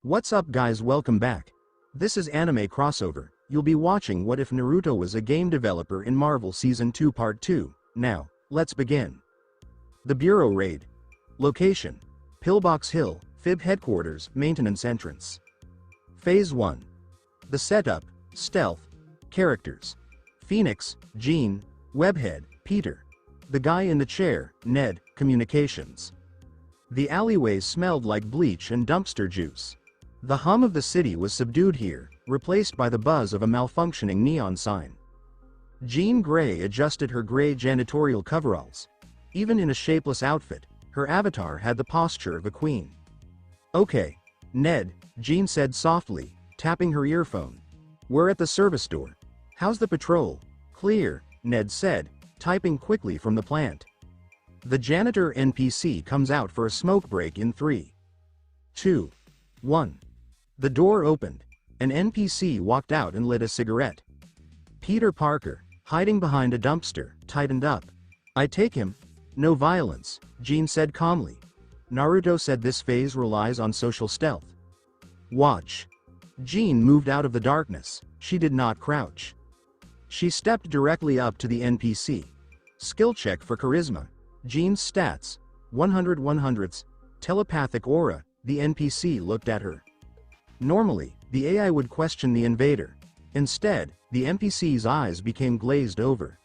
What's up guys, welcome back. This is Anime Crossover. You'll be watching What If Naruto Was a Game Developer in Marvel Season 2 Part 2. Now, let's begin. The Bureau Raid. Location: Pillbox Hill, Fib Headquarters, Maintenance Entrance. Phase 1. The setup: Stealth. Characters: Phoenix, Jean, Webhead, Peter. The guy in the chair, Ned, Communications. The alleyways smelled like bleach and dumpster juice. The hum of the city was subdued here, replaced by the buzz of a malfunctioning neon sign. Jean Grey adjusted her gray janitorial coveralls. Even in a shapeless outfit, her avatar had the posture of a queen. "Okay, Ned," Jean said softly, tapping her earphone. "We're at the service door. How's the patrol?" "Clear," Ned said, typing quickly from the plant. The janitor NPC comes out for a smoke break in 3, 2, 1. The door opened. An NPC walked out and lit a cigarette. Peter Parker, hiding behind a dumpster, tightened up. "I take him. No violence," Jean said calmly. "Naruto said this phase relies on social stealth." "Watch." Jean moved out of the darkness. She did not crouch. She stepped directly up to the NPC. Skill check for charisma. Jean's stats: 100 100ths. Telepathic aura. The NPC looked at her. Normally, the AI would question the invader. Instead, the NPC's eyes became glazed over.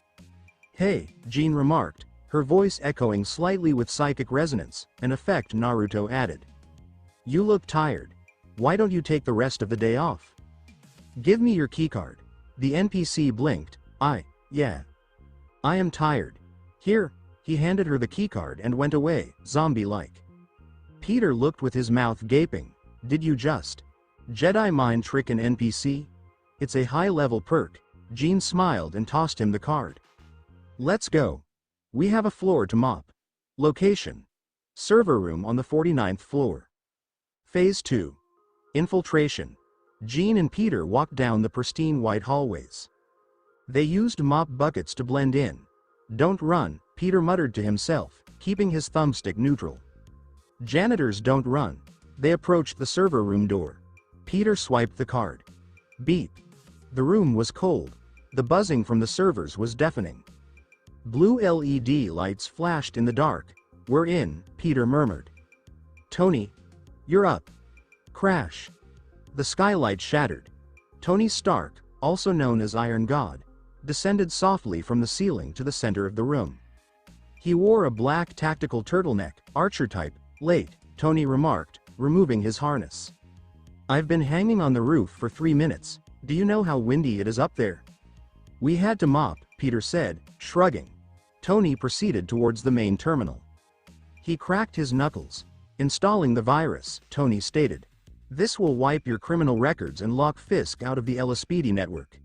"Hey," Jean remarked, her voice echoing slightly with psychic resonance, an effect Naruto added. "You look tired. Why don't you take the rest of the day off?" "Give me your keycard." The NPC blinked. Yeah. I am tired." "Here." He handed her the keycard and went away, zombie-like. Peter looked with his mouth gaping. "Did you just Jedi mind trick an NPC? It's a high-level perk." Jean smiled and tossed him the card. "Let's go. We have a floor to mop." Location: server room on the 49th floor. Phase 2. Infiltration. Jean and Peter walked down the pristine white hallways. They used mop buckets to blend in. "Don't run," Peter muttered to himself, keeping his thumbstick neutral. "Janitors don't run." They approached the server room door. Peter swiped the card. Beep. The room was cold. The buzzing from the servers was deafening. Blue LED lights flashed in the dark. "We're in," Peter murmured. "Tony, you're up." Crash. The skylight shattered. Tony Stark, also known as Iron God, descended softly from the ceiling to the center of the room. He wore a black tactical turtleneck, archer type. "Late," Tony remarked, removing his harness. "I've been hanging on the roof for 3 minutes. Do you know how windy it is up there?" "We had to mop," Peter said, shrugging. Tony proceeded towards the main terminal. He cracked his knuckles. "Installing the virus," Tony stated. "This will wipe your criminal records and lock Fisk out of the LSPD network."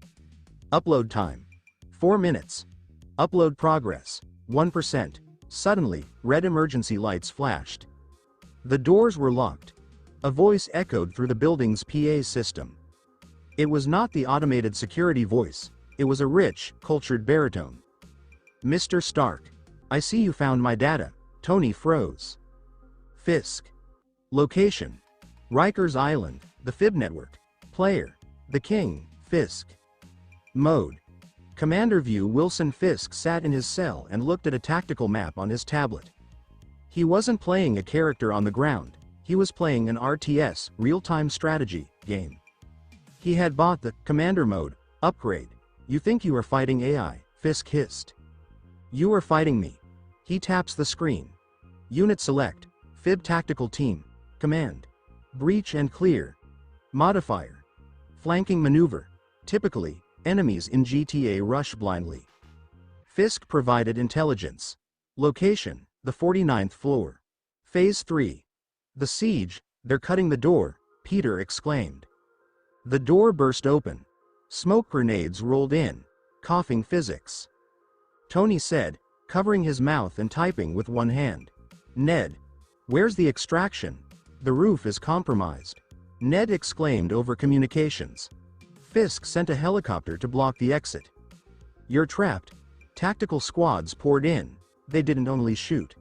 Upload time: 4 minutes. Upload progress: 1%. Suddenly, red emergency lights flashed. The doors were locked. A voice echoed through the building's PA system. It was not the automated security voice. It was a rich, cultured baritone. "Mr. Stark, I see you found my data." Tony froze. Fisk. Location: Rikers Island, the Fib network. Player: the King, Fisk. Mode: Commander View. Wilson Fisk sat in his cell and looked at a tactical map on his tablet. He wasn't playing a character on the ground. He was playing an RTS, real-time strategy, game. He had bought the Commander Mode upgrade. "You think you are fighting AI," Fisk hissed. "You are fighting me." He taps the screen. Unit select: Fib Tactical Team. Command: breach and clear. Modifier: flanking maneuver. Typically, enemies in GTA rush blindly. Fisk provided intelligence. Location: the 49th floor. Phase 3. The siege. "They're cutting the door," Peter exclaimed. The door burst open. Smoke grenades rolled in. "Coughing physics," Tony said, covering his mouth and typing with one hand. "Ned, where's the extraction? The roof is compromised." Ned exclaimed over communications. "Fisk sent a helicopter to block the exit." "You're trapped." Tactical squads poured in. They didn't only shoot.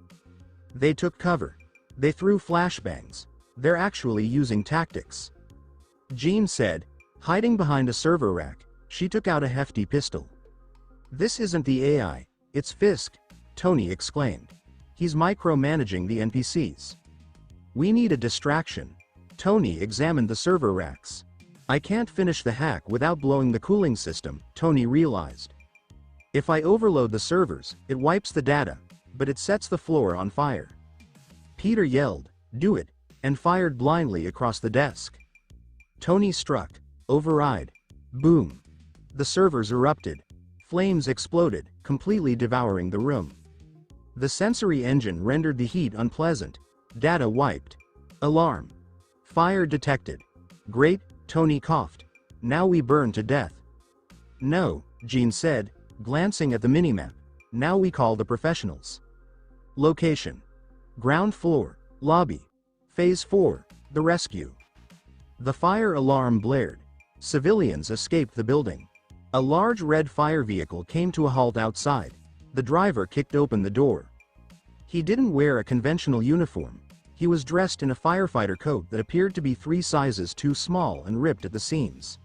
They took cover. They threw flashbangs. They're actually using tactics. Jean said, hiding behind a server rack. She took out a hefty pistol. This isn't the AI, it's Fisk, Tony exclaimed. He's micromanaging the NPCs. We need a distraction. Tony examined the server racks. I can't finish the hack without blowing the cooling system, Tony realized. If I overload the servers, it wipes the data, but it sets the floor on fire. Peter yelled, do it, and fired blindly across the desk. Tony struck. Override. Boom. The servers erupted. Flames exploded, completely devouring the room. The sensory engine rendered the heat unpleasant. Data wiped. Alarm. Fire detected. Great, Tony coughed. Now we burn to death. No, Jean said, glancing at the minimap. Now we call the professionals. Location. Ground floor, lobby. Phase 4, the rescue. The fire alarm blared. Civilians escaped the building. A large red fire vehicle came to a halt outside. The driver kicked open the door. He didn't wear a conventional uniform. He was dressed in a firefighter coat that appeared to be 3 sizes too small and ripped at the seams.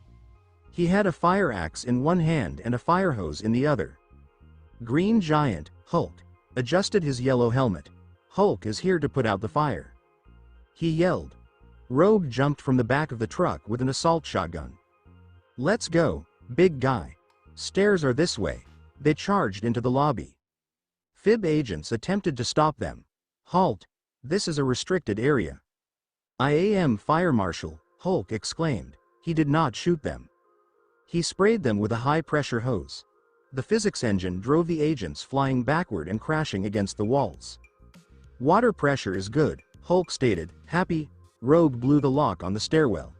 He had a fire axe in one hand and a fire hose in the other. Green Giant, Hulk, adjusted his yellow helmet. Hulk is here to put out the fire. He yelled. Rogue jumped from the back of the truck with an assault shotgun. Let's go, big guy. Stairs are this way. They charged into the lobby. Fib agents attempted to stop them. Halt. This is a restricted area. I am Fire Marshal, Hulk exclaimed. He did not shoot them. He sprayed them with a high-pressure hose. The physics engine drove the agents flying backward and crashing against the walls. Water pressure is good, Hulk stated, happy. Rogue blew the lock on the stairwell.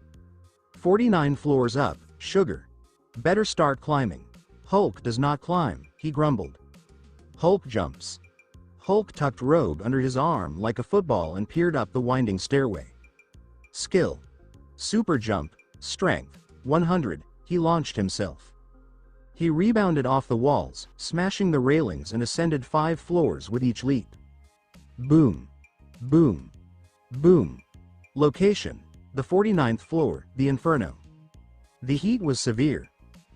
49 floors up, sugar. Better start climbing. Hulk does not climb, he grumbled. Hulk jumps. Hulk tucked Rogue under his arm like a football and peered up the winding stairway. Skill. Super jump, strength, 100, he launched himself. He rebounded off the walls, smashing the railings and ascended 5 floors with each leap. Boom. Boom. Boom. Location. The 49th floor, the Inferno. The heat was severe.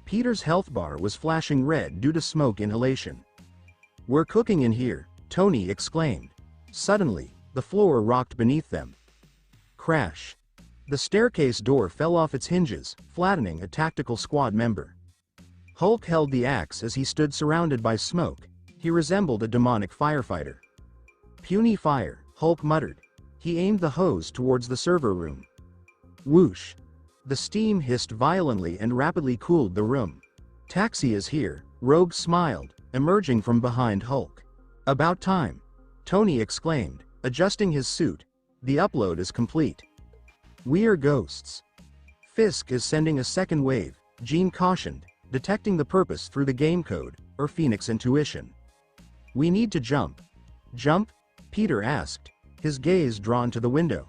Peter's health bar was flashing red due to smoke inhalation. We're cooking in here, Tony exclaimed. Suddenly, the floor rocked beneath them. Crash. The staircase door fell off its hinges, flattening a tactical squad member. Hulk held the axe as he stood surrounded by smoke. He resembled a demonic firefighter. Puny fire, Hulk muttered. He aimed the hose towards the server room. Whoosh. The steam hissed violently and rapidly cooled the room. Taxi is here, Rogue smiled, emerging from behind Hulk. About time. Tony exclaimed, adjusting his suit. The upload is complete. We are ghosts. Fisk is sending a second wave, Jean cautioned, detecting the purpose through the game code, or Phoenix intuition. We need to jump. Jump? Peter asked, his gaze drawn to the window.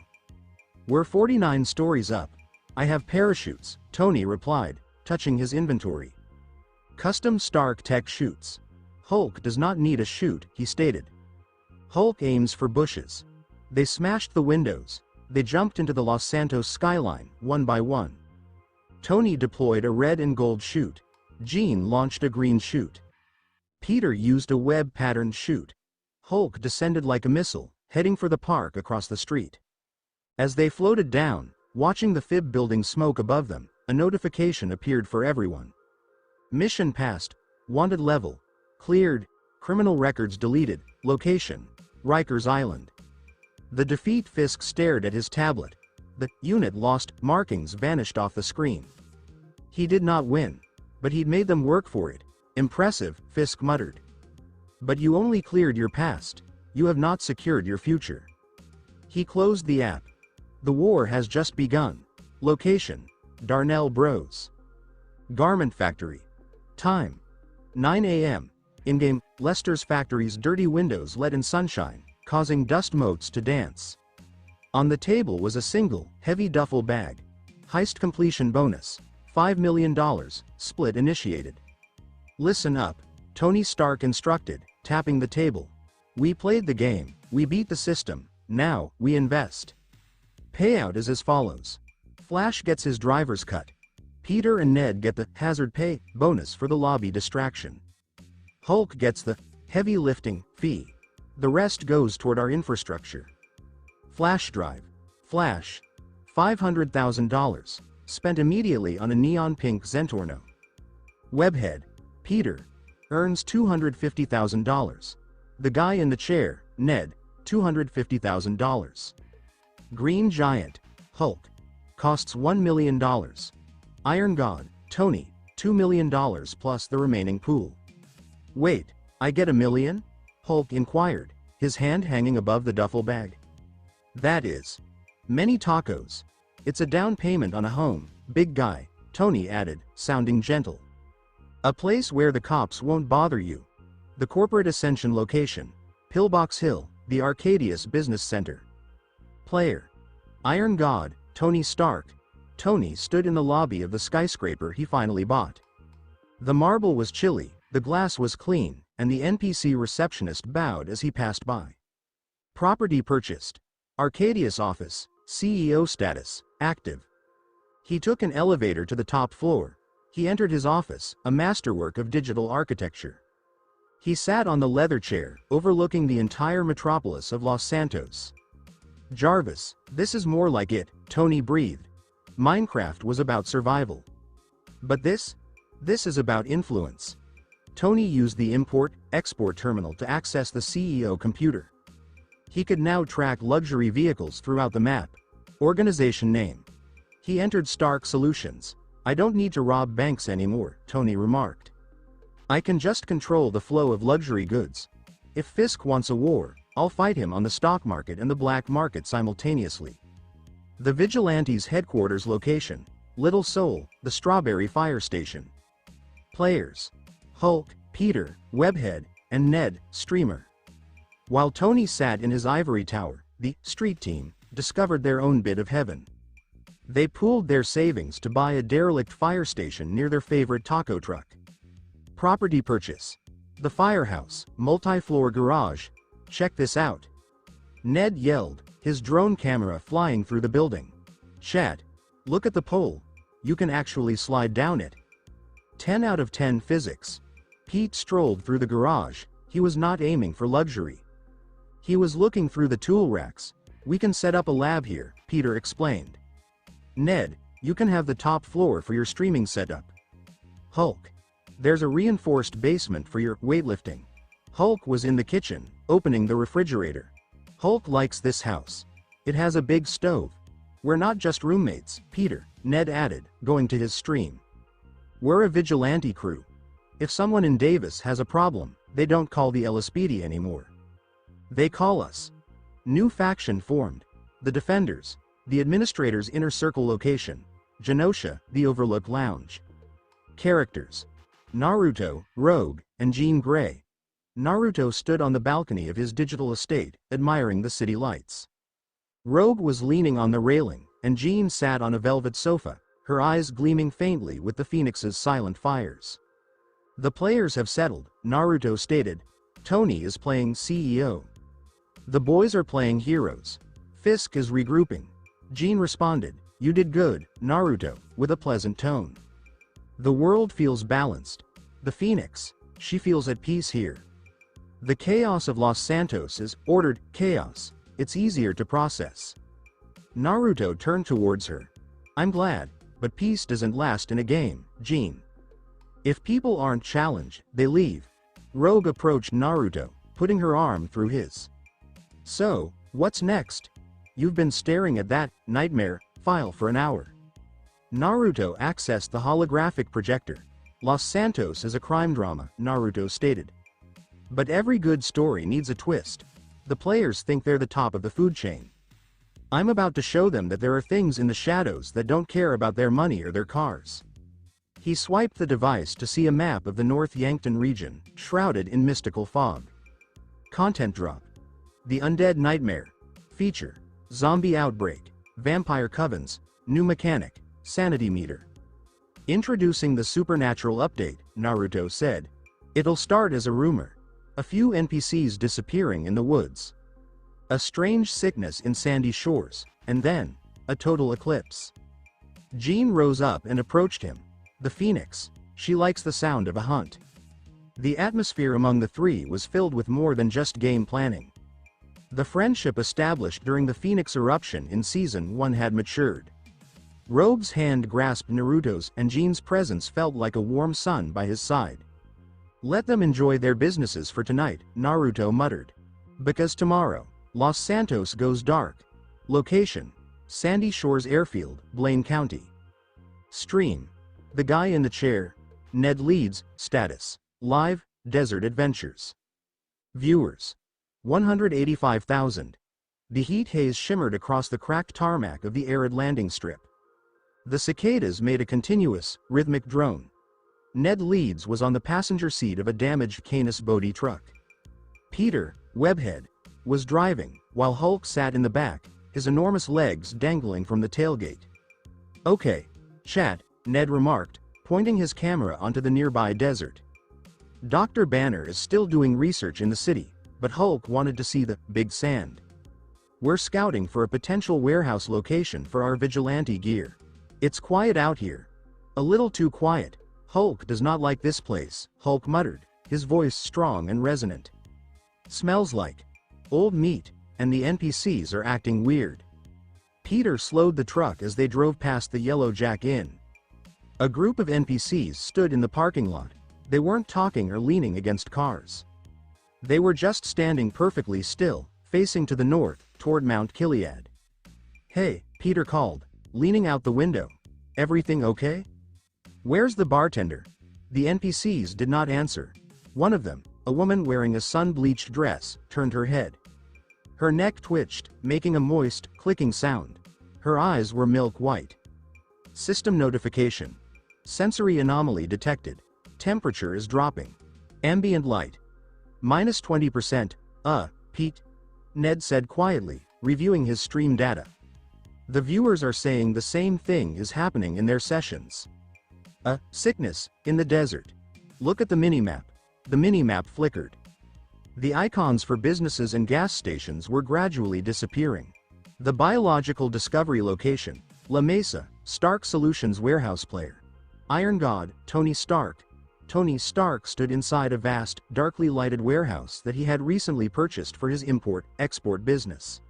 We're 49 stories up. I have parachutes, Tony replied, touching his inventory. Custom Stark Tech shoots. Hulk does not need a chute, he stated. Hulk aims for bushes. They smashed the windows. They jumped into the Los Santos skyline, one by one. Tony deployed a red and gold chute. Jean launched a green chute. Peter used a web-patterned chute. Hulk descended like a missile, heading for the park across the street. As they floated down, watching the Fib building smoke above them, a notification appeared for everyone. Mission passed. Wanted level. Cleared. Criminal records deleted. Location. Rikers Island. The defeat Fisk stared at his tablet. The unit lost markings vanished off the screen. He did not win. But he'd made them work for it. Impressive, Fisk muttered. But you only cleared your past. You have not secured your future. He closed the app. The war has just begun. Location. Darnell Bros. Garment Factory. Time. 9 a.m. In-game, Lester's factory's dirty windows let in sunshine, causing dust motes to dance. On the table was a single, heavy duffel bag. Heist completion bonus. $5 million, split initiated. Listen up, Tony Stark instructed, tapping the table. We played the game, we beat the system, now, we invest. Payout is as follows. Flash gets his driver's cut. Peter and Ned get the hazard pay bonus for the lobby distraction. Hulk gets the heavy lifting fee. The rest goes toward our infrastructure. Flash drive. Flash. $500,000. Spent immediately on a neon pink Zentorno. Webhead. Peter. Earns $250,000. The guy in the chair, Ned. $250,000. Green Giant. Hulk. Costs $1 million. Iron God, Tony, $2 million plus the remaining pool. Wait, I get $1 million? Hulk inquired, his hand hanging above the duffel bag. That is. Many tacos. It's a down payment on a home, big guy, Tony added, sounding gentle. A place where the cops won't bother you. The corporate ascension location. Pillbox Hill, the Arcadius Business Center. Player. Iron God, Tony Stark. Tony stood in the lobby of the skyscraper he finally bought. The marble was chilly, the glass was clean, and the NPC receptionist bowed as he passed by. Property purchased. Arcadius office, CEO status, active. He took an elevator to the top floor. He entered his office, a masterwork of digital architecture. He sat on the leather chair, overlooking the entire metropolis of Los Santos. Jarvis, this is more like it, Tony breathed. Minecraft was about survival. But this is about influence. Tony used the import-export terminal to access the CEO computer. He could now track luxury vehicles throughout the map. Organization name. He entered Stark Solutions. I don't need to rob banks anymore, Tony remarked. I can just control the flow of luxury goods. If Fisk wants a war, I'll fight him on the stock market and the black market simultaneously. The Vigilantes' headquarters location, Little Seoul, the Strawberry Fire Station. Players. Hulk, Peter, Webhead, and Ned, Streamer. While Tony sat in his ivory tower, the street team discovered their own bit of heaven. They pooled their savings to buy a derelict fire station near their favorite taco truck. Property purchase. The firehouse, multi-floor garage. Check this out. Ned yelled, his drone camera flying through the building. Chat. Look at the pole. You can actually slide down it. 10 out of 10 physics. Pete strolled through the garage. He was not aiming for luxury. He was looking through the tool racks. We can set up a lab here, Peter explained. Ned, you can have the top floor for your streaming setup. Hulk. There's a reinforced basement for your weightlifting. Hulk was in the kitchen, opening the refrigerator. Hulk likes this house. It has a big stove. We're not just roommates, Peter, Ned added, going to his stream. We're a vigilante crew. If someone in Davis has a problem, they don't call the LSPD anymore. They call us. New faction formed. The Defenders. The Administrator's Inner Circle location. Genosha, the Overlook Lounge. Characters. Naruto, Rogue, and Jean Grey. Naruto stood on the balcony of his digital estate, admiring the city lights. Rogue was leaning on the railing, and Jean sat on a velvet sofa, her eyes gleaming faintly with the Phoenix's silent fires. The players have settled, Naruto stated. Tony is playing CEO. The boys are playing heroes. Fisk is regrouping. Jean responded, you did good, Naruto, with a pleasant tone. The world feels balanced. The Phoenix, she feels at peace here. The chaos of Los Santos is ordered chaos. It's easier to process. Naruto turned towards her. I'm glad, but peace doesn't last in a game, Jean. If people aren't challenged, they leave. Rogue approached Naruto, putting her arm through his. So, what's next? You've been staring at that nightmare file for an hour. Naruto accessed the holographic projector. Los Santos is a crime drama, Naruto stated. But every good story needs a twist. The players think they're the top of the food chain. I'm about to show them that there are things in the shadows that don't care about their money or their cars. He swiped the device to see a map of the North Yankton region, shrouded in mystical fog. Content drop. The Undead Nightmare. Feature. Zombie Outbreak. Vampire Covens. New Mechanic. Sanity Meter. Introducing the Supernatural Update, Naruto said. It'll start as a rumor. A few NPCs disappearing in the woods. A strange sickness in Sandy Shores, and then, a total eclipse. Jean rose up and approached him. The Phoenix. She likes the sound of a hunt. The atmosphere among the three was filled with more than just game planning. The friendship established during the Phoenix eruption in Season 1 had matured. Rogue's hand grasped Naruto's, and Jean's presence felt like a warm sun by his side. "Let them enjoy their businesses for tonight," Naruto muttered. "Because tomorrow, Los Santos goes dark." Location: Sandy Shores Airfield, Blaine County. Stream: The Guy in the Chair. Ned leads. Status: Live, Desert Adventures. Viewers: 185,000. The heat haze shimmered across the cracked tarmac of the arid landing strip. The cicadas made a continuous, rhythmic drone. Ned Leeds was on the passenger seat of a damaged Canis Bodhi truck. Peter, Webhead, was driving, while Hulk sat in the back, his enormous legs dangling from the tailgate. "Okay, chat," Ned remarked, pointing his camera onto the nearby desert. "Dr. Banner is still doing research in the city, but Hulk wanted to see the Big Sand. We're scouting for a potential warehouse location for our vigilante gear. It's quiet out here. A little too quiet. Hulk does not like this place," Hulk muttered, his voice strong and resonant. "Smells like old meat, and the NPCs are acting weird." Peter slowed the truck as they drove past the Yellow Jack Inn. A group of NPCs stood in the parking lot. They weren't talking or leaning against cars. They were just standing perfectly still, facing to the north, toward Mount Gilead. "Hey," Peter called, leaning out the window. "Everything okay?" "Where's the bartender?" The NPCs did not answer. One of them, a woman wearing a sun-bleached dress, turned her head. Her neck twitched, making a moist, clicking sound. Her eyes were milk white. System notification. Sensory anomaly detected. Temperature is dropping. Ambient light. -20%. Pete," Ned said quietly, reviewing his stream data. "The viewers are saying the same thing is happening in their sessions. Sickness, in the desert. Look at the minimap." The minimap flickered. The icons for businesses and gas stations were gradually disappearing. The biological discovery location: La Mesa, Stark Solutions warehouse player. Iron God, Tony Stark. Tony Stark stood inside a vast, darkly lighted warehouse that he had recently purchased for his import-export business.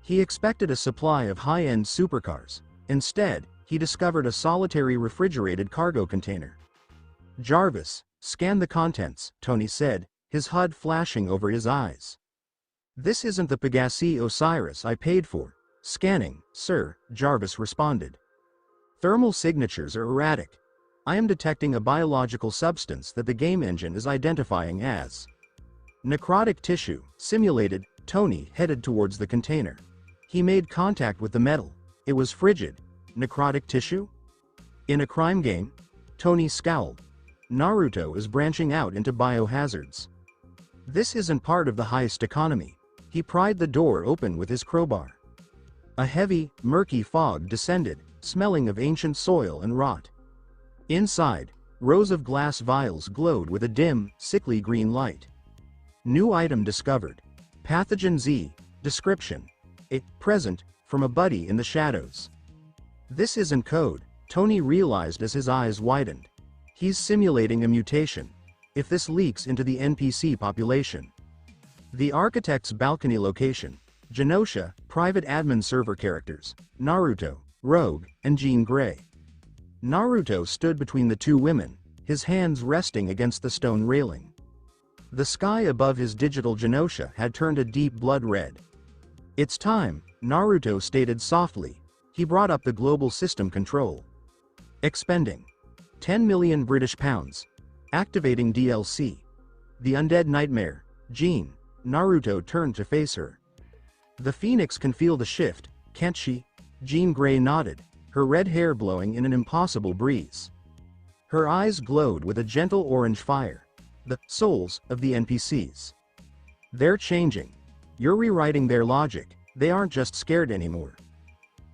He expected a supply of high-end supercars. Instead, he discovered a solitary refrigerated cargo container. "Jarvis, scan the contents," Tony said, his HUD flashing over his eyes. "This isn't the Pegasi Osiris I paid for." "Scanning, sir," Jarvis responded. "Thermal signatures are erratic. I am detecting a biological substance that the game engine is identifying as necrotic tissue, simulated." Tony headed towards the container. He made contact with the metal. It was frigid. Necrotic tissue? In a crime game? Tony scowled. Naruto is branching out into biohazards. This isn't part of the heist economy. He pried the door open with his crowbar. A heavy, murky fog descended, smelling of ancient soil and rot. Inside, rows of glass vials glowed with a dim, sickly green light. New item discovered. Pathogen Z. Description: a present from a buddy in the shadows. This isn't code, Tony realized as his eyes widened. He's simulating a mutation. If this leaks into the NPC population. The architect's balcony location: Genosha, private admin server characters, Naruto, Rogue, and Jean Grey. Naruto stood between the two women, his hands resting against the stone railing. The sky above his digital Genosha had turned a deep blood red. "It's time," Naruto stated softly. He brought up the global system control. Expending 10 million British pounds. Activating DLC. The undead nightmare. Jean. Naruto turned to face her. "The Phoenix can feel the shift, can't she?" Jean Grey nodded, her red hair blowing in an impossible breeze. Her eyes glowed with a gentle orange fire. "The souls of the NPCs. They're changing. You're rewriting their logic. They aren't just scared anymore.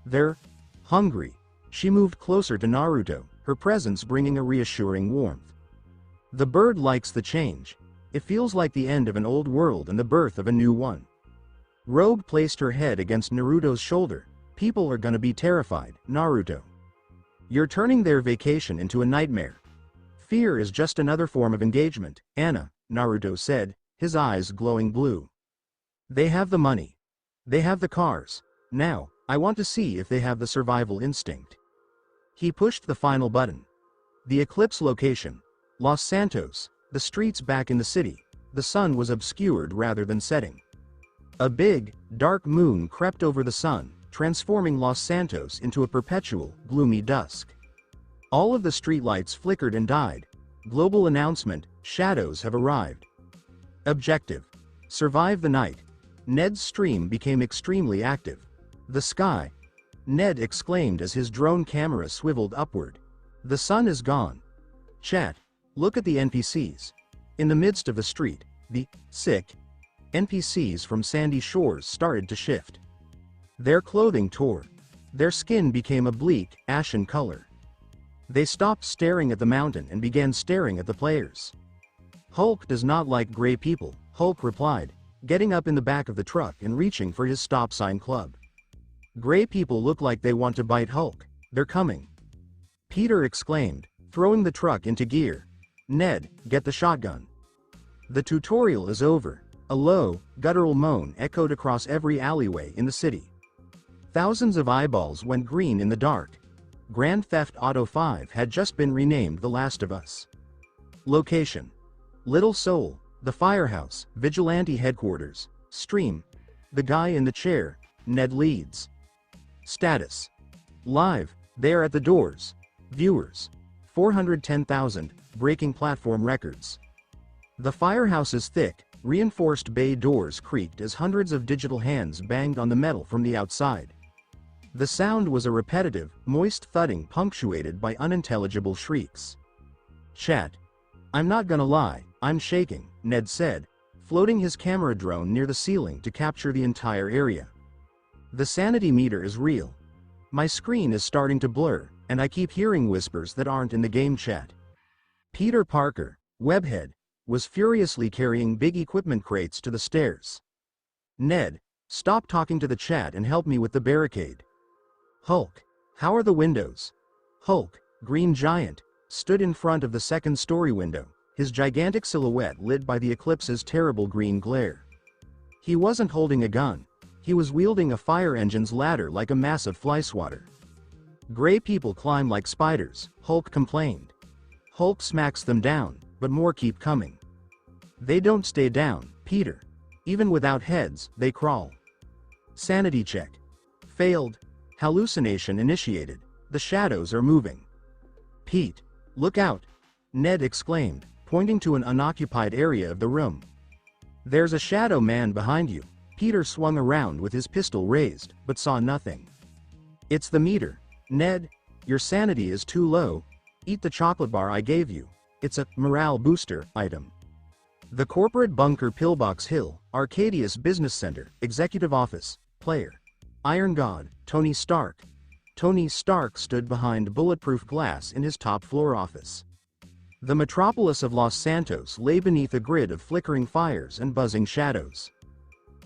They're hungry." She moved closer to Naruto, her presence bringing a reassuring warmth. "The bird likes the change. It feels like the end of an old world and the birth of a new one." Rogue placed her head against Naruto's shoulder, People are gonna be terrified, Naruto. You're turning their vacation into a nightmare. Fear is just another form of engagement, Anna, Naruto said, his eyes glowing blue. They have the money. They have the cars. Now, I want to see if they have the survival instinct. He pushed the final button. The eclipse location. Los Santos, the streets back in the city. The sun was obscured rather than setting. A big, dark moon crept over the sun, transforming Los Santos into a perpetual, gloomy dusk. All of the streetlights flickered and died. Global announcement, shadows have arrived. Objective. Survive the night. Ned's stream became extremely active. The sky. Ned exclaimed as his drone camera swiveled upward. The sun is gone. Chat. Look at the NPCs. In the midst of the street, the sick NPCs from Sandy Shores started to shift. Their clothing tore. Their skin became a bleak, ashen color. They stopped staring at the mountain and began staring at the players. Hulk does not like gray people, Hulk replied, getting up in the back of the truck and reaching for his stop sign club. Gray people look like they want to bite Hulk. They're coming. Peter exclaimed, throwing the truck into gear. Ned, get the shotgun. The tutorial is over. A low, guttural moan echoed across every alleyway in the city. Thousands of eyeballs went green in the dark. Grand Theft Auto 5 had just been renamed The Last of Us. Location. Little Seoul, the firehouse, vigilante headquarters. Stream. The guy in the chair, Ned leads. Status. Live, there at the doors. Viewers. 410,000, breaking platform records. The firehouse's thick, reinforced bay doors creaked as hundreds of digital hands banged on the metal from the outside. The sound was a repetitive, moist thudding punctuated by unintelligible shrieks. Chat. I'm not gonna lie, I'm shaking, Ned said, floating his camera drone near the ceiling to capture the entire area. The sanity meter is real. My screen is starting to blur, and I keep hearing whispers that aren't in the game chat. Peter Parker, Webhead, was furiously carrying big equipment crates to the stairs. Ned, stop talking to the chat and help me with the barricade. Hulk, how are the windows? Hulk, Green Giant, stood in front of the second-story window, his gigantic silhouette lit by the eclipse's terrible green glare. He wasn't holding a gun. He was wielding a fire engine's ladder like a massive fly swatter. Gray people climb like spiders, Hulk complained. Hulk smacks them down, but more keep coming. They don't stay down, Peter. Even without heads, they crawl. Sanity check. Failed. Hallucination initiated. The shadows are moving. Pete, look out! Ned exclaimed, pointing to an unoccupied area of the room. There's a shadow man behind you. Peter swung around with his pistol raised, but saw nothing. It's the meter. Ned, your sanity is too low. Eat the chocolate bar I gave you. It's a morale booster item. The corporate bunker Pillbox Hill, Arcadius Business Center, Executive Office, Player. Iron God, Tony Stark. Tony Stark stood behind bulletproof glass in his top floor office. The metropolis of Los Santos lay beneath a grid of flickering fires and buzzing shadows.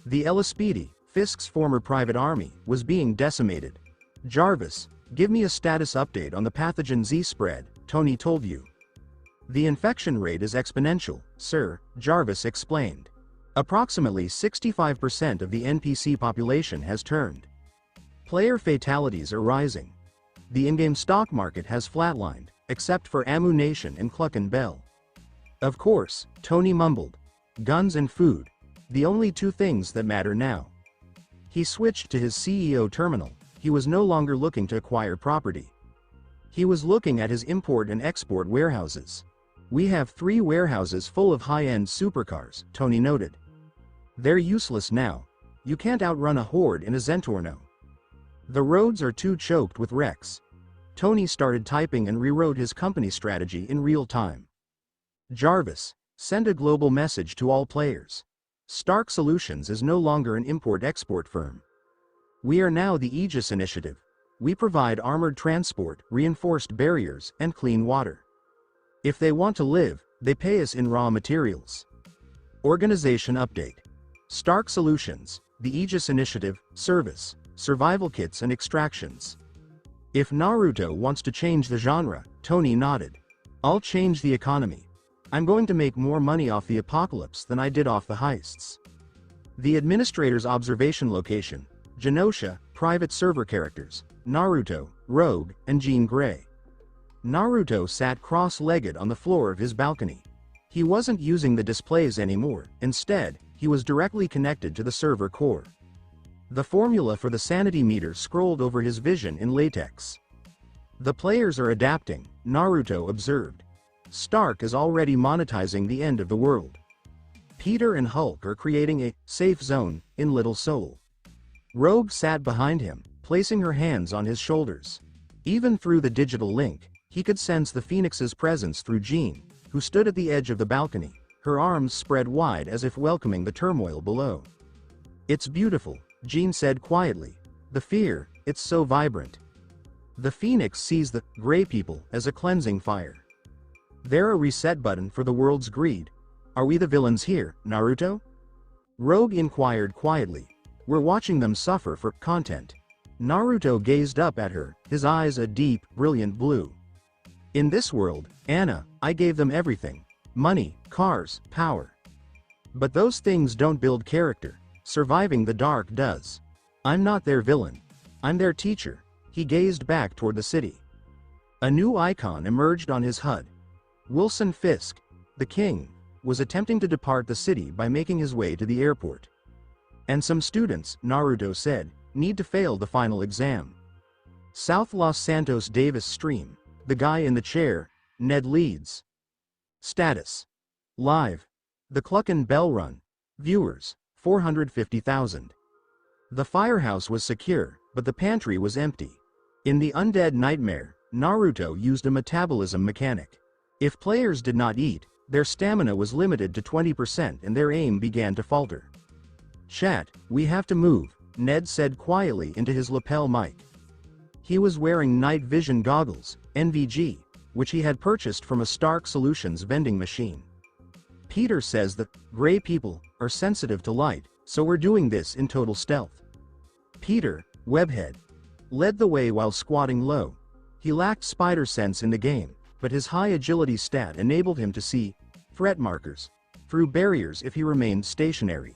The LSPD, Fisk's former private army, was being decimated. Jarvis, give me a status update on the pathogen Z spread, Tony told you. The infection rate is exponential, sir, Jarvis explained. Approximately 65% of the NPC population has turned. Player fatalities are rising. The in-game stock market has flatlined, except for Amu Nation and Cluck and Bell. Of course, Tony mumbled. Guns and food. The only two things that matter now. He switched to his CEO terminal. He was no longer looking to acquire property. He was looking at his import and export warehouses. We have 3 warehouses full of high-end supercars, Tony noted. They're useless now. You can't outrun a horde in a Zentorno. The roads are too choked with wrecks. Tony started typing and rewrote his company strategy in real time. Jarvis, send a global message to all players. Stark Solutions is no longer an import-export firm. We are now the Aegis Initiative. We provide armored transport, reinforced barriers, and clean water. If they want to live, they pay us in raw materials. Organization update. Stark Solutions, the Aegis Initiative, Service, survival kits and extractions. If Naruto wants to change the genre, Tony nodded. I'll change the economy. I'm going to make more money off the apocalypse than I did off the heists. The administrator's observation location, Genosha, private server characters, Naruto, Rogue, and Jean Grey. Naruto sat cross-legged on the floor of his balcony. He wasn't using the displays anymore, instead, he was directly connected to the server core. The formula for the sanity meter scrolled over his vision in latex. The players are adapting, Naruto observed. Stark is already monetizing the end of the world. Peter and Hulk are creating a safe zone in Little Seoul. Rogue sat behind him, placing her hands on his shoulders. Even through the digital link, he could sense the Phoenix's presence through Jean, who stood at the edge of the balcony, her arms spread wide as if welcoming the turmoil below. It's beautiful, Jean said quietly. The fear, it's so vibrant. The Phoenix sees the gray people as a cleansing fire. They're a reset button for the world's greed. Are we the villains here, Naruto? Rogue inquired quietly. We're watching them suffer for content. Naruto gazed up at her, his eyes a deep, brilliant blue. In this world, Anna, I gave them everything. Money, cars, power. But those things don't build character. Surviving the dark does. I'm not their villain. I'm their teacher. He gazed back toward the city. A new icon emerged on his HUD. Wilson Fisk, the king, was attempting to depart the city by making his way to the airport. And some students, Naruto said, need to fail the final exam. South Los Santos Davis stream. The guy in the chair, Ned leads. Status. Live. The Cluckin' Bell Run. Viewers, 450,000. The firehouse was secure, but the pantry was empty. In the Undead Nightmare, Naruto used a metabolism mechanic. If players did not eat, their stamina was limited to 20% and their aim began to falter. Chat, we have to move, Ned said quietly into his lapel mic. He was wearing night vision goggles, NVG, which he had purchased from a Stark Solutions vending machine. Peter says that gray people are sensitive to light, so we're doing this in total stealth. Peter, webhead, led the way while squatting low. He lacked spider sense in the game, but his high agility stat enabled him to see threat markers through barriers if he remained stationary.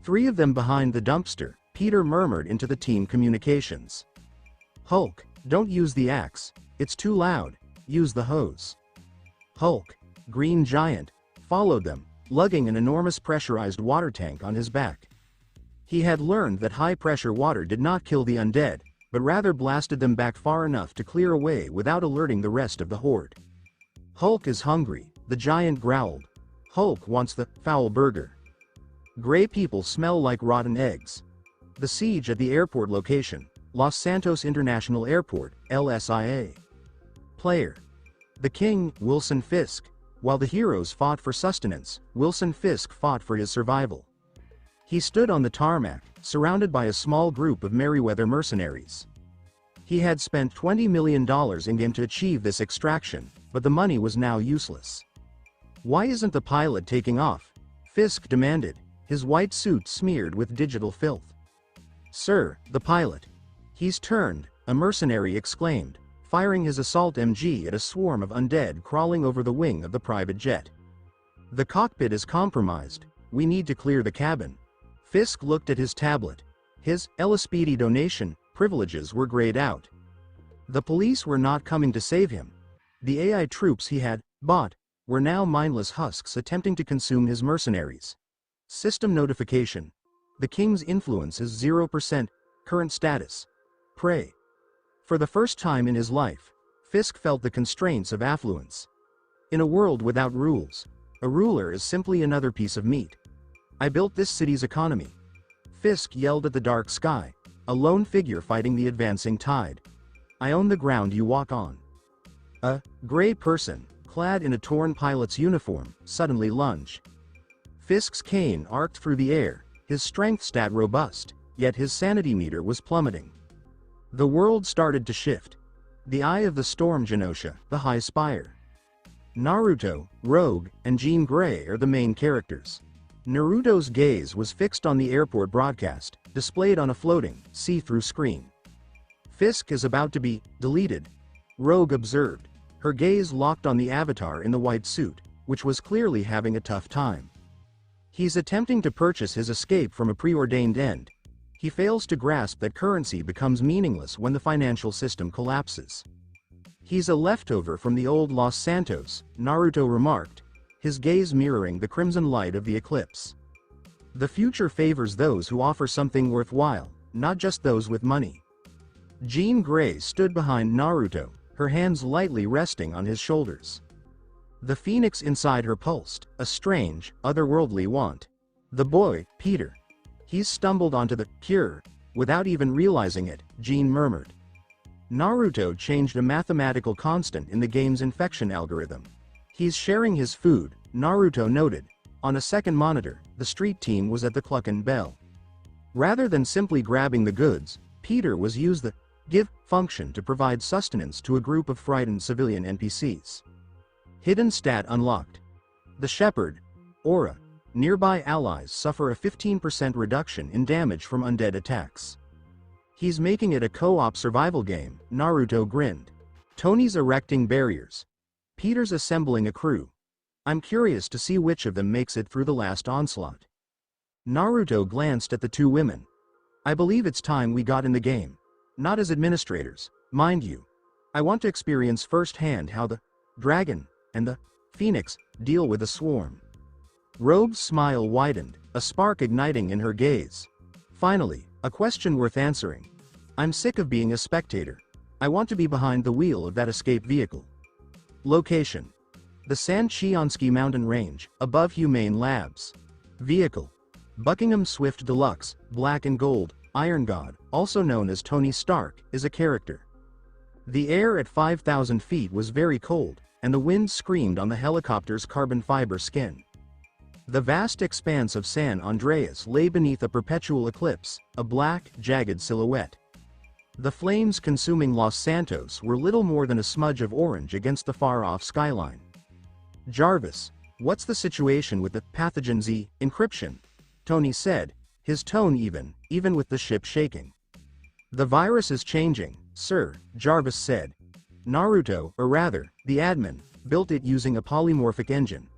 3 of them behind the dumpster, Peter murmured into the team communications. Hulk, don't use the axe, it's too loud, use the hose. Hulk, Green Giant, followed them, lugging an enormous pressurized water tank on his back. He had learned that high-pressure water did not kill the undead, but rather blasted them back far enough to clear away without alerting the rest of the horde. Hulk is hungry, the giant growled. Hulk wants the foul burger. Gray people smell like rotten eggs. The siege at the airport location, Los Santos International Airport, LSIA. Player. The king, Wilson Fisk. While the heroes fought for sustenance, Wilson Fisk fought for his survival. He stood on the tarmac, surrounded by a small group of Merryweather mercenaries. He had spent $20 million in-game to achieve this extraction, but the money was now useless. Why isn't the pilot taking off? Fisk demanded, his white suit smeared with digital filth. Sir, the pilot. He's turned, a mercenary exclaimed, firing his assault MG at a swarm of undead crawling over the wing of the private jet. The cockpit is compromised, we need to clear the cabin. Fisk looked at his tablet. His LSPD donation privileges were grayed out. The police were not coming to save him. The AI troops he had bought were now mindless husks attempting to consume his mercenaries. System notification. The king's influence is 0%, current status. Prey. For the first time in his life, Fisk felt the constraints of affluence. In a world without rules, a ruler is simply another piece of meat. I built this city's economy. Fisk yelled at the dark sky, a lone figure fighting the advancing tide. I own the ground you walk on. A gray person, clad in a torn pilot's uniform, suddenly lunged. Fisk's cane arced through the air, his strength stat robust, yet his sanity meter was plummeting. The world started to shift. The eye of the storm Genosha, the high spire. Naruto, Rogue, and Jean Grey are the main characters. Naruto's gaze was fixed on the airport broadcast, displayed on a floating, see-through screen. Fisk is about to be deleted, Rogue observed, her gaze locked on the avatar in the white suit, which was clearly having a tough time. He's attempting to purchase his escape from a preordained end. He fails to grasp that currency becomes meaningless when the financial system collapses. He's a leftover from the old Los Santos, Naruto remarked, his gaze mirroring the crimson light of the eclipse. The future favors those who offer something worthwhile, not just those with money. Jean Grey stood behind Naruto, her hands lightly resting on his shoulders. The phoenix inside her pulsed, a strange, otherworldly want. The boy, Peter. He's stumbled onto the cure, without even realizing it, Jean murmured. Naruto changed a mathematical constant in the game's infection algorithm. He's sharing his food, Naruto noted. On a second monitor, the street team was at the Cluck and Bell. Rather than simply grabbing the goods, Peter was used the give function to provide sustenance to a group of frightened civilian NPCs. Hidden stat unlocked. The Shepherd, Aura. Nearby allies suffer a 15% reduction in damage from undead attacks. He's making it a co-op survival game, Naruto grinned. Tony's erecting barriers. Peter's assembling a crew. I'm curious to see which of them makes it through the last onslaught. Naruto glanced at the two women. I believe it's time we got in the game. Not as administrators, mind you. I want to experience firsthand how the dragon and the phoenix deal with a swarm. Rogue's smile widened, a spark igniting in her gaze. Finally, a question worth answering. I'm sick of being a spectator. I want to be behind the wheel of that escape vehicle. Location. The San Chionsky Mountain Range, above Humane Labs. Vehicle. Buckingham Swift Deluxe, black and gold. Iron God, also known as Tony Stark, is a character. The air at 5,000 feet was very cold, and the wind screamed on the helicopter's carbon fiber skin. The vast expanse of San Andreas lay beneath a perpetual eclipse, a black, jagged silhouette. The flames consuming Los Santos were little more than a smudge of orange against the far-off skyline. Jarvis, what's the situation with the pathogen Z encryption? Tony said, his tone even with the ship shaking. The virus is changing, sir, Jarvis said. Naruto, or rather, the admin, built it using a polymorphic engine.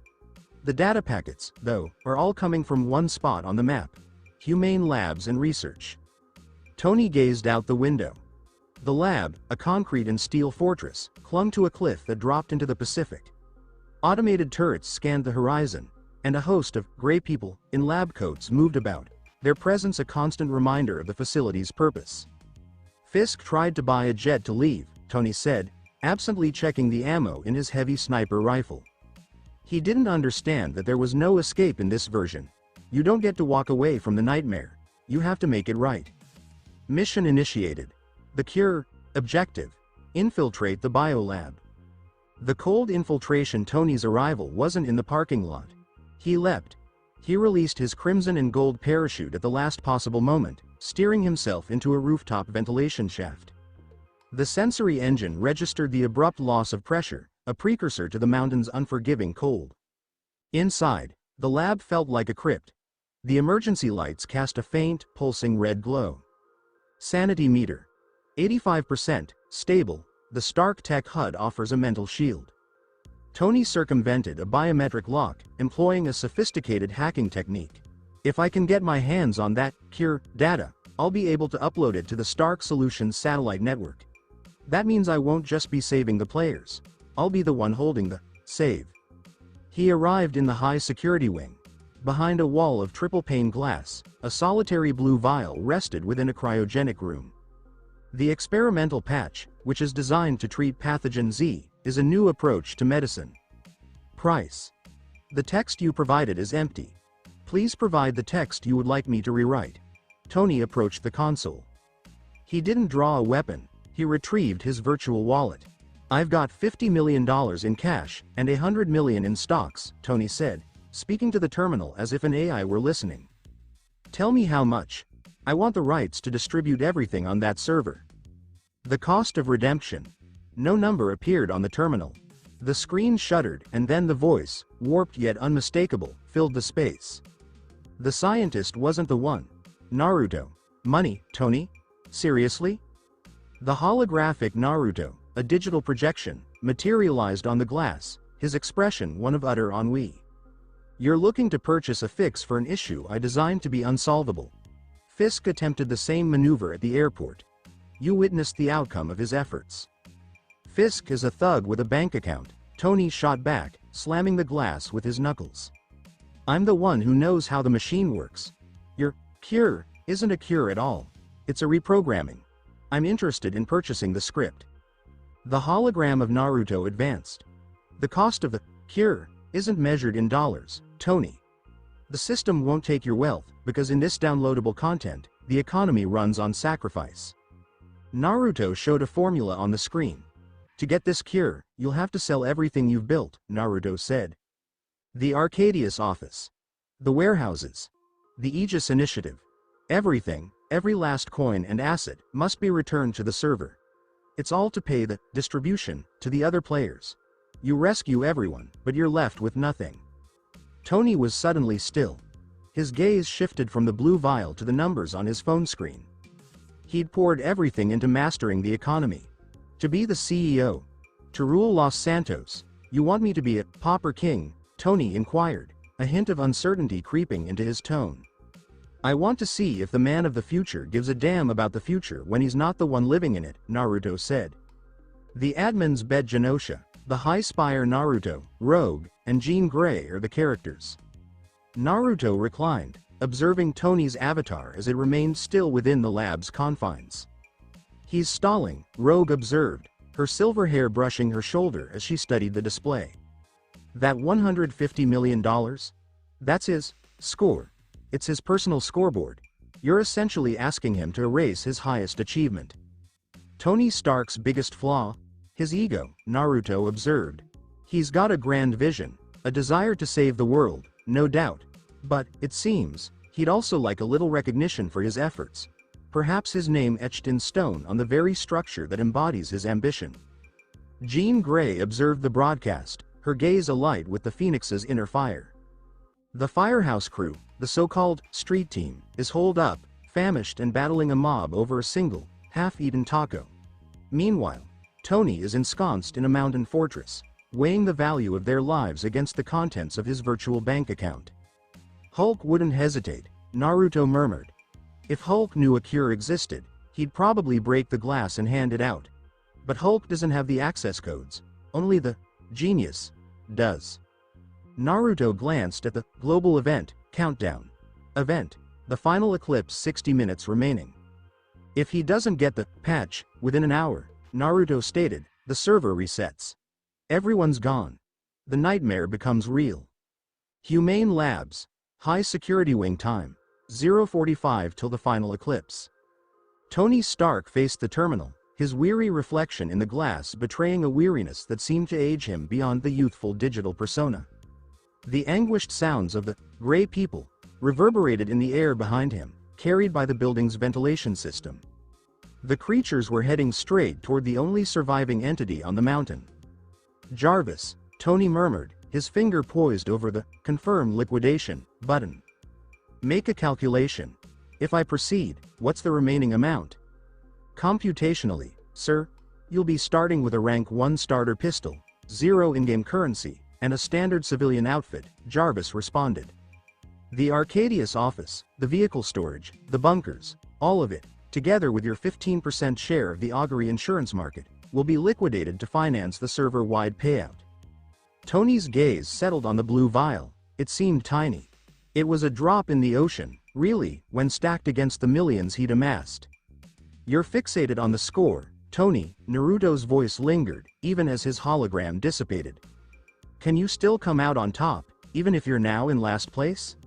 The data packets, though, are all coming from one spot on the map. Humane Labs and Research. Tony gazed out the window. The lab, a concrete and steel fortress, clung to a cliff that dropped into the Pacific. Automated turrets scanned the horizon, and a host of gray people in lab coats moved about, their presence a constant reminder of the facility's purpose. Fisk tried to buy a jet to leave, Tony said, absently checking the ammo in his heavy sniper rifle. He didn't understand that there was no escape in this version. You don't get to walk away from the nightmare. You have to make it right. Mission initiated. The cure, objective, infiltrate the biolab. The cold infiltration. Tony's arrival wasn't in the parking lot. He leapt. He released his crimson and gold parachute at the last possible moment, steering himself into a rooftop ventilation shaft. The sensory engine registered the abrupt loss of pressure, a precursor to the mountain's unforgiving cold. Inside, the lab felt like a crypt. The emergency lights cast a faint, pulsing red glow. Sanity meter. 85%, stable. The Stark Tech HUD offers a mental shield. Tony circumvented a biometric lock, employing a sophisticated hacking technique. If I can get my hands on that cure data, I'll be able to upload it to the Stark Solutions satellite network. That means I won't just be saving the players. I'll be the one holding the save. He arrived in the high security wing. Behind a wall of triple-pane glass, a solitary blue vial rested within a cryogenic room. The experimental patch, which is designed to treat pathogen Z, is a new approach to medicine. Price. The text you provided is empty. Please provide the text you would like me to rewrite. Tony approached the console. He didn't draw a weapon, he retrieved his virtual wallet. I've got $50 million in cash, and $100 million in stocks, Tony said, speaking to the terminal as if an AI were listening. Tell me how much. I want the rights to distribute everything on that server. The cost of redemption. No number appeared on the terminal. The screen shuddered, and then the voice, warped yet unmistakable, filled the space. The scientist wasn't the one. Naruto. Money, Tony? Seriously? The holographic Naruto, a digital projection, materialized on the glass, his expression one of utter ennui. You're looking to purchase a fix for an issue I designed to be unsolvable. Fisk attempted the same maneuver at the airport. You witnessed the outcome of his efforts. Fisk is a thug with a bank account, Tony shot back, slamming the glass with his knuckles. I'm the one who knows how the machine works. Your cure isn't a cure at all. It's a reprogramming. I'm interested in purchasing the script. The hologram of Naruto advanced. The cost of the cure isn't measured in dollars, Tony. The system won't take your wealth, because in this downloadable content, the economy runs on sacrifice. Naruto showed a formula on the screen. To get this cure, you'll have to sell everything you've built, Naruto said. The Arcadius office. The warehouses. The Aegis initiative. Everything, every last coin and asset, must be returned to the server. It's all to pay the distribution to the other players. You rescue everyone, but you're left with nothing. Tony was suddenly still. His gaze shifted from the blue vial to the numbers on his phone screen. He'd poured everything into mastering the economy. To be the CEO. To rule Los Santos. You want me to be a pauper king? Tony inquired, a hint of uncertainty creeping into his tone. I want to see if the man of the future gives a damn about the future when he's not the one living in it, Naruto said. The admin's bed Genosha, the High Spire Naruto, Rogue, and Jean Grey are the characters. Naruto reclined, observing Tony's avatar as it remained still within the lab's confines. He's stalling, Rogue observed, her silver hair brushing her shoulder as she studied the display. That $150 million? That's his score. It's his personal scoreboard. You're essentially asking him to erase his highest achievement. Tony Stark's biggest flaw? His ego, Naruto observed. He's got a grand vision, a desire to save the world, no doubt. But, it seems, he'd also like a little recognition for his efforts. Perhaps his name etched in stone on the very structure that embodies his ambition. Jean Grey observed the broadcast, her gaze alight with the Phoenix's inner fire. The firehouse crew, the so-called street team, is holed up, famished and battling a mob over a single, half-eaten taco. Meanwhile, Tony is ensconced in a mountain fortress, weighing the value of their lives against the contents of his virtual bank account. Hulk wouldn't hesitate, Naruto murmured. If Hulk knew a cure existed, he'd probably break the glass and hand it out. But Hulk doesn't have the access codes, only the genius does. Naruto glanced at the global event countdown. Event, the final eclipse 60 minutes remaining. If he doesn't get the patch within an hour, Naruto stated, the server resets. Everyone's gone. The nightmare becomes real. Humane Labs, high security wing time, 0:45 till the final eclipse. Tony Stark faced the terminal, his weary reflection in the glass betraying a weariness that seemed to age him beyond the youthful digital persona. The anguished sounds of the gray people reverberated in the air behind him, carried by the building's ventilation system. The creatures were heading straight toward the only surviving entity on the mountain. Jarvis, Tony murmured, his finger poised over the confirm liquidation button. Make a calculation. If I proceed, what's the remaining amount? Computationally, sir, you'll be starting with a rank 1 starter pistol, 0 in-game currency, and a standard civilian outfit, Jarvis responded. The Arcadius office, the vehicle storage, the bunkers, all of it, together with your 15% share of the augury insurance market, will be liquidated to finance the server-wide payout. Tony's gaze settled on the blue vial. It seemed tiny. It was a drop in the ocean, really, when stacked against the millions he'd amassed. You're fixated on the score, Tony, Naruto's voice lingered, even as his hologram dissipated. Can you still come out on top, even if you're now in last place?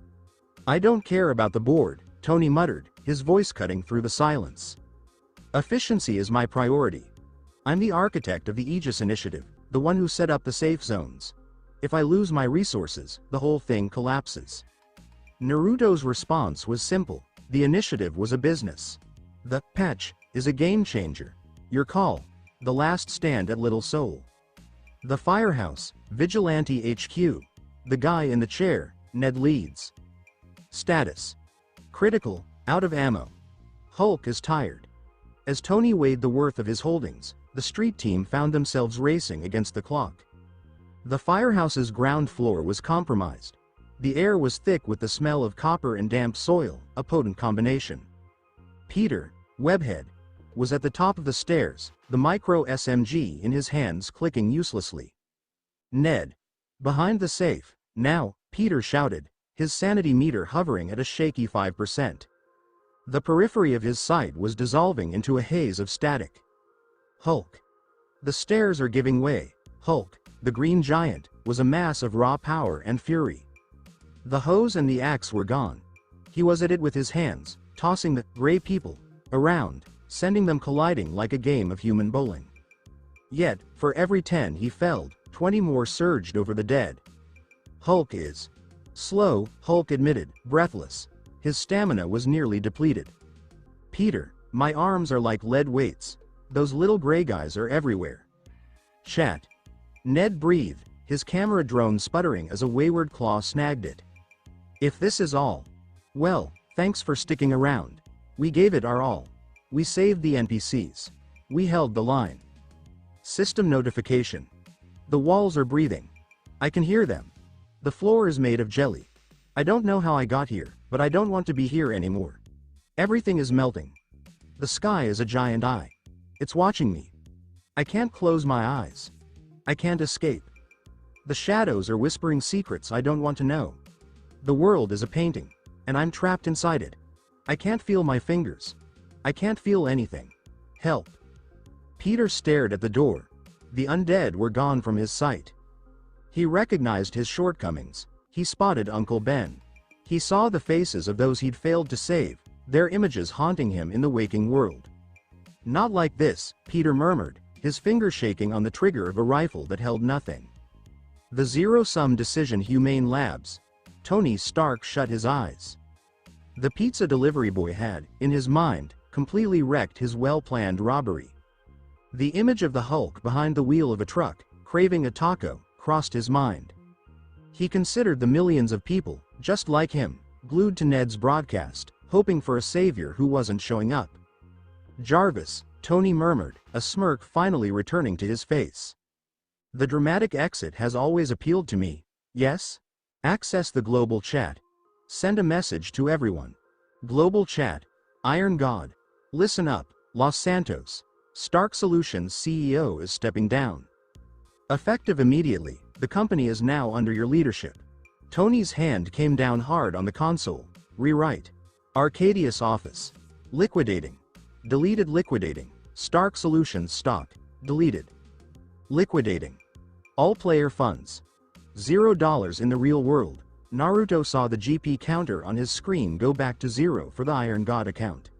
I don't care about the board, Tony muttered, his voice cutting through the silence. Efficiency is my priority. I'm the architect of the Aegis initiative, the one who set up the safe zones. If I lose my resources, the whole thing collapses. Naruto's response was simple. The initiative was a business. The patch is a game changer. Your call. The last stand at Little Seoul. The firehouse, Vigilante HQ. The guy in the chair, Ned Leeds. Status: critical, out of ammo. Hulk is tired. As Tony weighed the worth of his holdings, the street team found themselves racing against the clock. The firehouse's ground floor was compromised. The air was thick with the smell of copper and damp soil, a potent combination. Peter, Webhead, was at the top of the stairs, the micro SMG in his hands clicking uselessly. Ned, behind the safe. Now, Peter shouted, his sanity meter hovering at a shaky 5%. The periphery of his sight was dissolving into a haze of static. Hulk. The stairs are giving way. Hulk, the green giant, was a mass of raw power and fury. The hose and the axe were gone. He was at it with his hands, tossing the gray people around, sending them colliding like a game of human bowling. Yet, for every 10 he felled, 20 more surged over the dead. Hulk is slow, Hulk admitted, breathless. His stamina was nearly depleted. Peter, my arms are like lead weights. Those little gray guys are everywhere. Chat. Ned breathed, his camera drone sputtering as a wayward claw snagged it. If this is all, well, thanks for sticking around. We gave it our all. We saved the NPCs. We held the line. System notification. The walls are breathing. I can hear them. The floor is made of jelly. I don't know how I got here, but I don't want to be here anymore. Everything is melting. The sky is a giant eye. It's watching me. I can't close my eyes. I can't escape. The shadows are whispering secrets I don't want to know. The world is a painting, and I'm trapped inside it. I can't feel my fingers. I can't feel anything. Help. Peter stared at the door. The undead were gone from his sight. He recognized his shortcomings. He spotted Uncle Ben. He saw the faces of those he'd failed to save, their images haunting him in the waking world. Not like this, Peter murmured, his finger shaking on the trigger of a rifle that held nothing. The zero-sum decision Humane Labs. Tony Stark shut his eyes. The pizza delivery boy had, in his mind, completely wrecked his well-planned robbery. The image of the Hulk behind the wheel of a truck, craving a taco, crossed his mind. He considered the millions of people, just like him, glued to Ned's broadcast, hoping for a savior who wasn't showing up. Jarvis, Tony murmured, a smirk finally returning to his face. The dramatic exit has always appealed to me, yes? Access the global chat. Send a message to everyone. Global chat. Iron God. Listen up, Los Santos. Stark Solutions CEO is stepping down. Effective immediately, the company is now under your leadership. Tony's hand came down hard on the console. Rewrite. Arcadius office. Liquidating. Deleted liquidating. Stark Solutions stock. Deleted. Liquidating. All player funds. $0 in the real world. Naruto saw the GP counter on his screen go back to 0 for the Iron God account.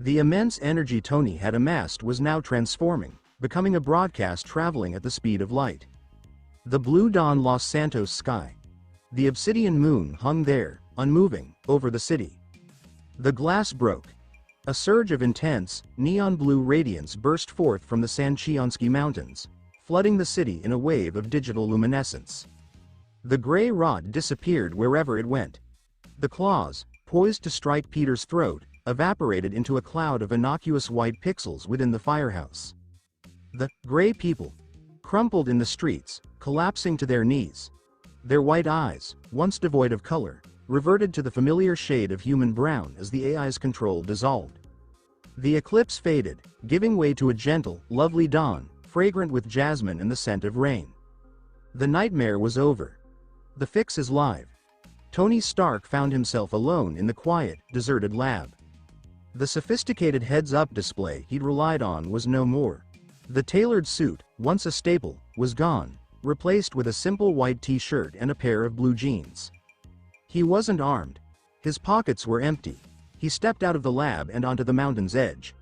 The immense energy Tony had amassed was now transforming, becoming a broadcast traveling at the speed of light. The blue dawn Los Santos sky. The obsidian moon hung there, unmoving, over the city. The glass broke. A surge of intense, neon blue radiance burst forth from the Sanchionsky Mountains, flooding the city in a wave of digital luminescence. The gray rod disappeared wherever it went. The claws, poised to strike Peter's throat, evaporated into a cloud of innocuous white pixels within the firehouse. The gray people crumpled in the streets, collapsing to their knees. Their white eyes, once devoid of color, reverted to the familiar shade of human brown as the AI's control dissolved. The eclipse faded, giving way to a gentle, lovely dawn, fragrant with jasmine and the scent of rain. The nightmare was over. The fix is live. Tony Stark found himself alone in the quiet, deserted lab. The sophisticated heads-up display he'd relied on was no more. The tailored suit, once a staple, was gone, replaced with a simple white t-shirt and a pair of blue jeans. He wasn't armed. His pockets were empty. He stepped out of the lab and onto the mountain's edge.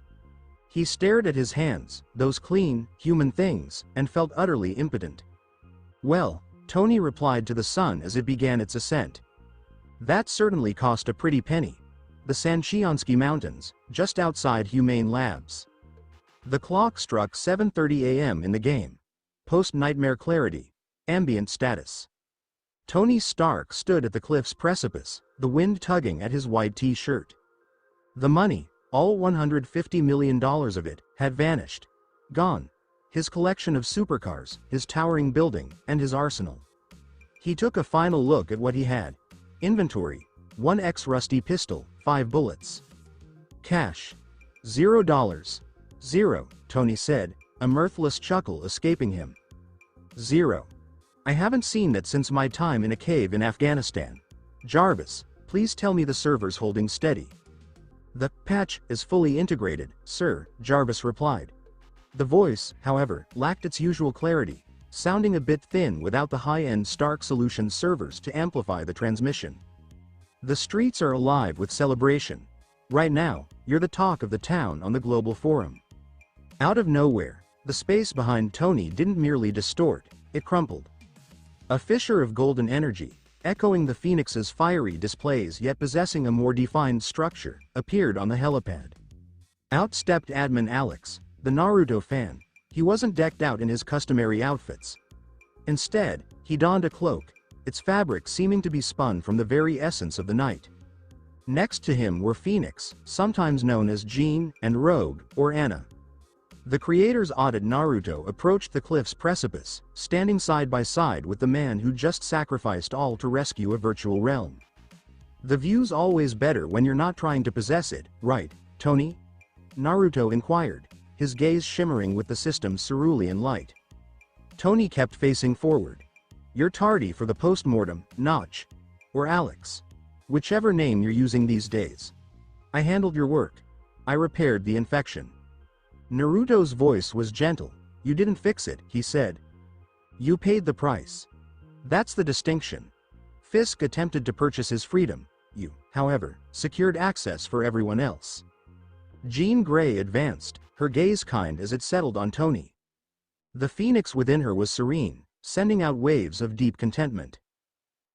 He stared at his hands, those clean, human things, and felt utterly impotent. Well, Tony replied to the sun as it began its ascent. That certainly cost a pretty penny. The Sanchionsky Mountains, just outside Humane Labs. The clock struck 7:30 a.m. in the game. Post-nightmare clarity. Ambient status. Tony Stark stood at the cliff's precipice, the wind tugging at his white t-shirt. The money, all $150 million of it, had vanished. Gone. His collection of supercars, his towering building, and his arsenal. He took a final look at what he had. Inventory: 1x rusty pistol, 5 bullets. Cash: $0. Zero, Tony said, a mirthless chuckle escaping him. 0. I haven't seen that since my time in a cave in Afghanistan. Jarvis, please tell me the server's holding steady. The patch is fully integrated, sir, Jarvis replied. The voice, however, lacked its usual clarity, sounding a bit thin without the high-end Stark Solutions servers to amplify the transmission. The streets are alive with celebration. Right now, you're the talk of the town on the global forum. Out of nowhere, the space behind Tony didn't merely distort, it crumpled. A fissure of golden energy, echoing the Phoenix's fiery displays yet possessing a more defined structure, appeared on the helipad. Out stepped admin Alex, the Naruto fan. He wasn't decked out in his customary outfits. Instead, he donned a cloak, its fabric seeming to be spun from the very essence of the night. Next to him were Phoenix, sometimes known as Jean, and Rogue, or Anna. The creators Audit Naruto approached the cliff's precipice, standing side by side with the man who just sacrificed all to rescue a virtual realm. The view's always better when you're not trying to possess it, right, Tony? Naruto inquired, his gaze shimmering with the system's cerulean light. Tony kept facing forward. You're tardy for the post-mortem, Notch. Or Alex. Whichever name you're using these days. I handled your work. I repaired the infection. Naruto's voice was gentle. You didn't fix it, he said. You paid the price. That's the distinction. Fisk attempted to purchase his freedom. You, however, secured access for everyone else. Jean Grey advanced, her gaze kind as it settled on Tony. The phoenix within her was serene, sending out waves of deep contentment.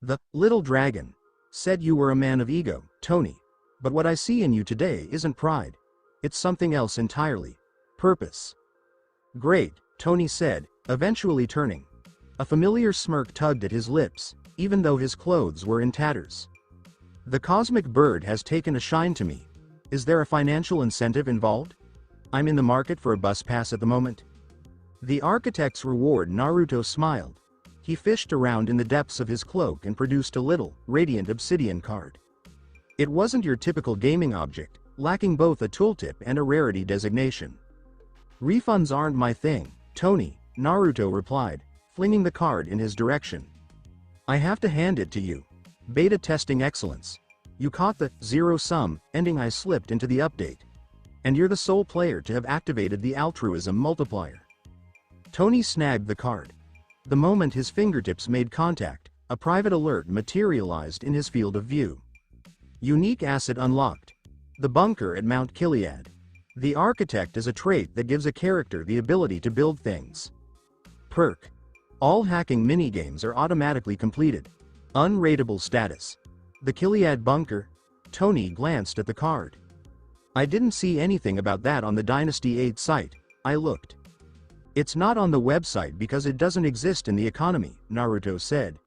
The little dragon said you were a man of ego, Tony. But what I see in you today isn't pride. It's something else entirely. Purpose. Great, Tony said, eventually turning. A familiar smirk tugged at his lips, even though his clothes were in tatters. The cosmic bird has taken a shine to me. Is there a financial incentive involved? I'm in the market for a bus pass at the moment. The architect's reward. Naruto smiled. He fished around in the depths of his cloak and produced a little, radiant obsidian card. It wasn't your typical gaming object, lacking both a tooltip and a rarity designation. Refunds aren't my thing, Tony, Naruto replied, flinging the card in his direction. I have to hand it to you. Beta testing excellence. You caught the zero-sum ending I slipped into the update. And you're the sole player to have activated the altruism multiplier. Tony snagged the card. The moment his fingertips made contact, a private alert materialized in his field of view. Unique asset unlocked. The bunker at Mount Gilead. The architect is a trait that gives a character the ability to build things. Perk. All hacking minigames are automatically completed. Unrateable status. The Gilead bunker? Tony glanced at the card. I didn't see anything about that on the Dynasty 8 site. I looked. It's not on the website because it doesn't exist in the economy, Naruto said.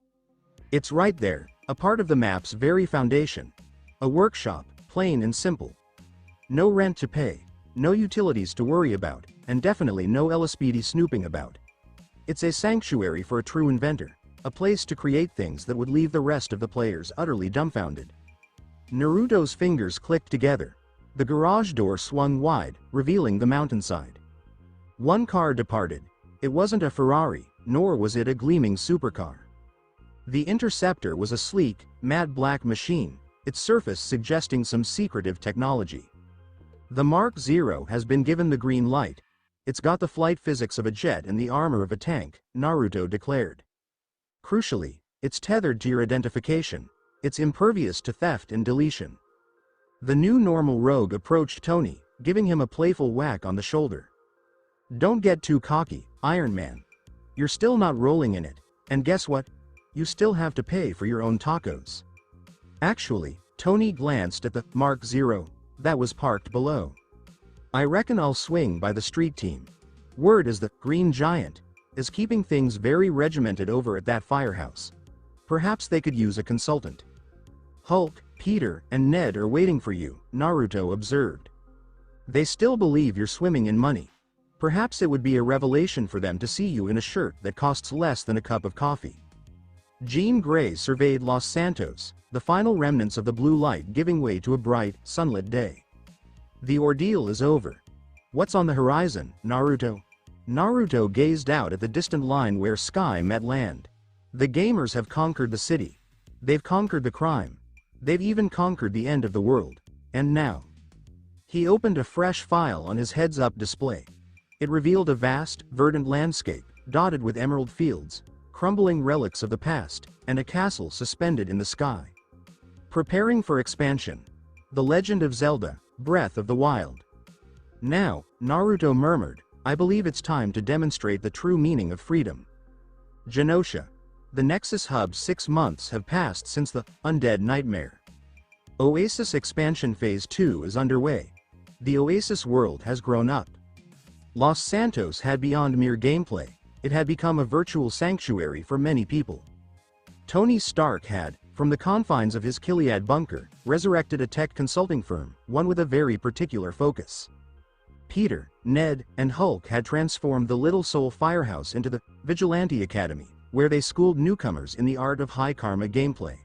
It's right there, a part of the map's very foundation. A workshop, plain and simple. No rent to pay, no utilities to worry about, and definitely no LSPD snooping about. It's a sanctuary for a true inventor, a place to create things that would leave the rest of the players utterly dumbfounded. Naruto's fingers clicked together. The garage door swung wide, revealing the mountainside. One car departed. It wasn't a Ferrari, nor was it a gleaming supercar. The Interceptor was a sleek, matte black machine, its surface suggesting some secretive technology. The Mark Zero has been given the green light. It's got the flight physics of a jet and the armor of a tank, Naruto declared. Crucially, it's tethered to your identification. It's impervious to theft and deletion. The new normal rogue approached Tony, giving him a playful whack on the shoulder. Don't get too cocky, Iron Man. You're still not rolling in it, and guess what? You still have to pay for your own tacos. Actually, Tony glanced at the Mark Zero that was parked below. I reckon I'll swing by the street team. Word is the Green Giant is keeping things very regimented over at that firehouse. Perhaps they could use a consultant. Hulk, Peter, and Ned are waiting for you, Naruto observed. They still believe you're swimming in money. Perhaps it would be a revelation for them to see you in a shirt that costs less than a cup of coffee. Jean Grey surveyed Los Santos, the final remnants of the blue light giving way to a bright, sunlit day. The ordeal is over. What's on the horizon, Naruto? Naruto gazed out at the distant line where sky met land. The gamers have conquered the city. They've conquered the crime. They've even conquered the end of the world. And now? He opened a fresh file on his heads-up display. It revealed a vast, verdant landscape, dotted with emerald fields, crumbling relics of the past, and a castle suspended in the sky. Preparing for expansion. The Legend of Zelda, Breath of the Wild. Now, Naruto murmured, I believe it's time to demonstrate the true meaning of freedom. Genosha. The Nexus Hub's 6 months have passed since the Undead Nightmare. Oasis Expansion Phase 2 is underway. The Oasis world has grown up. Los Santos had beyond mere gameplay, it had become a virtual sanctuary for many people. Tony Stark had, from the confines of his Gilead bunker, resurrected a tech consulting firm, one with a very particular focus. Peter, Ned, and Hulk had transformed the Little Soul Firehouse into the Vigilante Academy, where they schooled newcomers in the art of high karma gameplay.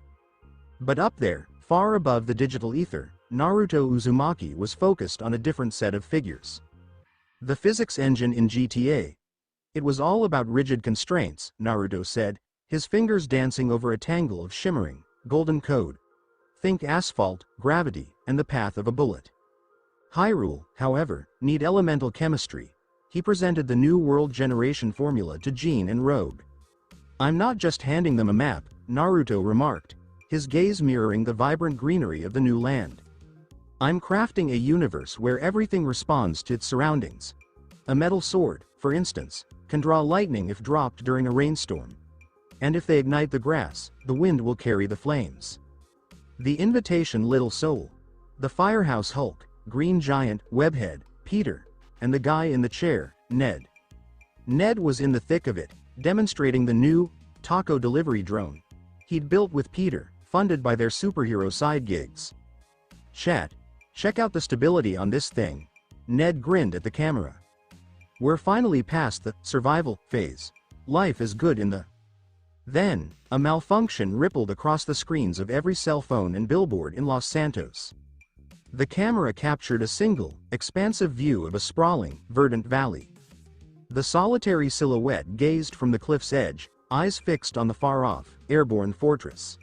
But up there, far above the digital ether, Naruto Uzumaki was focused on a different set of figures. The physics engine in GTA. It was all about rigid constraints, Naruto said, his fingers dancing over a tangle of shimmering, golden code. Think asphalt, gravity, and the path of a bullet. Hyrule, however, need elemental chemistry. He presented the new world generation formula to Jean and Rogue. I'm not just handing them a map, Naruto remarked, his gaze mirroring the vibrant greenery of the new land. I'm crafting a universe where everything responds to its surroundings. A metal sword, for instance, can draw lightning if dropped during a rainstorm. And if they ignite the grass, the wind will carry the flames. The invitation Little Soul. The Firehouse Hulk, Green Giant, Webhead, Peter, and the guy in the chair, Ned. Ned was in the thick of it, demonstrating the new taco delivery drone he'd built with Peter, funded by their superhero side gigs. Chat, check out the stability on this thing. Ned grinned at the camera. We're finally past the survival phase. Life is good in the... Then, a malfunction rippled across the screens of every cell phone and billboard in Los Santos. The camera captured a single, expansive view of a sprawling, verdant valley. The solitary silhouette gazed from the cliff's edge, eyes fixed on the far-off, airborne fortress.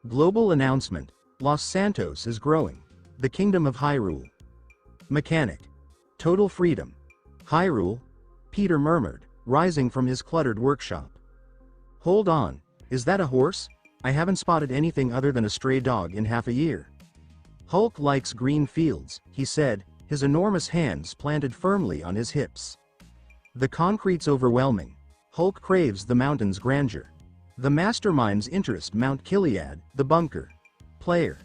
Global announcement, Los Santos is growing. The Kingdom of Hyrule. Mechanic. Total freedom. Hyrule? Peter murmured, rising from his cluttered workshop. Hold on, is that a horse? I haven't spotted anything other than a stray dog in half a year. Hulk likes green fields, he said, his enormous hands planted firmly on his hips. The concrete's overwhelming. Hulk craves the mountain's grandeur. The mastermind's interest Mount Gilead, the bunker. Player.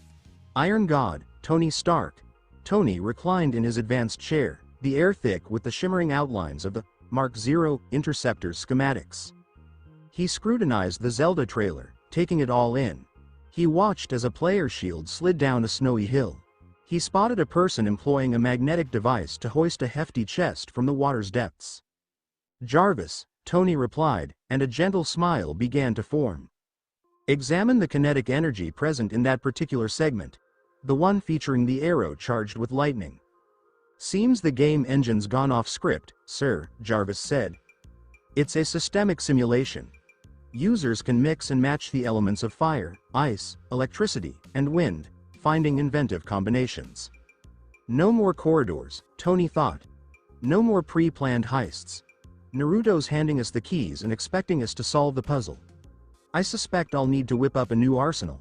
Iron God, Tony Stark. Tony reclined in his advanced chair, the air thick with the shimmering outlines of the Mark Zero Interceptor schematics. He scrutinized the Zelda trailer, taking it all in. He watched as a player shield slid down a snowy hill. He spotted a person employing a magnetic device to hoist a hefty chest from the water's depths. Jarvis, Tony replied, and a gentle smile began to form. Examine the kinetic energy present in that particular segment. The one featuring the arrow charged with lightning. Seems the game engine's gone off script, sir, Jarvis said. It's a systemic simulation. Users can mix and match the elements of fire, ice, electricity, and wind, finding inventive combinations. No more corridors, Tony thought. No more pre-planned heists. Naruto's handing us the keys and expecting us to solve the puzzle. I suspect I'll need to whip up a new arsenal.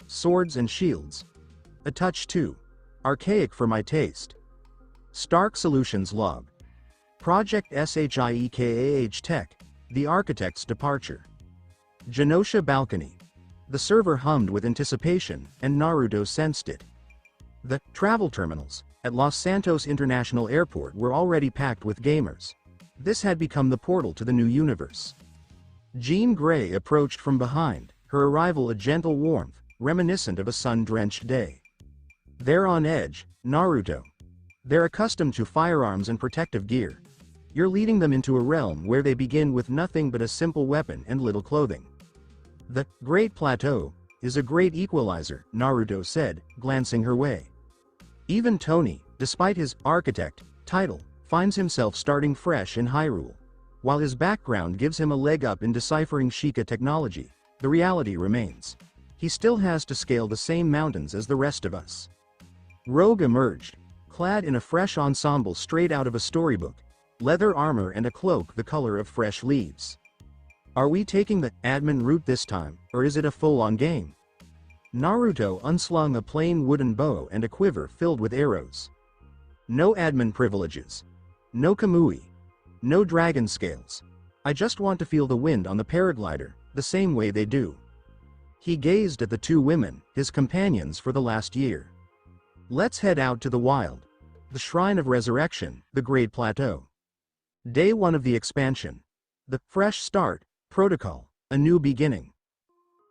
Swords and shields. A touch too archaic for my taste. Stark Solutions log. Project SHIEKAH Tech, the architect's departure. Genosha balcony. The server hummed with anticipation, and Naruto sensed it. The travel terminals at Los Santos International Airport were already packed with gamers. This had become the portal to the new universe. Jean Grey approached from behind, her arrival a gentle warmth, reminiscent of a sun-drenched day. They're on edge, Naruto. They're accustomed to firearms and protective gear. You're leading them into a realm where they begin with nothing but a simple weapon and little clothing. The Great Plateau is a great equalizer, Naruto said, glancing her way. Even Tony, despite his architect title, finds himself starting fresh in Hyrule. While his background gives him a leg up in deciphering Sheikah technology, the reality remains. He still has to scale the same mountains as the rest of us. Rogue emerged, clad in a fresh ensemble straight out of a storybook, leather armor and a cloak the color of fresh leaves. Are we taking the admin route this time, or is it a full-on game? Naruto unslung a plain wooden bow and a quiver filled with arrows. No admin privileges. No Kamui. No dragon scales. I just want to feel the wind on the paraglider, the same way they do. He gazed at the two women, his companions for the last year. Let's head out to the wild. The Shrine of Resurrection, the Great Plateau. Day 1 of the expansion. The fresh start, protocol, a new beginning.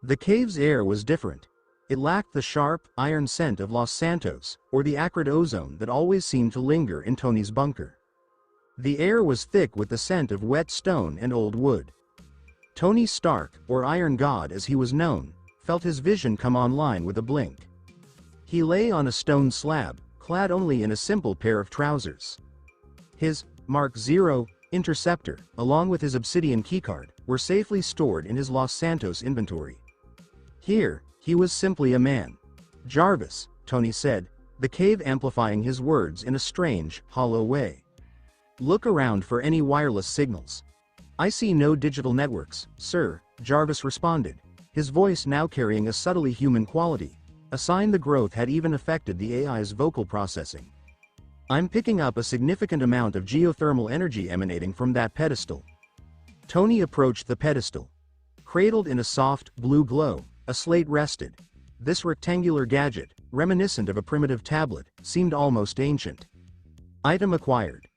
The cave's air was different. It lacked the sharp, iron scent of Los Santos, or the acrid ozone that always seemed to linger in Tony's bunker. The air was thick with the scent of wet stone and old wood. Tony Stark, or Iron God as he was known, felt his vision come online with a blink. He lay on a stone slab, clad only in a simple pair of trousers. His Mark Zero interceptor, along with his obsidian keycard, were safely stored in his Los Santos inventory. Here, he was simply a man. Jarvis, Tony said, the cave amplifying his words in a strange, hollow way. Look around for any wireless signals. I see no digital networks, sir, Jarvis responded, his voice now carrying a subtly human quality, a sign the growth had even affected the AI's vocal processing. I'm picking up a significant amount of geothermal energy emanating from that pedestal. Tony approached the pedestal. Cradled in a soft, blue glow, a slate rested. This rectangular gadget, reminiscent of a primitive tablet, seemed almost ancient. Item acquired.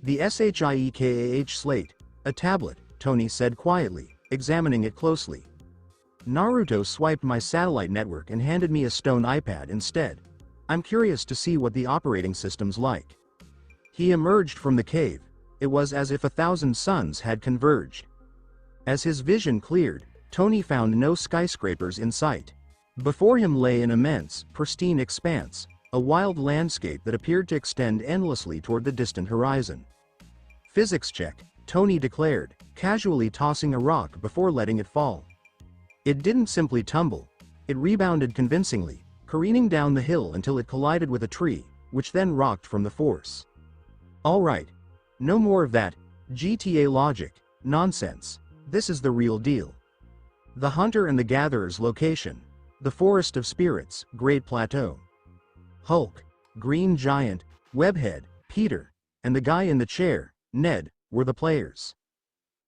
The SHIEKAH slate, a tablet, Tony said quietly, examining it closely. Naruto swiped my satellite network and handed me a stone iPad instead. I'm curious to see what the operating system's like. He emerged from the cave. It was as if 1,000 suns had converged. As his vision cleared, Tony found no skyscrapers in sight. Before him lay an immense, pristine expanse, a wild landscape that appeared to extend endlessly toward the distant horizon. Physics check, Tony declared, casually tossing a rock before letting it fall. It didn't simply tumble. It rebounded convincingly, careening down the hill until it collided with a tree, which then rocked from the force. All right. No more of that GTA logic nonsense. This is the real deal. The Hunter and the Gatherer's location. The Forest of Spirits, Great Plateau. Hulk, Green Giant, Webhead, Peter, and the guy in the chair, Ned, were the players.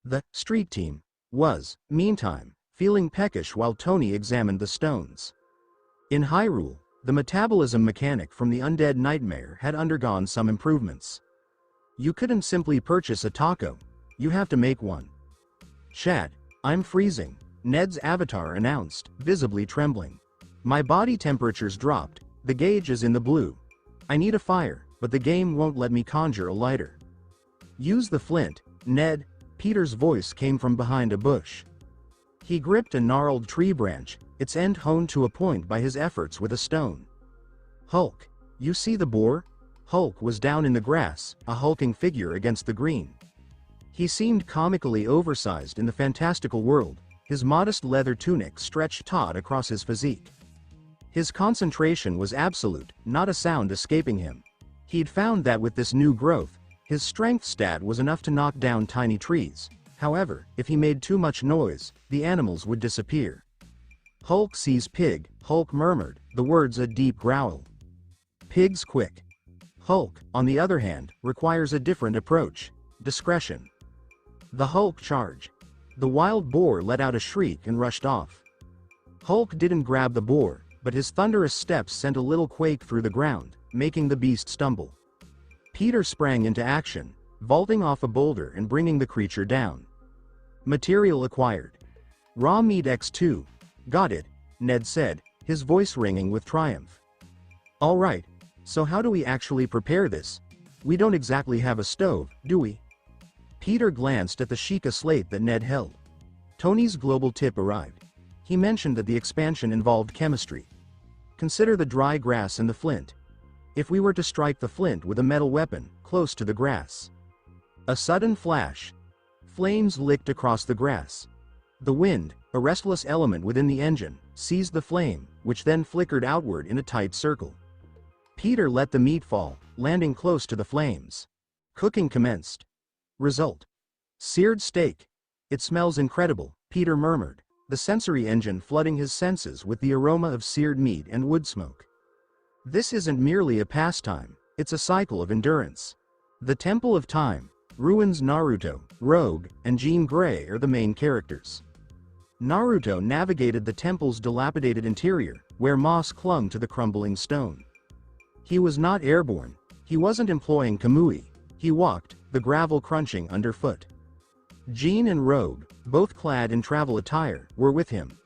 The street team was, meantime, feeling peckish while Tony examined the stones. In Hyrule, the metabolism mechanic from the undead nightmare had undergone some improvements. You couldn't simply purchase a taco, you have to make one. Chat, I'm freezing, Ned's avatar announced, visibly trembling. My body temperature's dropped, the gauge is in the blue. I need a fire, but the game won't let me conjure a lighter. Use the flint, Ned, Peter's voice came from behind a bush. He gripped a gnarled tree branch, its end honed to a point by his efforts with a stone. Hulk, you see the boar? Hulk was down in the grass, a hulking figure against the green. He seemed comically oversized in the fantastical world, his modest leather tunic stretched taut across his physique. His concentration was absolute, not a sound escaping him. He'd found that with this new growth, his strength stat was enough to knock down tiny trees. However, if he made too much noise, the animals would disappear. Hulk sees pig, Hulk murmured, the words a deep growl. Pig's quick. Hulk, on the other hand, requires a different approach. Discretion. The Hulk charge. The wild boar let out a shriek and rushed off. Hulk didn't grab the boar, but his thunderous steps sent a little quake through the ground, making the beast stumble. Peter sprang into action, vaulting off a boulder and bringing the creature down. Material acquired. Raw meat X2. Got it, Ned said, his voice ringing with triumph. All right, so how do we actually prepare this? We don't exactly have a stove, do we? Peter glanced at the Sheikah slate that Ned held. Tony's global tip arrived. He mentioned that the expansion involved chemistry. Consider the dry grass and the flint. If we were to strike the flint with a metal weapon, close to the grass. A sudden flash. Flames licked across the grass. The wind, a restless element within the engine, seized the flame, which then flickered outward in a tight circle. Peter let the meat fall, landing close to the flames. Cooking commenced. Result. Seared steak. It smells incredible, Peter murmured, the sensory engine flooding his senses with the aroma of seared meat and wood smoke. This isn't merely a pastime, it's a cycle of endurance. The Temple of Time, Ruins. Naruto, Rogue, and Jean Grey are the main characters. Naruto navigated the temple's dilapidated interior, where moss clung to the crumbling stone. He was not airborne. He wasn't employing Kamui. He walked, the gravel crunching underfoot. Jean and Rogue, both clad in travel attire, were with him.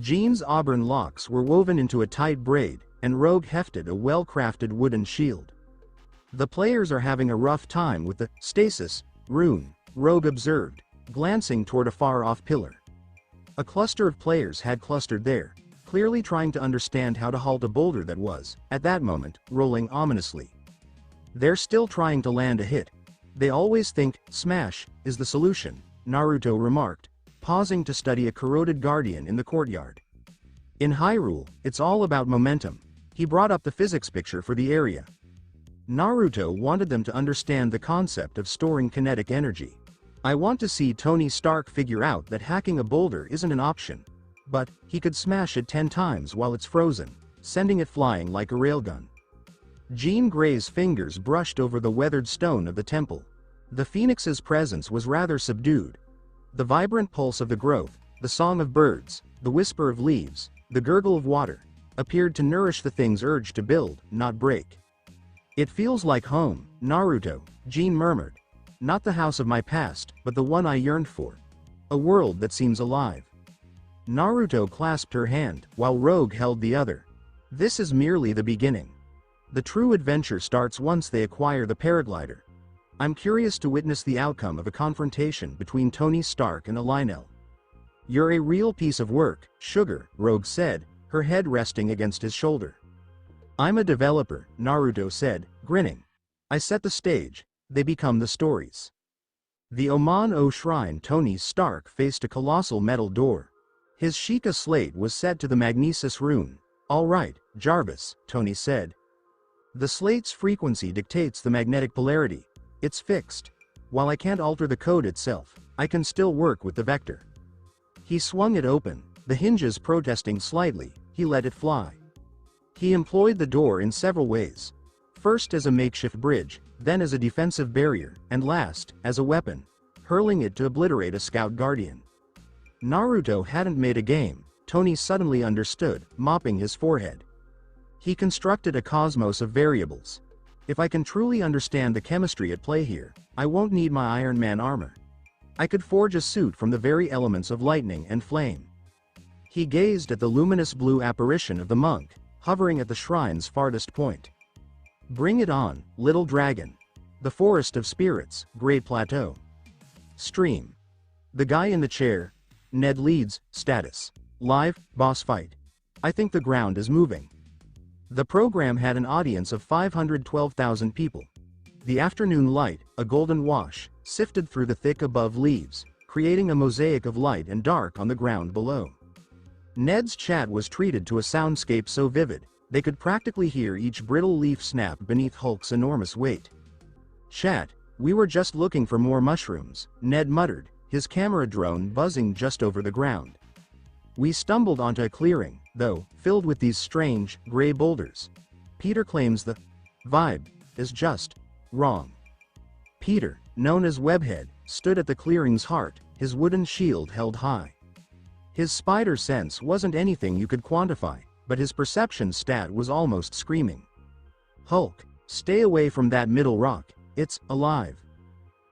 Jean's auburn locks were woven into a tight braid, and Rogue hefted a well-crafted wooden shield. The players are having a rough time with the stasis rune, Rogue observed, glancing toward a far-off pillar. A cluster of players had clustered there, clearly trying to understand how to halt a boulder that was, at that moment, rolling ominously. They're still trying to land a hit. They always think, smash, is the solution, Naruto remarked, pausing to study a corroded guardian in the courtyard. In Hyrule, it's all about momentum. He brought up the physics picture for the area. Naruto wanted them to understand the concept of storing kinetic energy. I want to see Tony Stark figure out that hacking a boulder isn't an option. But, he could smash it 10 times while it's frozen, sending it flying like a railgun. Jean Grey's fingers brushed over the weathered stone of the temple. The phoenix's presence was rather subdued. The vibrant pulse of the growth, the song of birds, the whisper of leaves, the gurgle of water, appeared to nourish the thing's urge to build, not break. It feels like home, Naruto, Jean murmured. Not the house of my past, but the one I yearned for. A world that seems alive. Naruto clasped her hand, while Rogue held the other. This is merely the beginning. The true adventure starts once they acquire the paraglider. I'm curious to witness the outcome of a confrontation between Tony Stark and a Lionel. You're a real piece of work, Sugar, Rogue said, her head resting against his shoulder. I'm a developer, Naruto said, grinning. I set the stage, they become the stories. The Oman-O shrine. Tony Stark faced a colossal metal door. His Sheikah slate was set to the Magnesis rune. All right, Jarvis, Tony said. The slate's frequency dictates the magnetic polarity. It's fixed. While I can't alter the code itself, I can still work with the vector. He swung it open, the hinges protesting slightly. He let it fly. He employed the door in several ways. First as a makeshift bridge, then as a defensive barrier, and last, as a weapon, hurling it to obliterate a scout guardian. Naruto hadn't made a game, Tony suddenly understood, mopping his forehead. He constructed a cosmos of variables. If I can truly understand the chemistry at play here, I won't need my Iron Man armor. I could forge a suit from the very elements of lightning and flame. He gazed at the luminous blue apparition of the monk, hovering at the shrine's farthest point. Bring it on, little dragon. The forest of spirits, Great Plateau. Stream. The guy in the chair. Ned leads, status. Live, boss fight. I think the ground is moving. The program had an audience of 512,000 people. The afternoon light, a golden wash, sifted through the thick above leaves, creating a mosaic of light and dark on the ground below. Ned's chat was treated to a soundscape so vivid, they could practically hear each brittle leaf snap beneath Hulk's enormous weight. Chat, we were just looking for more mushrooms, Ned muttered, his camera drone buzzing just over the ground. We stumbled onto a clearing, though, filled with these strange, gray boulders. Peter claims the vibe is just wrong. Peter, known as Webhead, stood at the clearing's heart, his wooden shield held high. His spider sense wasn't anything you could quantify, but his perception stat was almost screaming. Hulk, stay away from that middle rock, it's alive.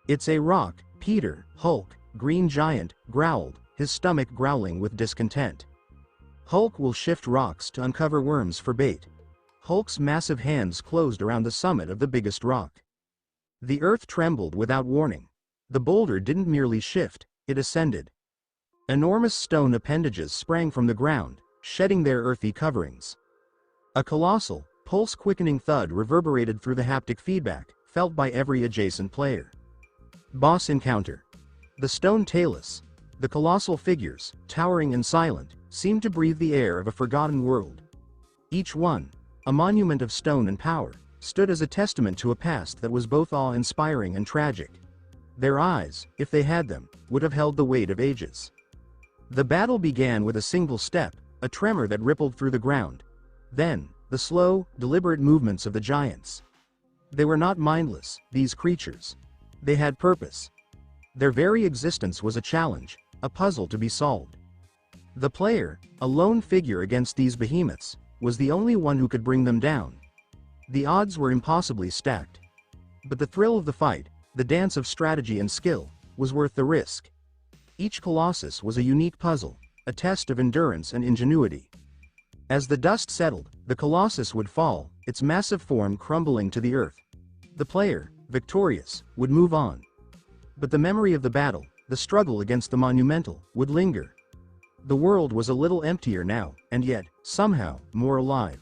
It's a rock, Peter, Hulk, Green Giant, growled, his stomach growling with discontent. Hulk will shift rocks to uncover worms for bait. Hulk's massive hands closed around the summit of the biggest rock. The earth trembled without warning. The boulder didn't merely shift, it ascended. Enormous stone appendages sprang from the ground, shedding their earthy coverings. A colossal, pulse-quickening thud reverberated through the haptic feedback, felt by every adjacent player. Boss encounter. The stone talus. The colossal figures, towering and silent, seemed to breathe the air of a forgotten world. Each one, a monument of stone and power, stood as a testament to a past that was both awe-inspiring and tragic. Their eyes, if they had them, would have held the weight of ages. The battle began with a single step, a tremor that rippled through the ground. Then, the slow, deliberate movements of the giants. They were not mindless, these creatures. They had purpose. Their very existence was a challenge, a puzzle to be solved. The player, a lone figure against these behemoths, was the only one who could bring them down. The odds were impossibly stacked. But the thrill of the fight, the dance of strategy and skill, was worth the risk. Each colossus was a unique puzzle, a test of endurance and ingenuity. As the dust settled, the colossus would fall, its massive form crumbling to the earth. The player, victorious, would move on. But the memory of the battle, the struggle against the monumental, would linger. The world was a little emptier now, and yet, somehow, more alive.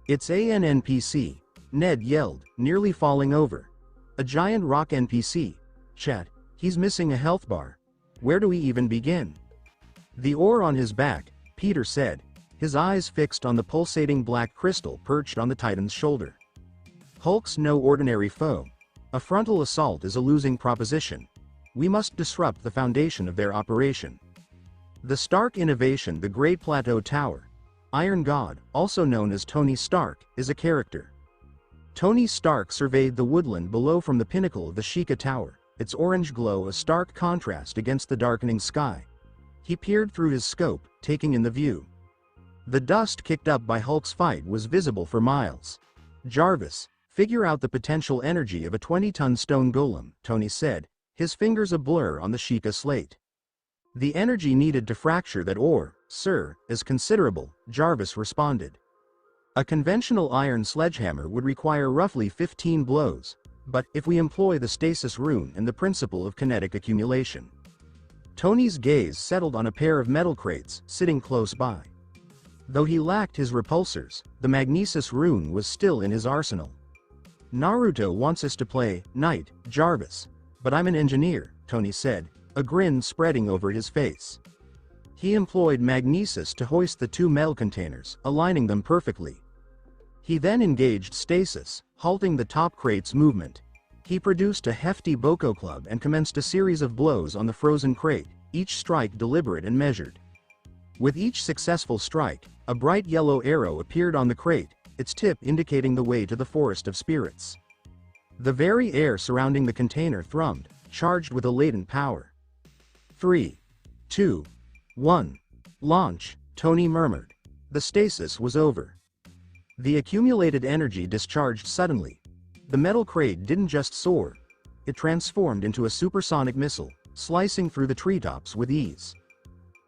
"It's an NPC," Ned yelled, nearly falling over. "A giant rock NPC. Chat, he's missing a health bar. Where do we even begin?" "The ore on his back," Peter said, his eyes fixed on the pulsating black crystal perched on the Titan's shoulder. "Hulk's no ordinary foe. A frontal assault is a losing proposition. We must disrupt the foundation of their operation." The Stark innovation, the Great Plateau Tower. Iron God, also known as Tony Stark, is a character. Tony Stark surveyed the woodland below from the pinnacle of the Sheikah Tower, its orange glow a stark contrast against the darkening sky. He peered through his scope, taking in the view. The dust kicked up by Hulk's fight was visible for miles. "Jarvis, figure out the potential energy of a 20-ton stone golem," Tony said, his fingers a blur on the Sheikah slate. "The energy needed to fracture that ore, sir, is considerable," Jarvis responded. "A conventional iron sledgehammer would require roughly 15 blows, but if we employ the stasis rune and the principle of kinetic accumulation." Tony's gaze settled on a pair of metal crates sitting close by. Though he lacked his repulsors, the magnesis rune was still in his arsenal. "Naruto wants us to play Knight, Jarvis, but I'm an engineer," Tony said, a grin spreading over his face. He employed magnesis to hoist the two metal containers, aligning them perfectly. He then engaged stasis, halting the top crate's movement. He produced a hefty boko club and commenced a series of blows on the frozen crate, each strike deliberate and measured. With each successful strike, a bright yellow arrow appeared on the crate, its tip indicating the way to the Forest of Spirits. The very air surrounding the container thrummed, charged with a latent power. 3, 2, 1. Launch, Tony murmured. The stasis was over. The accumulated energy discharged suddenly. The metal crate didn't just soar. It transformed into a supersonic missile, slicing through the treetops with ease.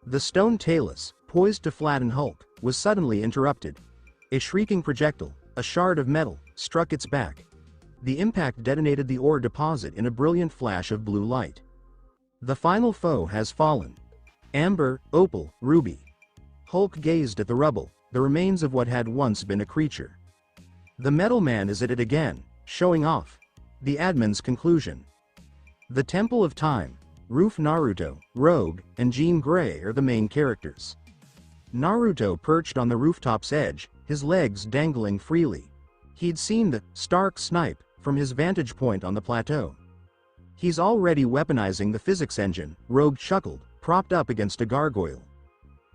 The stone talus, poised to flatten Hulk, was suddenly interrupted. A shrieking projectile, a shard of metal, struck its back. The impact detonated the ore deposit in a brilliant flash of blue light. The final foe has fallen. Amber, opal, ruby. Hulk gazed at the rubble, the remains of what had once been a creature. The metal man is at it again, showing off. The admin's conclusion. The Temple of Time, Roof Naruto, Rogue, and Jean Grey are the main characters. Naruto perched on the rooftop's edge, his legs dangling freely. He'd seen the Stark snipe from his vantage point on the plateau. "He's already weaponizing the physics engine," Rogue chuckled, propped up against a gargoyle.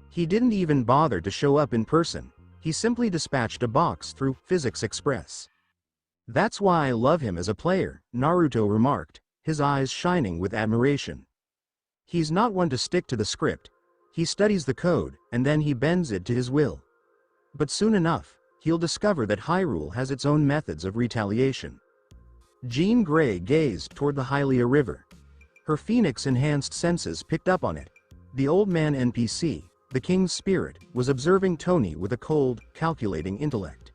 "He didn't even bother to show up in person. He simply dispatched a box through Physics Express." "That's why I love him as a player," Naruto remarked, his eyes shining with admiration. "He's not one to stick to the script. He studies the code, and then he bends it to his will. But soon enough, he'll discover that Hyrule has its own methods of retaliation." Jean Grey gazed toward the Hylia River. Her phoenix-enhanced senses picked up on it. The old man NPC, the king's spirit, was observing Tony with a cold, calculating intellect.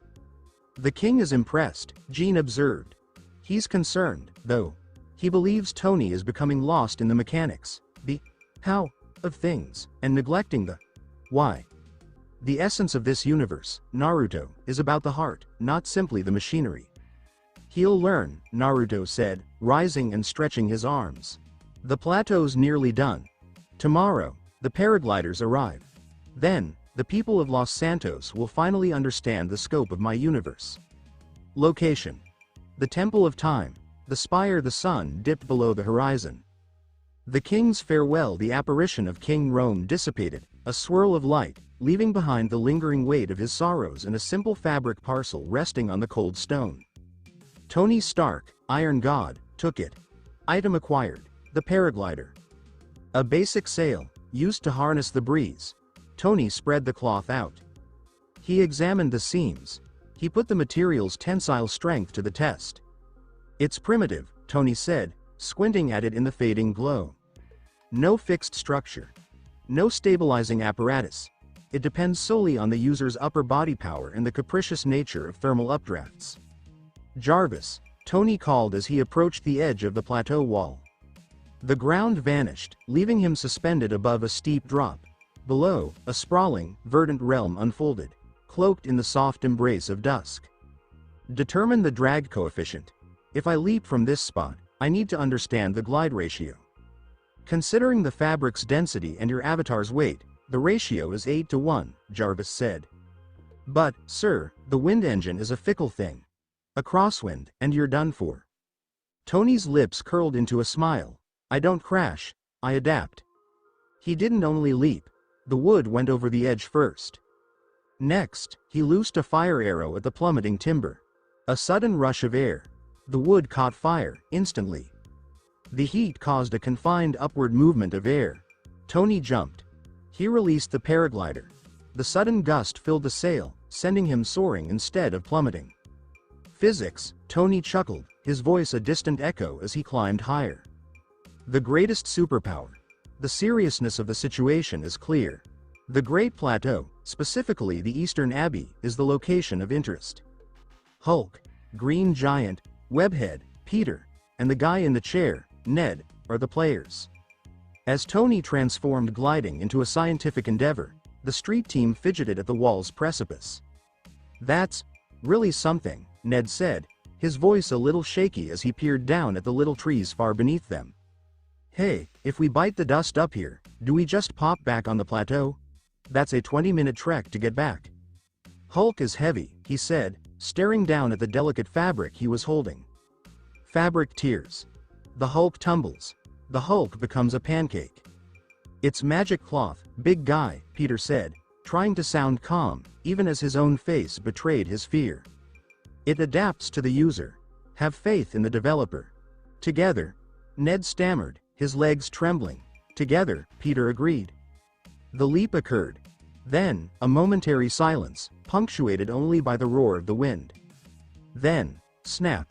The king is impressed, Jean observed. He's concerned, though. He believes Tony is becoming lost in the mechanics, the how of things, and neglecting the why. The essence of this universe, Naruto, is about the heart, not simply the machinery. He'll learn, Naruto said, rising and stretching his arms. The plateau's nearly done. Tomorrow, the paragliders arrive. Then, the people of Los Santos will finally understand the scope of my universe. Location: the Temple of Time, the spire. The sun dipped below the horizon. The king's farewell. The apparition of King Rome dissipated, a swirl of light, leaving behind the lingering weight of his sorrows and a simple fabric parcel resting on the cold stone. Tony Stark, Iron God, took it. Item acquired: the paraglider. A basic sail, used to harness the breeze. Tony spread the cloth out. He examined the seams. He put the material's tensile strength to the test. It's primitive, Tony said, squinting at it in the fading glow. No fixed structure. No stabilizing apparatus. It depends solely on the user's upper body power and the capricious nature of thermal updrafts. Jarvis, Tony called as he approached the edge of the plateau wall. The ground vanished, leaving him suspended above a steep drop. Below, a sprawling, verdant realm unfolded, cloaked in the soft embrace of dusk. Determine the drag coefficient. If I leap from this spot, I need to understand the glide ratio. Considering the fabric's density and your avatar's weight, the ratio is 8:1, Jarvis said. But, sir, the wind engine is a fickle thing. A crosswind, and you're done for. Tony's lips curled into a smile. I don't crash, I adapt. He didn't only leap. The wood went over the edge first. Next, he loosed a fire arrow at the plummeting timber. A sudden rush of air. The wood caught fire, instantly. The heat caused a confined upward movement of air. Tony jumped. He released the paraglider. The sudden gust filled the sail, sending him soaring instead of plummeting. Physics, Tony chuckled, his voice a distant echo as he climbed higher. The greatest superpower. The seriousness of the situation is clear. The Great Plateau, specifically the Eastern Abbey, is the location of interest. Hulk, Green Giant, Webhead, Peter, and the guy in the chair, Ned, are the players. As Tony transformed gliding into a scientific endeavor, the street team fidgeted at the wall's precipice. That's really something, Ned said, his voice a little shaky as he peered down at the little trees far beneath them. Hey, if we bite the dust up here, do we just pop back on the plateau? That's a 20-minute trek to get back. Hulk is heavy, he said, staring down at the delicate fabric he was holding. Fabric tears. The Hulk tumbles. The Hulk becomes a pancake. It's magic cloth, big guy, Peter said, trying to sound calm, even as his own face betrayed his fear. It adapts to the user. Have faith in the developer. Together, Ned stammered, his legs trembling. Together, Peter agreed. The leap occurred. Then, a momentary silence, punctuated only by the roar of the wind. Then, snap.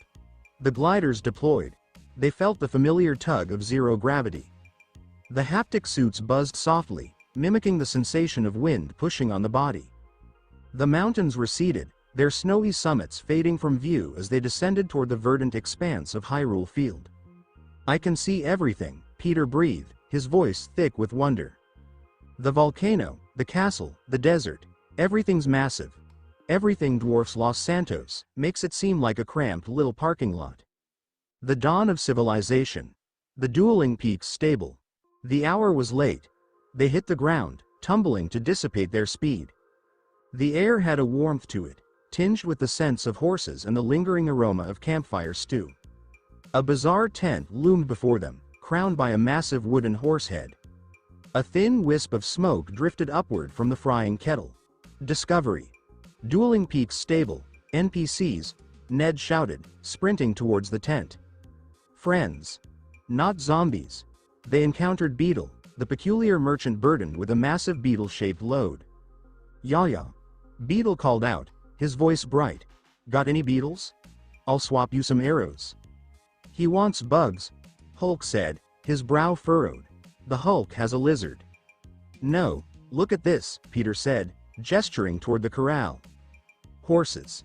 The gliders deployed. They felt the familiar tug of zero gravity. The haptic suits buzzed softly, mimicking the sensation of wind pushing on the body. The mountains receded, their snowy summits fading from view as they descended toward the verdant expanse of Hyrule Field. I can see everything, Peter breathed, his voice thick with wonder. The volcano, the castle, the desert, everything's massive. Everything dwarfs Los Santos, makes it seem like a cramped little parking lot. The dawn of civilization. The dueling peaks stable. The hour was late. They hit the ground, tumbling to dissipate their speed. The air had a warmth to it, tinged with the scents of horses and the lingering aroma of campfire stew. A bizarre tent loomed before them, crowned by a massive wooden horse head. A thin wisp of smoke drifted upward from the frying kettle. Discovery. Dueling Peaks stable, NPCs, Ned shouted, sprinting towards the tent. Friends. Not zombies. They encountered Beetle, the peculiar merchant burdened with a massive beetle-shaped load. "Ya. Beetle called out, his voice bright. Got any beetles? I'll swap you some arrows. He wants bugs, Hulk said, his brow furrowed. The Hulk has a lizard. No, Look at this, Peter said, gesturing toward the corral. Horses.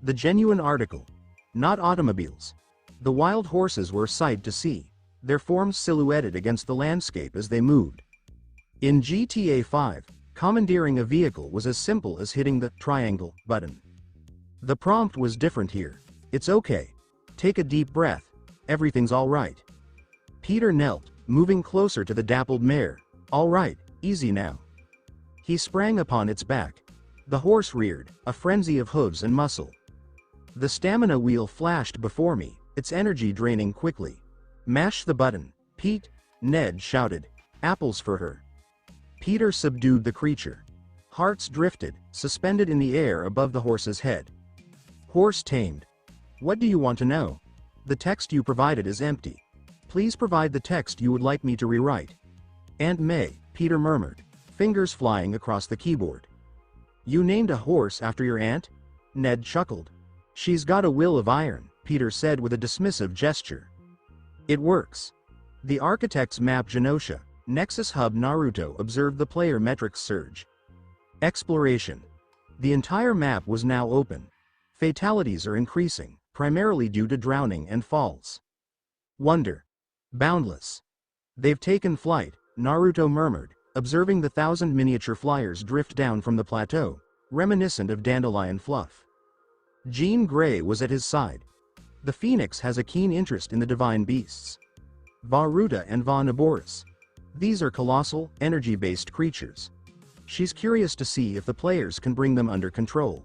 The genuine article. Not automobiles. The wild horses were a sight to see, their forms silhouetted against the landscape as they moved. In GTA 5, commandeering a vehicle was as simple as hitting the triangle button. The prompt was different here. It's okay. Take a deep breath. Everything's all right. Peter knelt, moving closer to the dappled mare. All right, easy now. He sprang upon its back. The horse reared, a frenzy of hooves and muscle. The stamina wheel flashed before me, its energy draining quickly. Mash the button, Pete, Ned shouted. Apples for her. Peter subdued the creature. Hearts drifted, suspended in the air above the horse's head. Horse tamed. What do you want to know? The text you provided is empty. Please provide the text you would like me to rewrite. Aunt May, Peter murmured, fingers flying across the keyboard. You named a horse after your aunt? Ned chuckled. She's got a will of iron, Peter said with a dismissive gesture. It works. The architect's map Genosha, Nexus Hub Naruto observed the player metrics surge. Exploration. The entire map was now open. Fatalities are increasing, primarily due to drowning and falls. Wonder. Boundless. They've taken flight, Naruto murmured, observing the 1,000 miniature flyers drift down from the plateau, reminiscent of dandelion fluff. Jean Grey was at his side. The Phoenix has a keen interest in the divine beasts. Varuta and Va Naboris. These are colossal, energy-based creatures. She's curious to see if the players can bring them under control.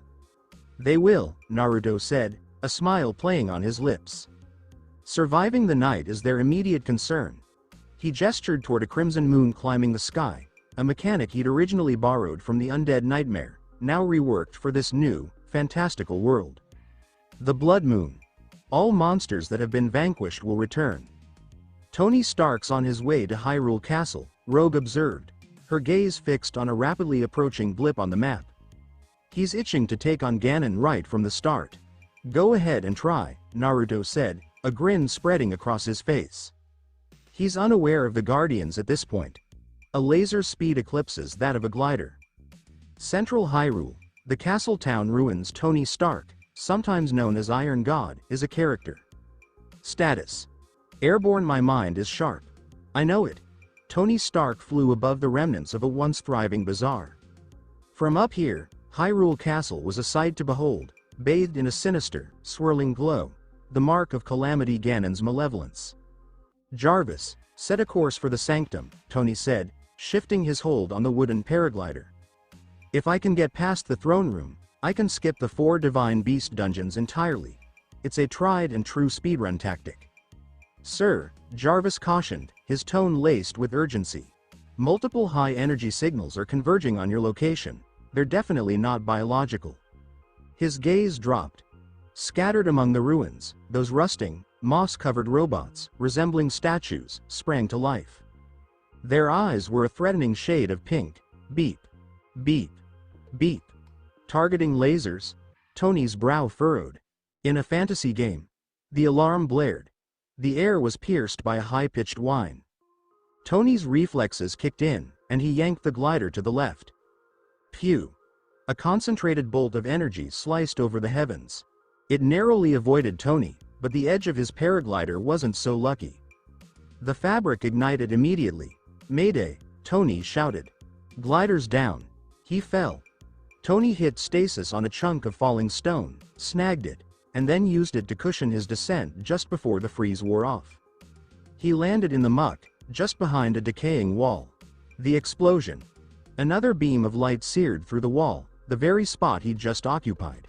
They will, Naruto said, a smile playing on his lips. Surviving the night is their immediate concern. He gestured toward a crimson moon climbing the sky, a mechanic he'd originally borrowed from the undead nightmare, now reworked for this new, fantastical world. The Blood Moon. All monsters that have been vanquished will return. Tony Stark's on his way to Hyrule Castle, Rogue observed, her gaze fixed on a rapidly approaching blip on the map. He's itching to take on Ganon right from the start. Go ahead and try, Naruto said, a grin spreading across his face. He's unaware of the Guardians at this point. A laser speed eclipses that of a glider. Central Hyrule, the castle town ruins. Tony Stark, sometimes known as Iron God, is a character. Status. Airborne. My mind is sharp. I know it. Tony Stark flew above the remnants of a once thriving bazaar. From up here, Hyrule Castle was a sight to behold, bathed in a sinister, swirling glow, the mark of Calamity Ganon's malevolence. Jarvis, set a course for the sanctum, Tony said, shifting his hold on the wooden paraglider. If I can get past the throne room, I can skip the 4 divine beast dungeons entirely. It's a tried and true speedrun tactic. Sir, Jarvis cautioned, his tone laced with urgency. Multiple high-energy signals are converging on your location. They're definitely not biological. His gaze dropped. Scattered among the ruins, those rusting, moss-covered robots, resembling statues, sprang to life. Their eyes were a threatening shade of pink. Beep. Beep. Beep. Targeting lasers? Tony's brow furrowed. In a fantasy game. The alarm blared. The air was pierced by a high-pitched whine. Tony's reflexes kicked in, and he yanked the glider to the left. Pew. A concentrated bolt of energy sliced over the heavens. It narrowly avoided Tony, but the edge of his paraglider wasn't so lucky. The fabric ignited immediately. Mayday, Tony shouted. Gliders down. He fell. Tony hit stasis on a chunk of falling stone, snagged it, and then used it to cushion his descent just before the freeze wore off. He landed in the muck, just behind a decaying wall. The explosion. Another beam of light seared through the wall, the very spot he'd just occupied.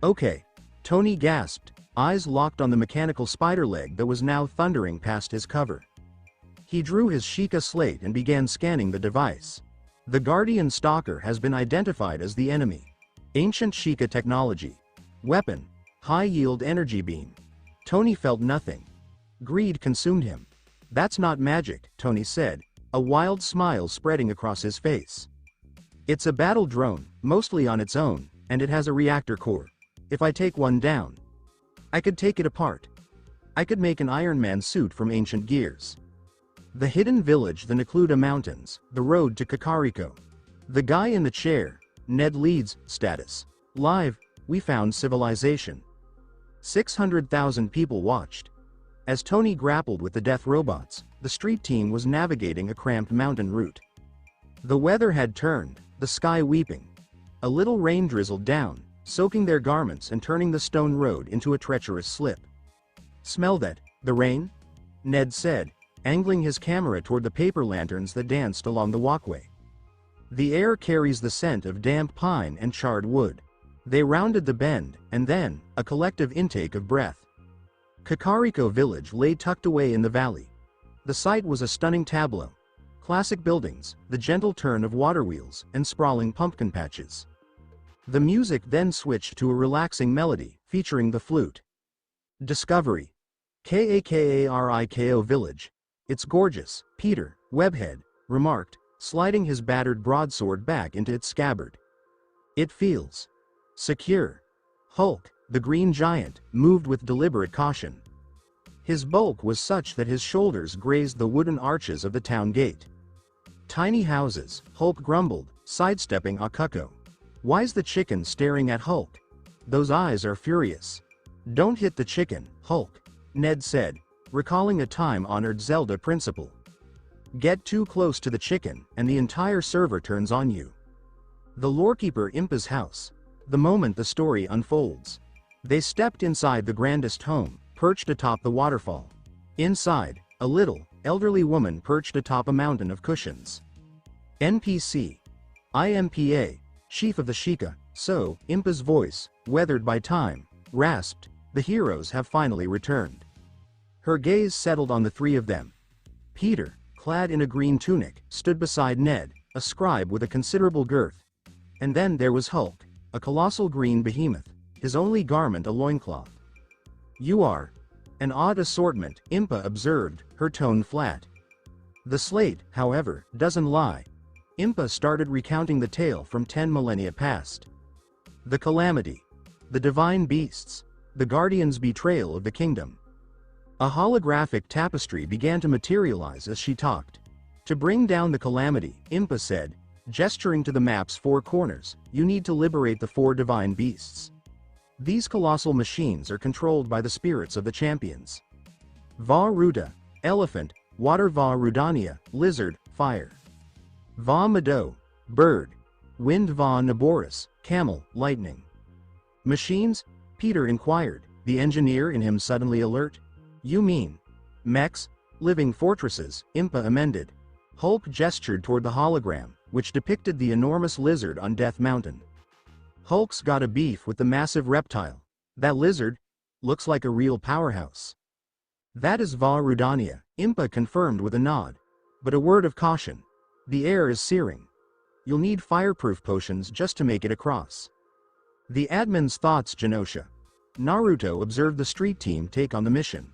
Okay. Tony gasped, eyes locked on the mechanical spider leg that was now thundering past his cover. He drew his Sheikah slate and began scanning the device. The Guardian Stalker has been identified as the enemy. Ancient Sheikah technology. Weapon. High-yield energy beam. Tony felt nothing. Greed consumed him. That's not magic, Tony said, a wild smile spreading across his face. It's a battle drone, mostly on its own, and it has a reactor core. If I take one down, I could take it apart. I could make an Iron Man suit from ancient gears. The hidden village, the Necluda Mountains, the road to Kakariko. The guy in the chair, Ned leads, status. Live, we found civilization. 600,000 people watched. As Tony grappled with the death robots, the street team was navigating a cramped mountain route. The weather had turned, the sky weeping. A little rain drizzled down, soaking their garments and turning the stone road into a treacherous slip. "Smell that, the rain?" Ned said, angling his camera toward the paper lanterns that danced along the walkway. The air carries the scent of damp pine and charred wood. They rounded the bend, and then, a collective intake of breath. Kakariko village lay tucked away in the valley. The site was a stunning tableau. Classic buildings, the gentle turn of water wheels, and sprawling pumpkin patches. The music then switched to a relaxing melody, featuring the flute. Discovery. Kakariko village. It's gorgeous, Peter, Webhead, remarked, sliding his battered broadsword back into its scabbard. It feels secure. Hulk, the green giant, moved with deliberate caution. His bulk was such that his shoulders grazed the wooden arches of the town gate. Tiny houses, Hulk grumbled, sidestepping Akuko. "Why's the chicken staring at Hulk? Those eyes are furious." "Don't hit the chicken, Hulk," Ned said, recalling a time-honored Zelda principle. "Get too close to the chicken, and the entire server turns on you." The lorekeeper Impa's house. The moment the story unfolds. They stepped inside the grandest home, perched atop the waterfall. Inside, a little, elderly woman perched atop a mountain of cushions. NPC. IMPA, chief of the Sheikah, so, Impa's voice, weathered by time, rasped, "The heroes have finally returned." Her gaze settled on the three of them. Peter, clad in a green tunic, stood beside Ned, a scribe with a considerable girth. And then there was Hulk, a colossal green behemoth, his only garment a loincloth. "You are an odd assortment," Impa observed, her tone flat. The slate, however, doesn't lie. Impa started recounting the tale from 10 millennia past. The calamity. The divine beasts. The guardian's betrayal of the kingdom. A holographic tapestry began to materialize as she talked. "To bring down the calamity," Impa said, gesturing to the map's 4 corners, "you need to liberate the 4 divine beasts. These colossal machines are controlled by the spirits of the champions. Va Ruda, elephant, water Va Rudania, lizard, fire. Va Mado, bird, wind Va Naboris, camel, lightning." "Machines?" Peter inquired, the engineer in him suddenly alert. "You mean mechs? Living fortresses," Impa amended. Hulk gestured toward the hologram, which depicted the enormous lizard on Death Mountain. "Hulk's got a beef with the massive reptile. That lizard looks like a real powerhouse." "That is Va Rudania," Impa confirmed with a nod. "But a word of caution. The air is searing. You'll need fireproof potions just to make it across." The admin's thoughts. Genosha. Naruto observed the street team take on the mission.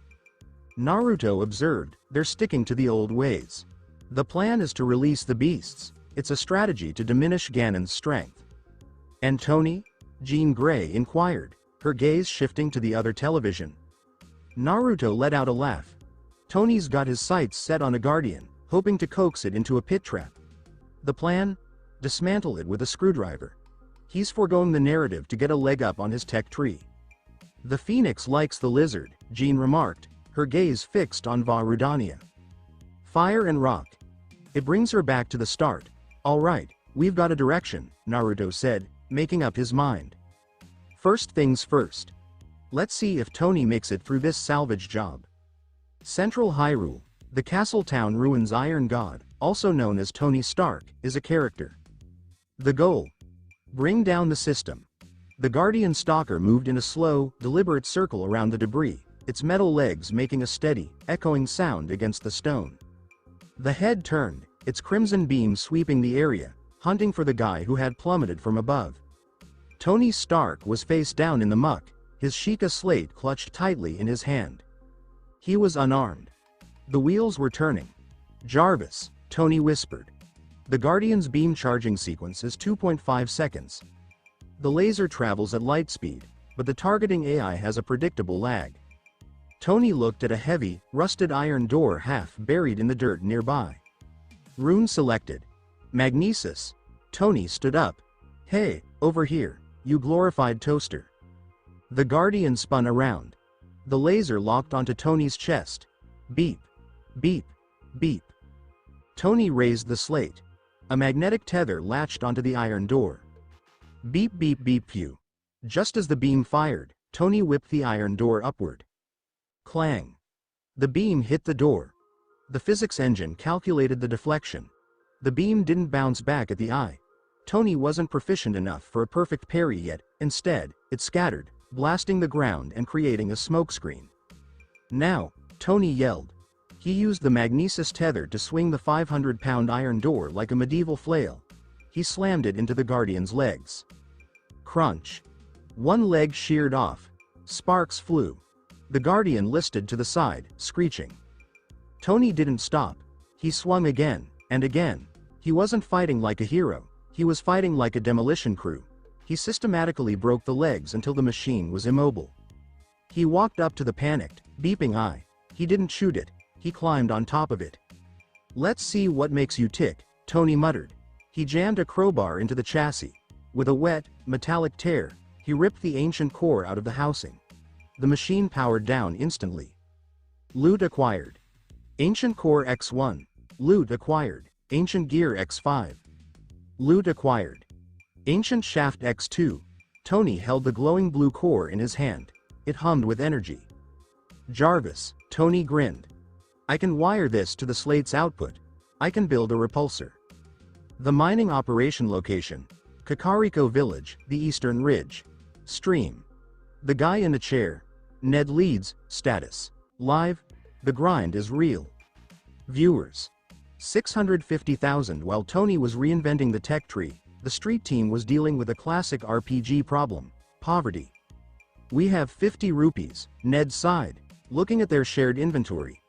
Naruto observed, "They're sticking to the old ways. The plan is to release the beasts. It's a strategy to diminish Ganon's strength." "And Tony?" Jean Grey inquired, her gaze shifting to the other television. Naruto let out a laugh. "Tony's got his sights set on a guardian, hoping to coax it into a pit trap. The plan? Dismantle it with a screwdriver. He's foregoing the narrative to get a leg up on his tech tree." "The phoenix likes the lizard," Jean remarked, her gaze fixed on Va Rudania. "Fire and rock. It brings her back to the start." "All right, we've got a direction," Naruto said, making up his mind. "First things first. Let's see if Tony makes it through this salvage job." Central Hyrule, the castle town ruins Iron God, also known as Tony Stark, is a character. The goal? Bring down the system. The Guardian Stalker moved in a slow, deliberate circle around the debris, its metal legs making a steady, echoing sound against the stone. The head turned, its crimson beam sweeping the area, hunting for the guy who had plummeted from above. Tony Stark was face down in the muck, his Sheikah slate clutched tightly in his hand. He was unarmed. The wheels were turning. "Jarvis," Tony whispered. "The Guardian's beam charging sequence is 2.5 seconds. The laser travels at light speed, but the targeting AI has a predictable lag." Tony looked at a heavy, rusted iron door half buried in the dirt nearby. "Rune selected. Magnesis. Tony stood up. Hey, over here, you glorified toaster. The Guardian spun around. The laser locked onto Tony's chest. Beep. Beep. Beep. Tony raised the slate. A magnetic tether latched onto the iron door. Beep beep beep phew. Just as the beam fired, Tony whipped the iron door upward. Clang. The beam hit the door. The physics engine calculated the deflection. The beam didn't bounce back at the eye. Tony wasn't proficient enough for a perfect parry yet. Instead, it scattered, blasting the ground and creating a smokescreen. Now, Tony yelled. He used the magnesis tether to swing the 500-pound iron door like a medieval flail. He slammed it into the Guardian's legs. Crunch. One leg sheared off. Sparks flew. The Guardian listed to the side, screeching. Tony didn't stop. He swung again, and again. He wasn't fighting like a hero. He was fighting like a demolition crew. He systematically broke the legs until the machine was immobile. He walked up to the panicked, beeping eye. He didn't shoot it. He climbed on top of it. Let's see what makes you tick, Tony muttered. He jammed a crowbar into the chassis. With a wet, metallic tear, he ripped the ancient core out of the housing. The machine powered down instantly. Loot acquired. Ancient core X1. Loot acquired. Ancient gear X5. Loot acquired. Ancient shaft X2. Tony held the glowing blue core in his hand. It hummed with energy. Jarvis, Tony grinned. I can wire this to the slate's output. I can build a repulsor. The mining operation location. Kakariko Village, the Eastern Ridge. Stream. The guy in the chair. Ned leads, status. Live. The grind is real. Viewers. 650,000. While Tony was reinventing the tech tree, the street team was dealing with a classic RPG problem. Poverty. We have 50 rupees, Ned sighed, looking at their shared inventory.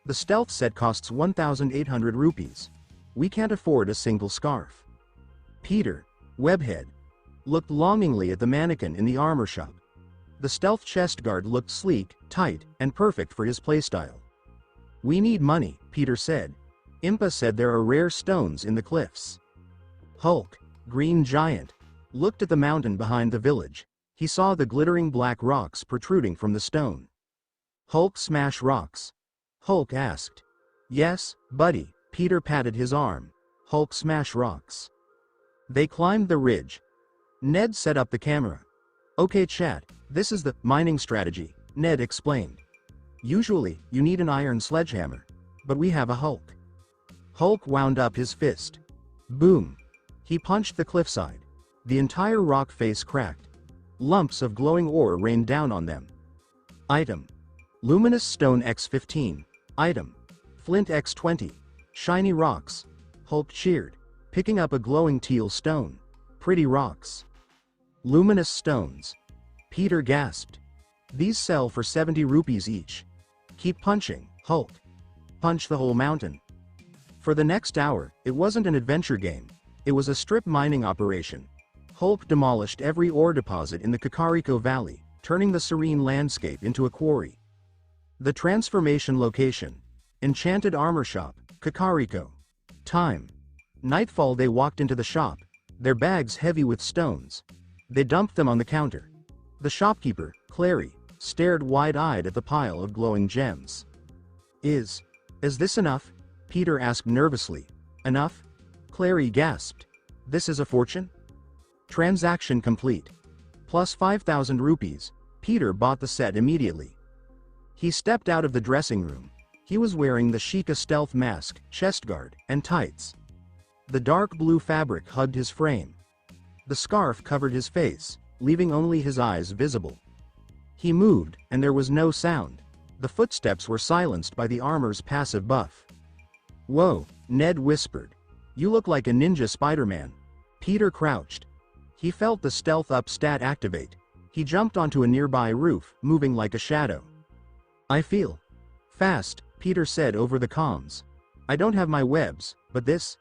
The stealth set costs 1,800 rupees. We can't afford a single scarf. Peter, webhead, looked longingly at the mannequin in the armor shop. The stealth chest guard looked sleek, tight, and perfect for his playstyle. We need money, Peter said. Impa said there are rare stones in the cliffs. Hulk, green giant, looked at the mountain behind the village. He saw the glittering black rocks protruding from the stone. Hulk smash rocks? Hulk asked. Yes, buddy, Peter patted his arm. Hulk smash rocks. They climbed the ridge. Ned set up the camera. Okay chat, this is the mining strategy, Ned explained. Usually, you need an iron sledgehammer. But we have a Hulk. Hulk wound up his fist. Boom. He punched the cliffside. The entire rock face cracked. Lumps of glowing ore rained down on them. Item. Luminous stone X15. Item. Flint X20. Shiny rocks. Hulk cheered, picking up a glowing teal stone. Pretty rocks. Luminous stones. Peter gasped. These sell for 70 rupees each. Keep punching, Hulk. Punch the whole mountain. For the next hour, it wasn't an adventure game. It was a strip mining operation. Hulk demolished every ore deposit in the Kakariko Valley, turning the serene landscape into a quarry. The transformation location. Enchanted Armor Shop, Kakariko. Time. Nightfall. They walked into the shop, their bags heavy with stones. They dumped them on the counter. The shopkeeper, Clary, stared wide-eyed at the pile of glowing gems. Is this enough? Peter asked nervously. Enough? Clary gasped. This is a fortune? Transaction complete. Plus 5,000 rupees. Peter bought the set immediately. He stepped out of the dressing room. He was wearing the Sheikah stealth mask, chest guard, and tights. The dark blue fabric hugged his frame. The scarf covered his face, leaving only his eyes visible. He moved, and there was no sound. The footsteps were silenced by the armor's passive buff. Whoa, Ned whispered. You look like a ninja Spider-Man. Peter crouched. He felt the stealth up stat activate. He jumped onto a nearby roof, moving like a shadow. I feel fast, Peter said over the comms. I don't have my webs, but this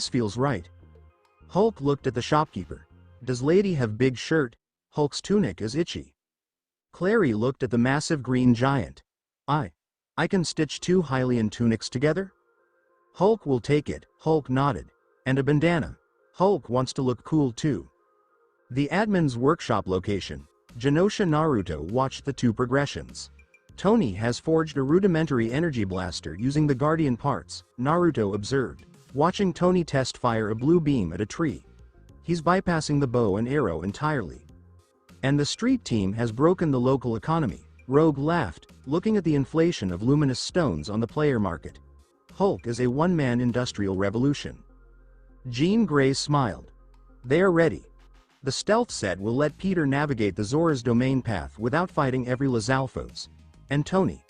feels right. Hulk looked at the shopkeeper. Does lady have big shirt? Hulk's tunic is itchy. Clary looked at the massive green giant. I can stitch two Hylian tunics together? Hulk will take it, Hulk nodded. And a bandana. Hulk wants to look cool too. The admin's workshop location. Genosha Naruto watched the two progressions. Tony has forged a rudimentary energy blaster using the Guardian parts, Naruto observed, watching Tony test fire a blue beam at a tree. He's bypassing the bow and arrow entirely. And the street team has broken the local economy. Rogue laughed, looking at the inflation of luminous stones on the player market. Hulk is a one-man industrial revolution. Jean Grey smiled. They are ready. The stealth set will let Peter navigate the Zora's domain path without fighting every Lizalfos. And Tony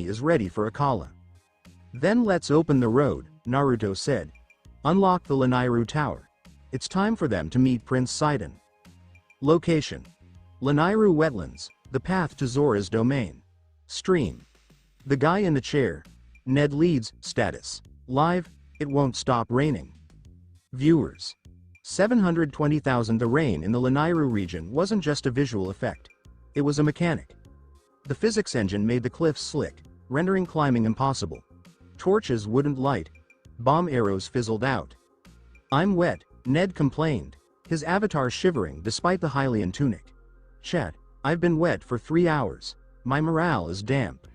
is ready for Akala. Then let's open the road, Naruto said. Unlock the Lanairu Tower. It's time for them to meet Prince Sidon. Location. Lanairu Wetlands, the path to Zora's domain. Stream. The guy in the chair. Ned leads, status. Live, it won't stop raining. Viewers. 720,000. The rain in the Lanairu region wasn't just a visual effect. It was a mechanic. The physics engine made the cliffs slick, rendering climbing impossible. Torches wouldn't light. Bomb arrows fizzled out. I'm wet, Ned complained, his avatar shivering despite the Hylian tunic. Chat, I've been wet for 3 hours. My morale is damp.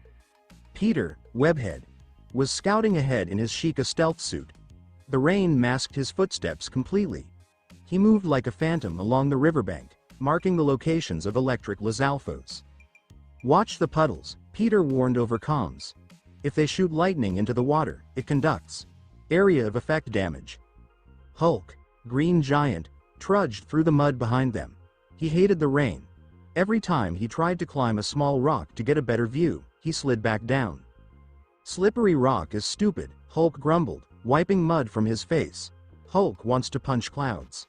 Peter, Webhead, was scouting ahead in his Sheikah stealth suit. The rain masked his footsteps completely. He moved like a phantom along the riverbank, marking the locations of electric Lizalfos. Watch the puddles, Peter warned over comms. If they shoot lightning into the water, it conducts area of effect damage. Hulk, Green Giant, trudged through the mud behind them. He hated the rain. Every time he tried to climb a small rock to get a better view, he slid back down. Slippery rock is stupid, Hulk grumbled, wiping mud from his face. Hulk wants to punch clouds.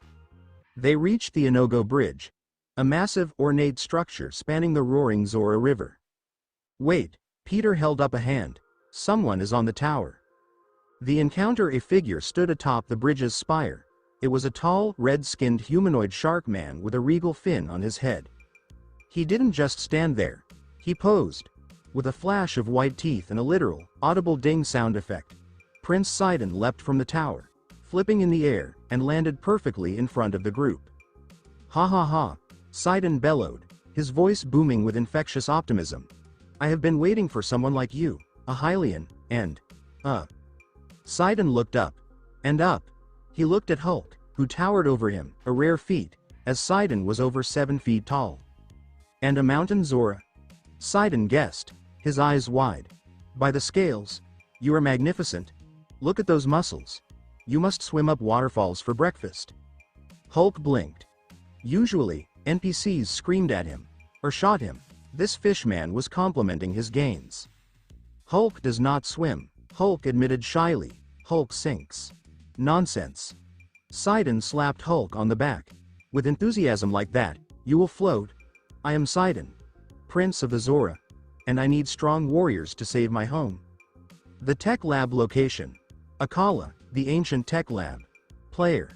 They reached the Inogo Bridge, a massive, ornate structure spanning the roaring Zora River. Wait, Peter held up a hand. Someone is on the tower. The encounter a figure stood atop the bridge's spire. It was a tall, red-skinned humanoid shark man with a regal fin on his head. He didn't just stand there. He posed. With a flash of white teeth and a literal, audible ding sound effect. Prince Sidon leapt from the tower, flipping in the air, and landed perfectly in front of the group. Ha ha ha, Sidon bellowed, his voice booming with infectious optimism. I have been waiting for someone like you, a Hylian, and, Sidon looked up. And up. He looked at Hulk, who towered over him, a rare feat, as Sidon was over 7 feet tall. And a mountain Zora? Sidon guessed, his eyes wide. By the scales, you are magnificent. Look at those muscles. You must swim up waterfalls for breakfast. Hulk blinked. Usually, NPCs screamed at him, or shot him. This fishman was complimenting his gains. Hulk does not swim, Hulk admitted shyly. Hulk sinks. Nonsense. Sidon slapped Hulk on the back. With enthusiasm like that, you will float. I am Sidon, Prince of the Zora, and I need strong warriors to save my home. The Tech Lab location. Akala, the ancient Tech Lab. Player.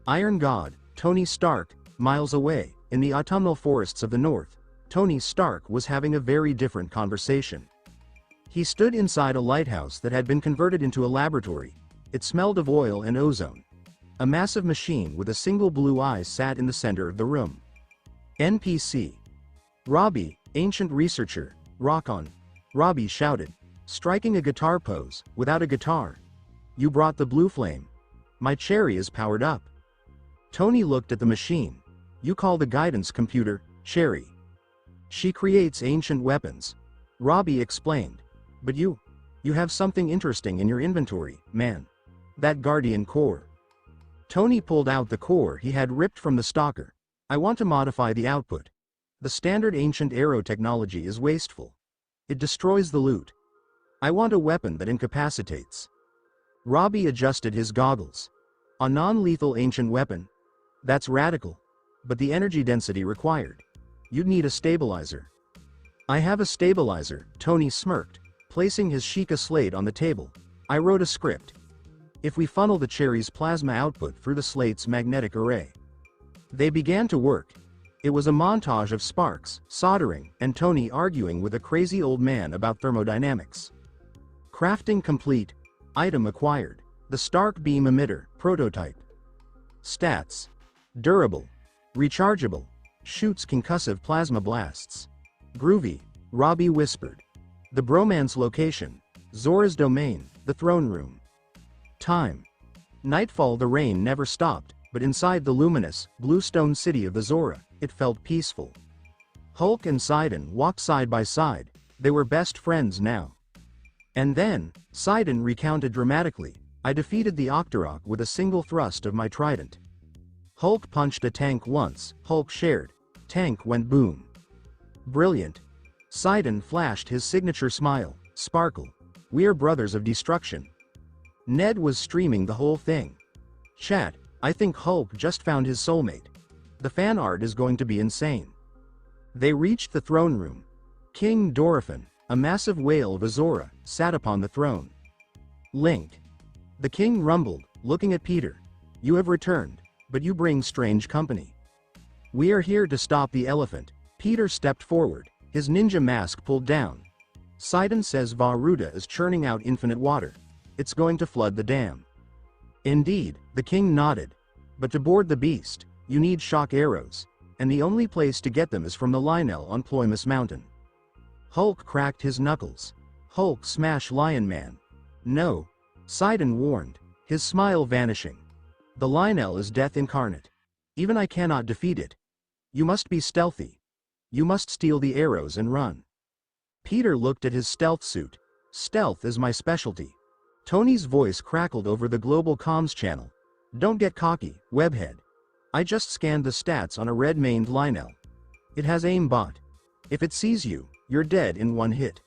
Iron God, Tony Stark, miles away, in the autumnal forests of the north, Tony Stark was having a very different conversation. He stood inside a lighthouse that had been converted into a laboratory. It smelled of oil and ozone. A massive machine with a single blue eye sat in the center of the room. NPC. Robbie, ancient researcher, rock on. Robbie shouted, striking a guitar pose, without a guitar. You brought the blue flame. My cherry is powered up. Tony looked at the machine. You call the guidance computer, Cherry. She creates ancient weapons. Robbie explained. But you have something interesting in your inventory, man. That Guardian core. Tony pulled out the core he had ripped from the stalker. I want to modify the output. The standard ancient arrow technology is wasteful. It destroys the loot. I want a weapon that incapacitates. Robbie adjusted his goggles. A non-lethal ancient weapon? That's radical. But the energy density required. You'd need a stabilizer. I have a stabilizer, Tony smirked, placing his Sheikah slate on the table. I wrote a script. If we funnel the cherry's plasma output through the slate's magnetic array. They began to work. It was a montage of sparks, soldering, and Tony arguing with a crazy old man about thermodynamics. Crafting complete. Item acquired. The Stark Beam Emitter, prototype. Stats. Durable. Rechargeable. Shoots concussive plasma blasts. Groovy. Robbie whispered. The bromance location. Zora's domain, the throne room. Time. Nightfall. The rain never stopped, but inside the luminous, blue stone city of the Zora, it felt peaceful. Hulk and Sidon walked side by side. They were best friends now. And then, Sidon recounted dramatically, I defeated the Octorok with a single thrust of my trident. Hulk punched a tank once, Hulk shared. Tank went boom. Brilliant. Sidon flashed his signature smile, sparkle. We're brothers of destruction. Ned was streaming the whole thing. Chat, I think Hulk just found his soulmate. The fan art is going to be insane. They reached the throne room. King Dorephan, a massive whale of Azora, sat upon the throne. Link. The king rumbled, looking at Peter. You have returned, but you bring strange company. We are here to stop the elephant. Peter stepped forward, his ninja mask pulled down. Sidon says Varuta is churning out infinite water. It's going to flood the dam. Indeed, the king nodded. But to board the beast, you need shock arrows, and the only place to get them is from the Lionel on Ploymus Mountain. Hulk cracked his knuckles. Hulk smash Lion Man. No. Sidon warned, his smile vanishing. The Lionel is death incarnate. Even I cannot defeat it. You must be stealthy. You must steal the arrows and run. Peter looked at his stealth suit. Stealth is my specialty. Tony's voice crackled over the global comms channel. Don't get cocky, webhead. I just scanned the stats on a red-maned Lionel. It has aimbot. If it sees you, you're dead in one hit.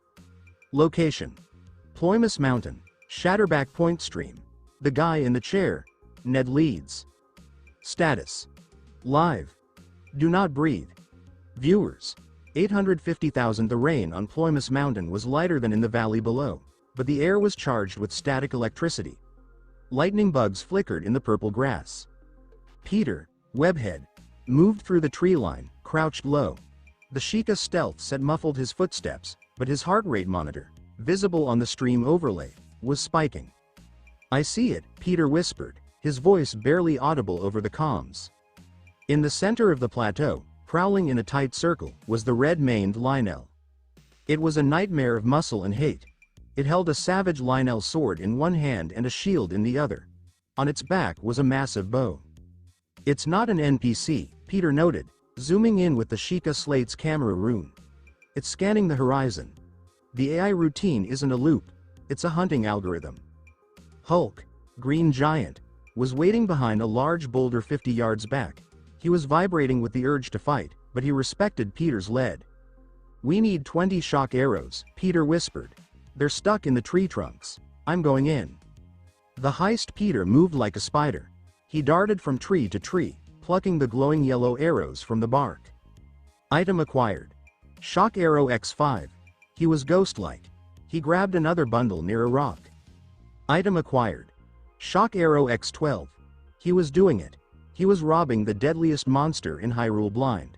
Location. Ploymus Mountain, Shatterback Point Stream. The guy in the chair. Ned leads. Status. Live. Do not breathe. Viewers. 850,000. The rain on Ploymus Mountain was lighter than in the valley below, but the air was charged with static electricity. Lightning bugs flickered in the purple grass. Peter, webhead, moved through the tree line, crouched low. The Sheikah stealth set muffled his footsteps, but his heart rate monitor, visible on the stream overlay, was spiking. I see it, Peter whispered, his voice barely audible over the comms. In the center of the plateau, prowling in a tight circle, was the red-maned Lionel. It was a nightmare of muscle and hate. It held a savage Lionel sword in one hand and a shield in the other. On its back was a massive bow. It's not an NPC, Peter noted, zooming in with the Sheikah slate's camera rune. It's scanning the horizon. The AI routine isn't a loop, it's a hunting algorithm. Hulk, Green Giant, was waiting behind a large boulder 50 yards back. He was vibrating with the urge to fight, but he respected Peter's lead. We need 20 shock arrows, Peter whispered. They're stuck in the tree trunks. I'm going in. The heist Peter moved like a spider. He darted from tree to tree, plucking the glowing yellow arrows from the bark. Item acquired. Shock Arrow X5. He was ghost-like. He grabbed another bundle near a rock. Item acquired. Shock Arrow X12. He was doing it. He was robbing the deadliest monster in Hyrule Blind.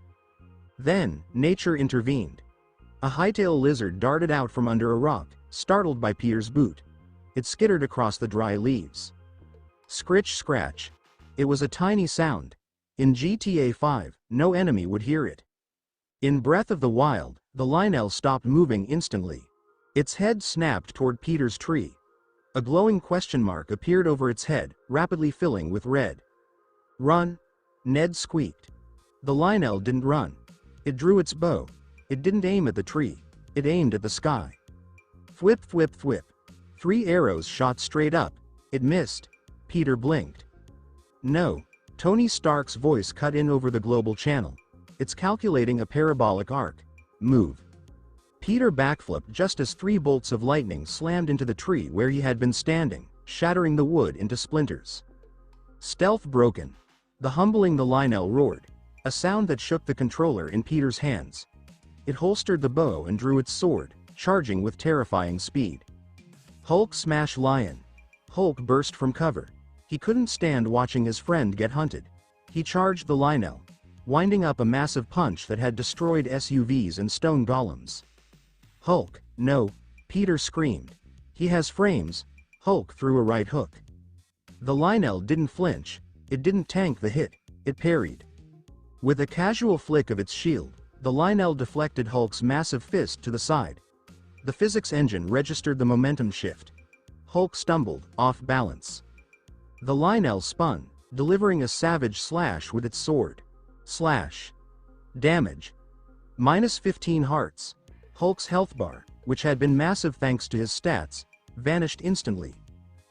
Then, nature intervened. A hightail lizard darted out from under a rock, startled by Peter's boot. It skittered across the dry leaves. Scritch scratch. It was a tiny sound. In GTA 5, no enemy would hear it. In Breath of the Wild, the Lionel stopped moving instantly. Its head snapped toward Peter's tree. A glowing question mark appeared over its head, rapidly filling with red. Run! Ned squeaked. The Lionel didn't run. It drew its bow. It didn't aim at the tree. It aimed at the sky. Thwip thwip thwip. 3 arrows shot straight up. It missed. Peter blinked. No. Tony Stark's voice cut in over the global channel. It's calculating a parabolic arc. Move. Peter backflipped just as 3 bolts of lightning slammed into the tree where he had been standing, shattering the wood into splinters. Stealth broken. The Lionel roared, a sound that shook the controller in Peter's hands. It holstered the bow and drew its sword, charging with terrifying speed. Hulk smash Lion. Hulk burst from cover. He couldn't stand watching his friend get hunted. He charged the Lionel, winding up a massive punch that had destroyed SUVs and stone golems. Hulk, no, Peter screamed. He has frames. Hulk threw a right hook. The Lionel didn't flinch. It didn't tank the hit, it parried. With a casual flick of its shield, the Lionel deflected Hulk's massive fist to the side. The physics engine registered the momentum shift. Hulk stumbled, off balance. The Lionel spun, delivering a savage slash with its sword. Slash. Damage. -15 hearts. Hulk's health bar, which had been massive thanks to his stats, vanished instantly.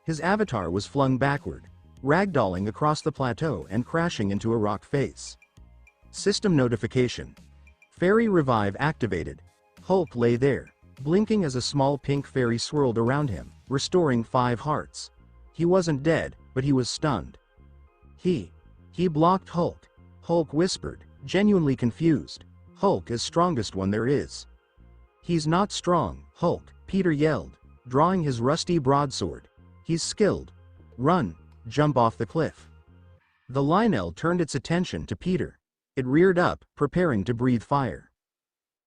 His avatar was flung backward, ragdolling across the plateau and crashing into a rock face. System notification. Fairy revive activated. Hulk lay there, blinking as a small pink fairy swirled around him, restoring 5 hearts. He wasn't dead, but he was stunned. He blocked Hulk. Hulk whispered, genuinely confused. Hulk is strongest one there is. He's not strong, Hulk, Peter yelled, drawing his rusty broadsword. He's skilled. Run, jump off the cliff. The Lionel turned its attention to Peter. It reared up, preparing to breathe fire.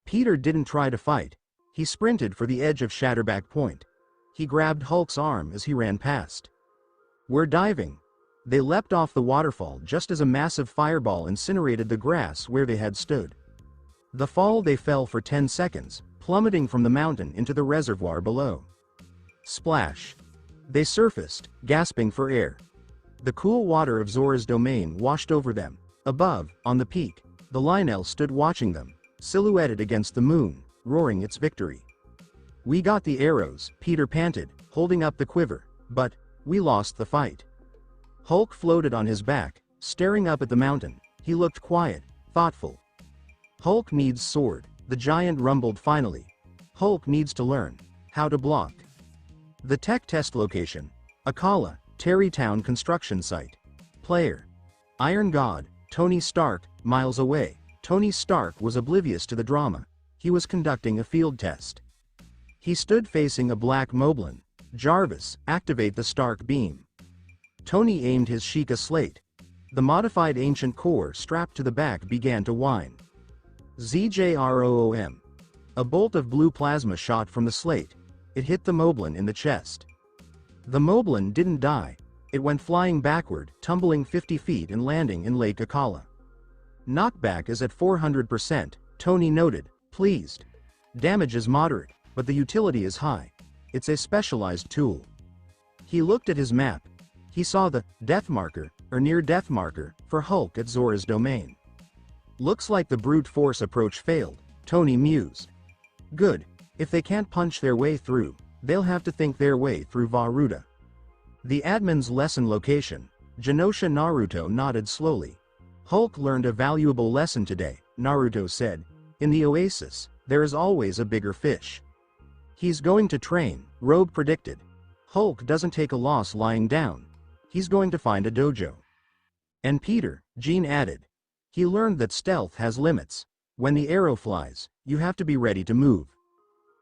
Peter didn't try to fight. He sprinted for the edge of Shatterback Point. He grabbed Hulk's arm as he ran past. We're diving. They leapt off the waterfall just as a massive fireball incinerated the grass where they had stood. The fall they fell for 10 seconds, plummeting from the mountain into the reservoir below. Splash. They surfaced, gasping for air. The cool water of Zora's domain washed over them. Above, on the peak, the Lionel stood watching them, silhouetted against the moon, roaring its victory. We got the arrows, Peter panted, holding up the quiver, but we lost the fight. Hulk floated on his back, staring up at the mountain. He looked quiet, thoughtful. Hulk needs sword, the giant rumbled finally. Hulk needs to learn how to block. The tech test location. Akala, Terrytown construction site. Player. Iron God, Tony Stark, miles away. Tony Stark was oblivious to the drama. He was conducting a field test. He stood facing a black Moblin. Jarvis, activate the Stark beam. Tony aimed his Sheikah slate. The modified ancient core strapped to the back began to whine. ZJROOM. A bolt of blue plasma shot from the slate. It hit the Moblin in the chest. The Moblin didn't die. It went flying backward, tumbling 50 feet and landing in Lake Akala. Knockback is at 400%, Tony noted, pleased. Damage is moderate, but the utility is high. It's a specialized tool. He looked at his map. He saw the death marker, or near death marker, for Hulk at Zora's domain. Looks like the brute force approach failed, Tony mused. Good. If they can't punch their way through, they'll have to think their way through Varuta. The admin's lesson location. Genosha Naruto nodded slowly. Hulk learned a valuable lesson today, Naruto said. In the oasis, there is always a bigger fish. He's going to train, Rogue predicted. Hulk doesn't take a loss lying down. He's going to find a dojo. And Peter, Jean added. He learned that stealth has limits. When the arrow flies, you have to be ready to move.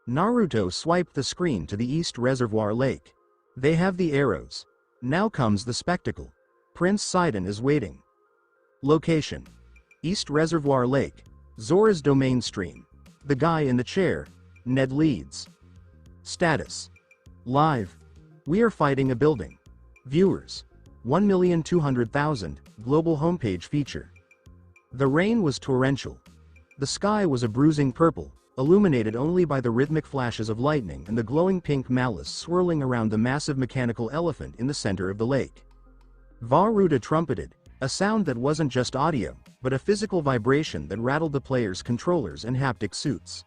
Naruto swiped the screen to the East Reservoir Lake. They have the arrows. Now comes the spectacle. Prince Sidon is waiting. Location. East Reservoir Lake. Zora's domain stream. The guy in the chair. Ned leads. Status. Live. We are fighting a building. Viewers. 1,200,000. Global homepage feature. The rain was torrential. The sky was a bruising purple, illuminated only by the rhythmic flashes of lightning and the glowing pink malice swirling around the massive mechanical elephant in the center of the lake. Varuta trumpeted, a sound that wasn't just audio, but a physical vibration that rattled the players' controllers and haptic suits.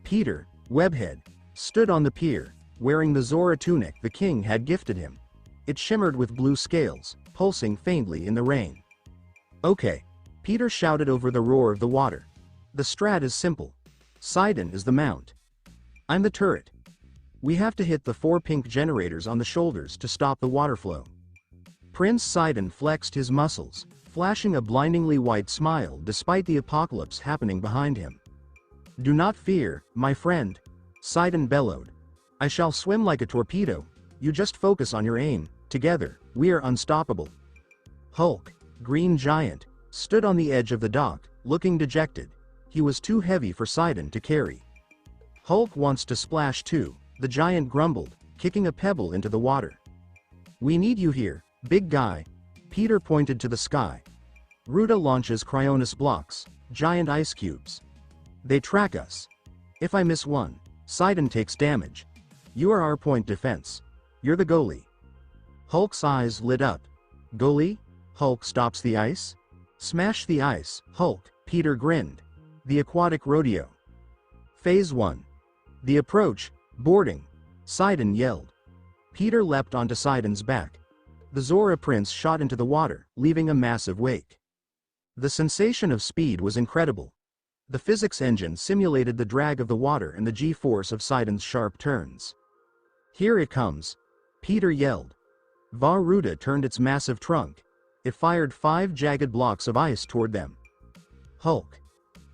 Peter, Webhead, stood on the pier, wearing the Zora tunic the king had gifted him. It shimmered with blue scales, pulsing faintly in the rain. Okay. Peter shouted over the roar of the water. The strat is simple. Sidon is the mount. I'm the turret. We have to hit the 4 pink generators on the shoulders to stop the water flow. Prince Sidon flexed his muscles, flashing a blindingly white smile despite the apocalypse happening behind him. Do not fear, my friend. Sidon bellowed. I shall swim like a torpedo. You just focus on your aim. Together, we are unstoppable. Hulk, Green Giant, stood on the edge of the dock, looking dejected. He was too heavy for Sidon to carry. Hulk wants to splash too, the giant grumbled, kicking a pebble into the water. We need you here, big guy. Peter pointed to the sky. Ruta launches Cryonis blocks, giant ice cubes. They track us. If I miss one, Sidon takes damage. You are our point defense. You're the goalie. Hulk's eyes lit up. Goalie? Hulk stops the ice? Smash the ice, Hulk, Peter grinned. The aquatic rodeo. Phase 1. The approach, boarding. Sidon yelled. Peter leapt onto Sidon's back. The Zora Prince shot into the water, leaving a massive wake. The sensation of speed was incredible. The physics engine simulated the drag of the water and the G-force of Sidon's sharp turns. Here it comes, Peter yelled. Ruta turned its massive trunk. It fired 5 jagged blocks of ice toward them. Hulk.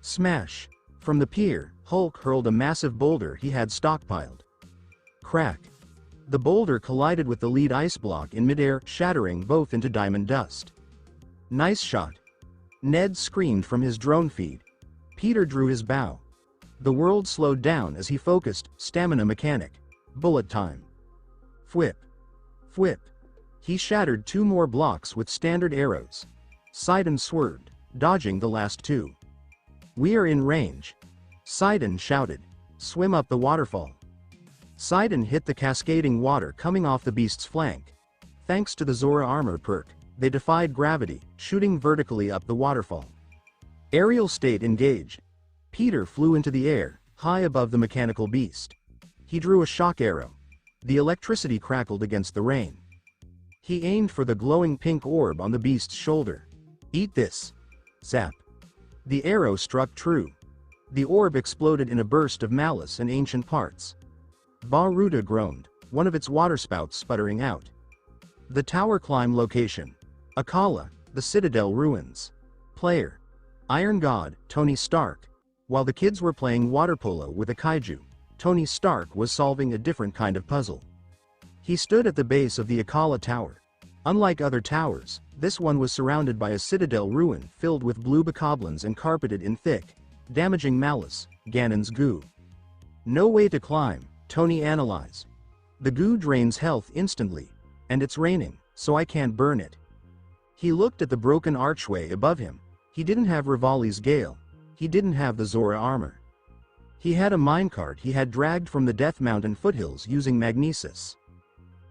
Smash. From the pier, Hulk hurled a massive boulder he had stockpiled. Crack. The boulder collided with the lead ice block in midair, shattering both into diamond dust. Nice shot. Ned screamed from his drone feed. Peter drew his bow. The world slowed down as he focused, stamina mechanic. Bullet time. Fwhip. Fwhip. He shattered 2 more blocks with standard arrows. Sidon swerved, dodging the last 2. We are in range. Sidon shouted. Swim up the waterfall. Sidon hit the cascading water coming off the beast's flank. Thanks to the Zora armor perk, they defied gravity, shooting vertically up the waterfall. Aerial state engaged. Peter flew into the air, high above the mechanical beast. He drew a shock arrow. The electricity crackled against the rain. He aimed for the glowing pink orb on the beast's shoulder. Eat this. Zap. The arrow struck true. The orb exploded in a burst of malice and ancient parts. Ruta groaned, one of its waterspouts sputtering out. The tower climb location. Akala, the Citadel ruins. Player. Iron God, Tony Stark. While the kids were playing water polo with a kaiju, Tony Stark was solving a different kind of puzzle. He stood at the base of the Akala Tower. Unlike other towers, this one was surrounded by a Citadel ruin filled with blue bokoblins and carpeted in thick, damaging malice, Ganon's goo. No way to climb, Tony analyzed. The goo drains health instantly, and it's raining, so I can't burn it. He looked at the broken archway above him. He didn't have Rivali's Gale. He didn't have the Zora armor. He had a minecart he had dragged from the Death Mountain foothills using magnesis.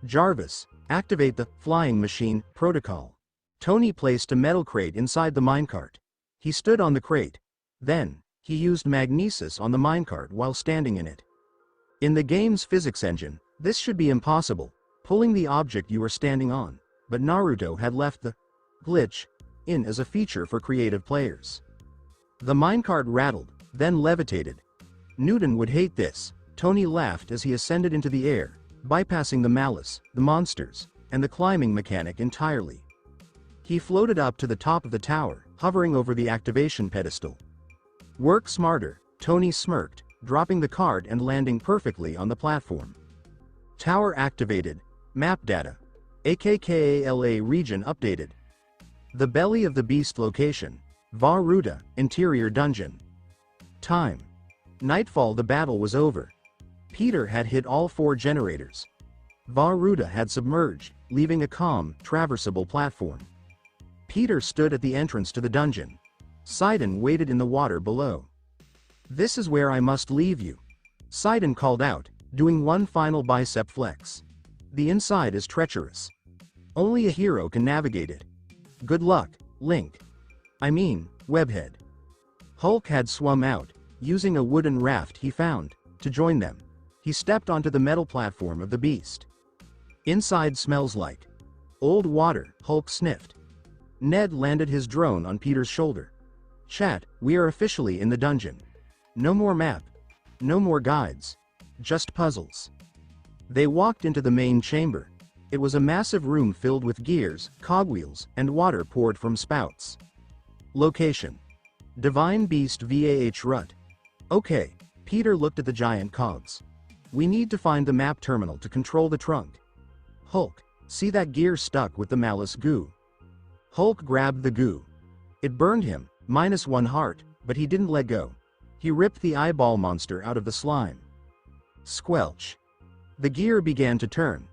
Jarvis, activate the flying machine protocol. Tony placed a metal crate inside the minecart. He stood on the crate. Then, he used magnesis on the minecart while standing in it. In the game's physics engine, this should be impossible, pulling the object you are standing on, but Naruto had left the glitch in as a feature for creative players. The minecart rattled, then levitated. Newton would hate this. Tony laughed as he ascended into the air, bypassing the malice, the monsters, and the climbing mechanic entirely. He floated up to the top of the tower, hovering over the activation pedestal. Work smarter, Tony smirked, dropping the cart and landing perfectly on the platform. Tower activated. Map data. AKKALA region updated. The belly of the beast location. Ruta, interior dungeon. Time. Nightfall. The battle was over. Peter had hit all 4 generators. Ruta had submerged, leaving a calm, traversable platform. Peter stood at the entrance to the dungeon. Sidon waited in the water below. This is where I must leave you. Sidon called out, doing one final bicep flex. The inside is treacherous. Only a hero can navigate it. Good luck, Link. I mean, Webhead. Hulk had swum out, using a wooden raft he found, to join them. He stepped onto the metal platform of the beast. Inside smells like old water, Hulk sniffed. Ned landed his drone on Peter's shoulder. Chat, we are officially in the dungeon. No more map. No more guides. Just puzzles. They walked into the main chamber. It was a massive room filled with gears, cogwheels, and water poured from spouts. Location. Divine Beast VAH Rut. Okay, Peter looked at the giant cogs. We need to find the map terminal to control the trunk. Hulk, see that gear stuck with the malice goo? Hulk grabbed the goo. It burned him, -1 heart, but he didn't let go. He ripped the eyeball monster out of the slime. Squelch. The gear began to turn.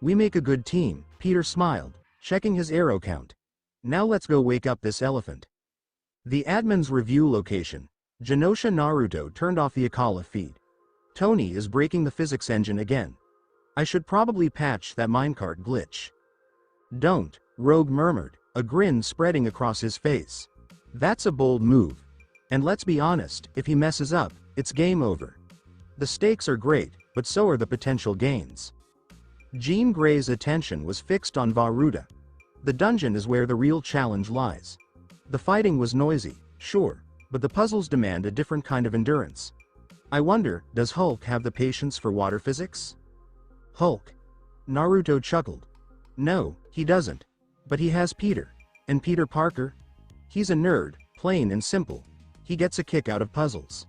We make a good team, Peter smiled, checking his arrow count. Now let's go wake up this elephant. The admin's review location. Genosha Naruto turned off the Akala feed. Tony is breaking the physics engine again. I should probably patch that minecart glitch. Don't, Rogue murmured, a grin spreading across his face. That's a bold move. And let's be honest, if he messes up, it's game over. The stakes are great, but so are the potential gains. Jean Grey's attention was fixed on Varuda. The dungeon is where the real challenge lies. The fighting was noisy, sure, but the puzzles demand a different kind of endurance. I wonder, does Hulk have the patience for water physics? Hulk. Naruto chuckled. No, he doesn't. But he has Peter. And Peter Parker? He's a nerd, plain and simple. He gets a kick out of puzzles.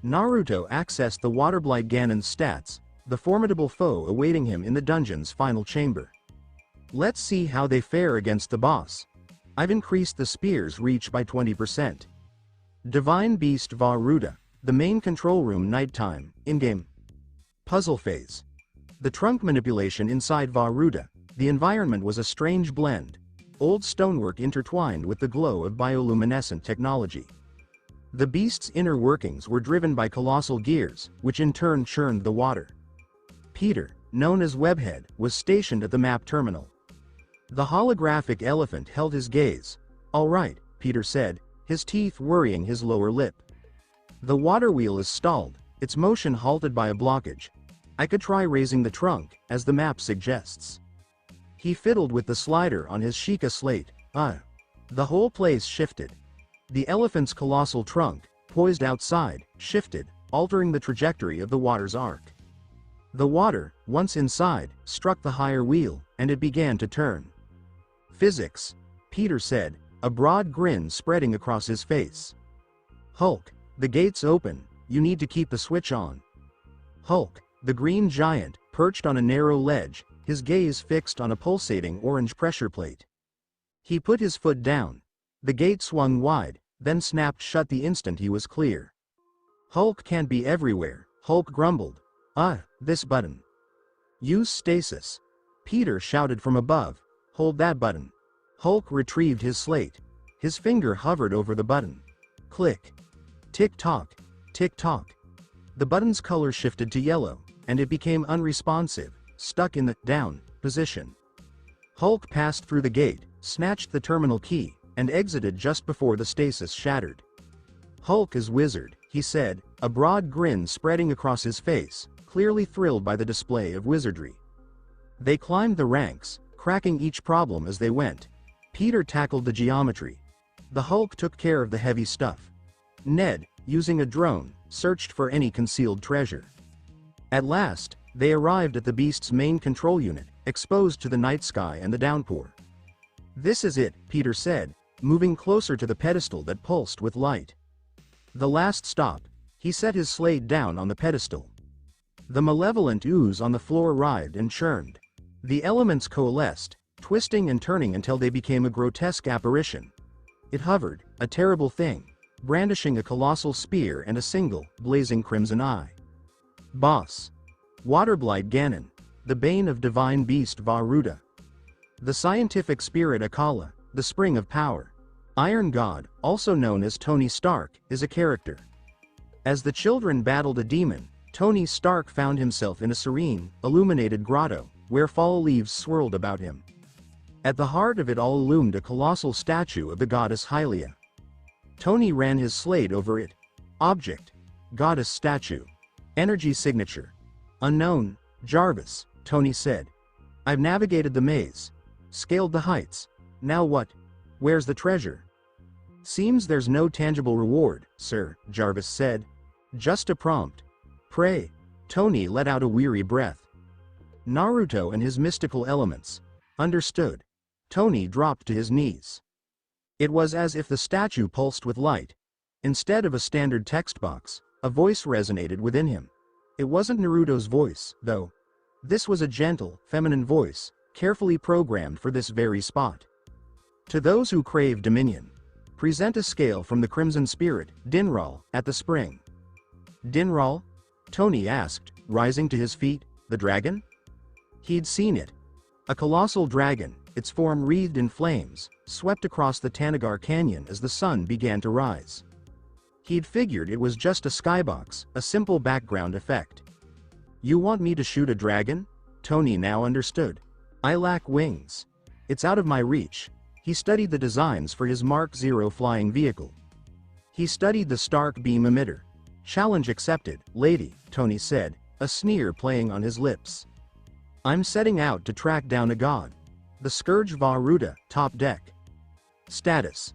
Naruto accessed the Waterblight Ganon's stats, the formidable foe awaiting him in the dungeon's final chamber. Let's see how they fare against the boss. I've increased the spear's reach by 20%. Divine Beast Varuda, the main control room nighttime, in-game. Puzzle phase. The trunk manipulation inside Varuda, the environment was a strange blend. Old stonework intertwined with the glow of bioluminescent technology. The beast's inner workings were driven by colossal gears, which in turn churned the water. Peter, known as Webhead, was stationed at the map terminal. The holographic elephant held his gaze. All right, Peter said, his teeth worrying his lower lip. The water wheel is stalled, its motion halted by a blockage. I could try raising the trunk, as the map suggests. He fiddled with the slider on his Sheikah slate. The whole place shifted. The elephant's colossal trunk, poised outside, shifted, altering the trajectory of the water's arc. The water, once inside, struck the higher wheel, and it began to turn. Physics, Peter said, a broad grin spreading across his face. Hulk, the gate's open, you need to keep the switch on. Hulk, the green giant, perched on a narrow ledge, his gaze fixed on a pulsating orange pressure plate. He put his foot down. The gate swung wide, then snapped shut the instant he was clear. Hulk can't be everywhere, Hulk grumbled. This button. Use stasis. Peter shouted from above. Hold that button. Hulk retrieved his slate. His finger hovered over the button. Click. Tick-tock. Tick-tock. The button's color shifted to yellow, and it became unresponsive, stuck in the down position. Hulk passed through the gate, snatched the terminal key, and exited just before the stasis shattered. Hulk is wizard, he said, a broad grin spreading across his face, clearly thrilled by the display of wizardry. They climbed the ranks, cracking each problem as they went. Peter tackled the geometry. The Hulk took care of the heavy stuff. Ned, using a drone, searched for any concealed treasure. At last, they arrived at the beast's main control unit, exposed to the night sky and the downpour. This is it, Peter said, moving closer to the pedestal that pulsed with light. The last stop. He set his slate down on the pedestal. The malevolent ooze on the floor writhed and churned. The elements coalesced, twisting and turning until they became a grotesque apparition. It hovered, a terrible thing, brandishing a colossal spear and a single, blazing crimson eye. Boss. Waterblight Ganon, the bane of divine beast Varuda. The scientific spirit Akala, the spring of power. Iron God, also known as Tony Stark, is a character. As the children battled a demon, Tony Stark found himself in a serene, illuminated grotto, where fall leaves swirled about him. At the heart of it all loomed a colossal statue of the goddess Hylia. Tony ran his slate over it. Object. Goddess statue. Energy signature. Unknown, Jarvis, Tony said. I've navigated the maze. Scaled the heights. Now what? Where's the treasure? Seems there's no tangible reward, sir, Jarvis said. Just a prompt. Pray. Tony let out a weary breath. Naruto and his mystical elements. Understood. Tony dropped to his knees. It was as if the statue pulsed with light. Instead of a standard text box, a voice resonated within him. It wasn't Naruto's voice, though. This was a gentle, feminine voice, carefully programmed for this very spot. To those who crave dominion, present a scale from the Crimson Spirit, Dinral, at the spring. Dinral? Tony asked, rising to his feet. The dragon? He'd seen it. A colossal dragon, its form wreathed in flames, swept across the Tanagar Canyon as the sun began to rise. He'd figured it was just a skybox, a simple background effect. "You want me to shoot a dragon?" Tony now understood. "I lack wings. It's out of my reach." He studied the designs for his Mark 0 flying vehicle. He studied the Stark beam emitter. "Challenge accepted, lady," Tony said, a sneer playing on his lips. "I'm setting out to track down a god. The Scourge Vah-Ruta, top deck." Status: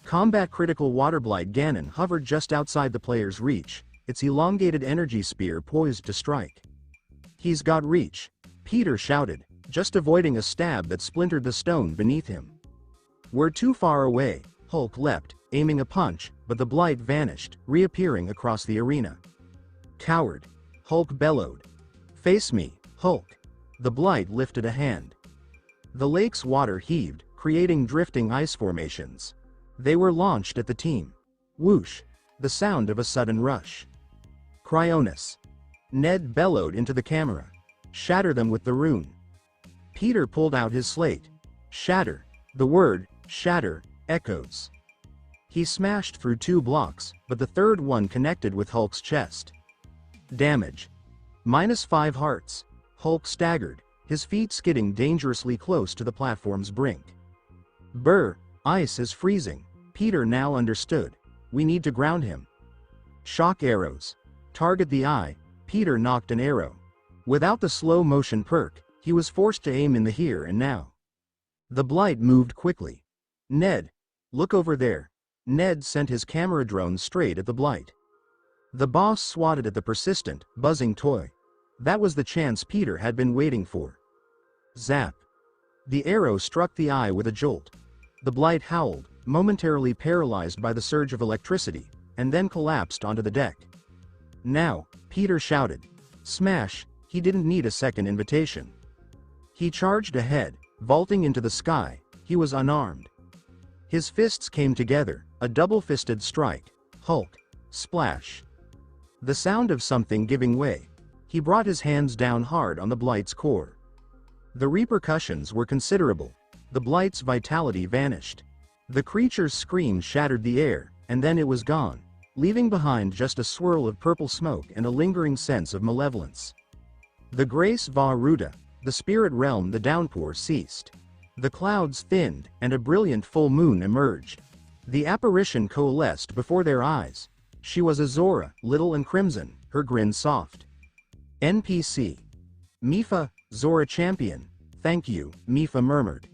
Combat critical waterblight Ganon hovered just outside the player's reach, its elongated energy spear poised to strike. "He's got reach," Peter shouted, just avoiding a stab that splintered the stone beneath him. "We're too far away," Hulk leapt, aiming a punch, but the blight vanished, reappearing across the arena. "Coward!" Hulk bellowed. "Face me, Hulk!" The blight lifted a hand. The lake's water heaved, creating drifting ice formations. They were launched at the team. Whoosh! The sound of a sudden rush. "Cryonis!" Ned bellowed into the camera. "Shatter them with the rune." Peter pulled out his slate. "Shatter!" The word, shatter, echoes. He smashed through 2 blocks, but the third one connected with Hulk's chest. Damage: -5 hearts. Hulk staggered, his feet skidding dangerously close to the platform's brink. "Brr, ice is freezing." Peter now understood. "We need to ground him." Shock arrows. Target the eye. Peter knocked an arrow. Without the slow motion perk, he was forced to aim in the here and now. The blight moved quickly. "Ned, look over there." Ned sent his camera drone straight at the blight. The boss swatted at the persistent, buzzing toy. That was the chance Peter had been waiting for. Zap. The arrow struck the eye with a jolt. The blight howled, momentarily paralyzed by the surge of electricity, and then collapsed onto the deck. "Now," Peter shouted. Smash! He didn't need a second invitation. He charged ahead, vaulting into the sky. He was unarmed. His fists came together, a double-fisted strike. Hulk. Splash. The sound of something giving way. He brought his hands down hard on the blight's core. The repercussions were considerable. The blight's vitality vanished. The creature's scream shattered the air, and then it was gone, leaving behind just a swirl of purple smoke and a lingering sense of malevolence. The Grace Vah-Ruta, the spirit realm, the downpour ceased. The clouds thinned, and a brilliant full moon emerged. The apparition coalesced before their eyes. She was Azora, little and crimson, her grin soft. NPC. "Mipha, Zora champion." "Thank you," Mipha murmured.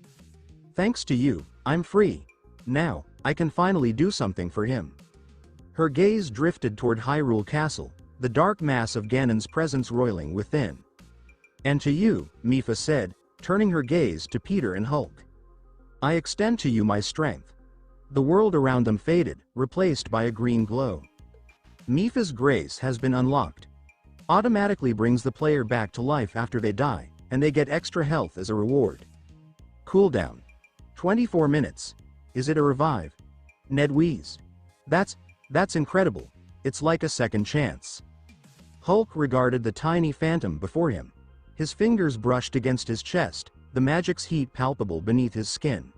"Thanks to you, I'm free. Now, I can finally do something for him." Her gaze drifted toward Hyrule Castle, the dark mass of Ganon's presence roiling within. "And to you," Mipha said, turning her gaze to Peter and Hulk. "I extend to you my strength." The world around them faded, replaced by a green glow. Mipha's grace has been unlocked. Automatically brings the player back to life after they die, and they get extra health as a reward. Cooldown: 24 minutes. Is it a revive? Ned wheezed. That's incredible. It's like a second chance." Hulk regarded the tiny phantom before him. His fingers brushed against his chest, the magic's heat palpable beneath his skin.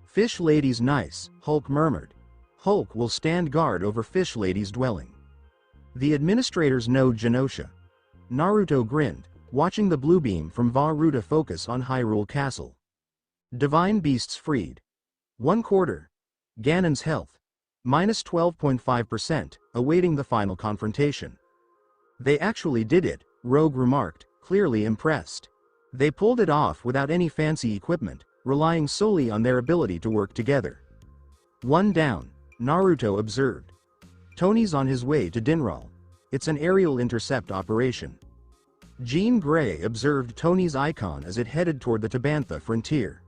"Fish Lady's nice," Hulk murmured. Hulk will stand guard over Fish Lady's dwelling. The administrators know Genosha. Naruto grinned, watching the blue beam from Vah-Ruta focus on Hyrule Castle. Divine beasts freed. 1/4. Ganon's health. -12.5%, awaiting the final confrontation. "They actually did it," Rogue remarked, clearly impressed. "They pulled it off without any fancy equipment, relying solely on their ability to work together." "One down," Naruto observed. "Tony's on his way to Dinral. It's an aerial intercept operation." Jean Grey observed Tony's icon as it headed toward the Tabantha frontier.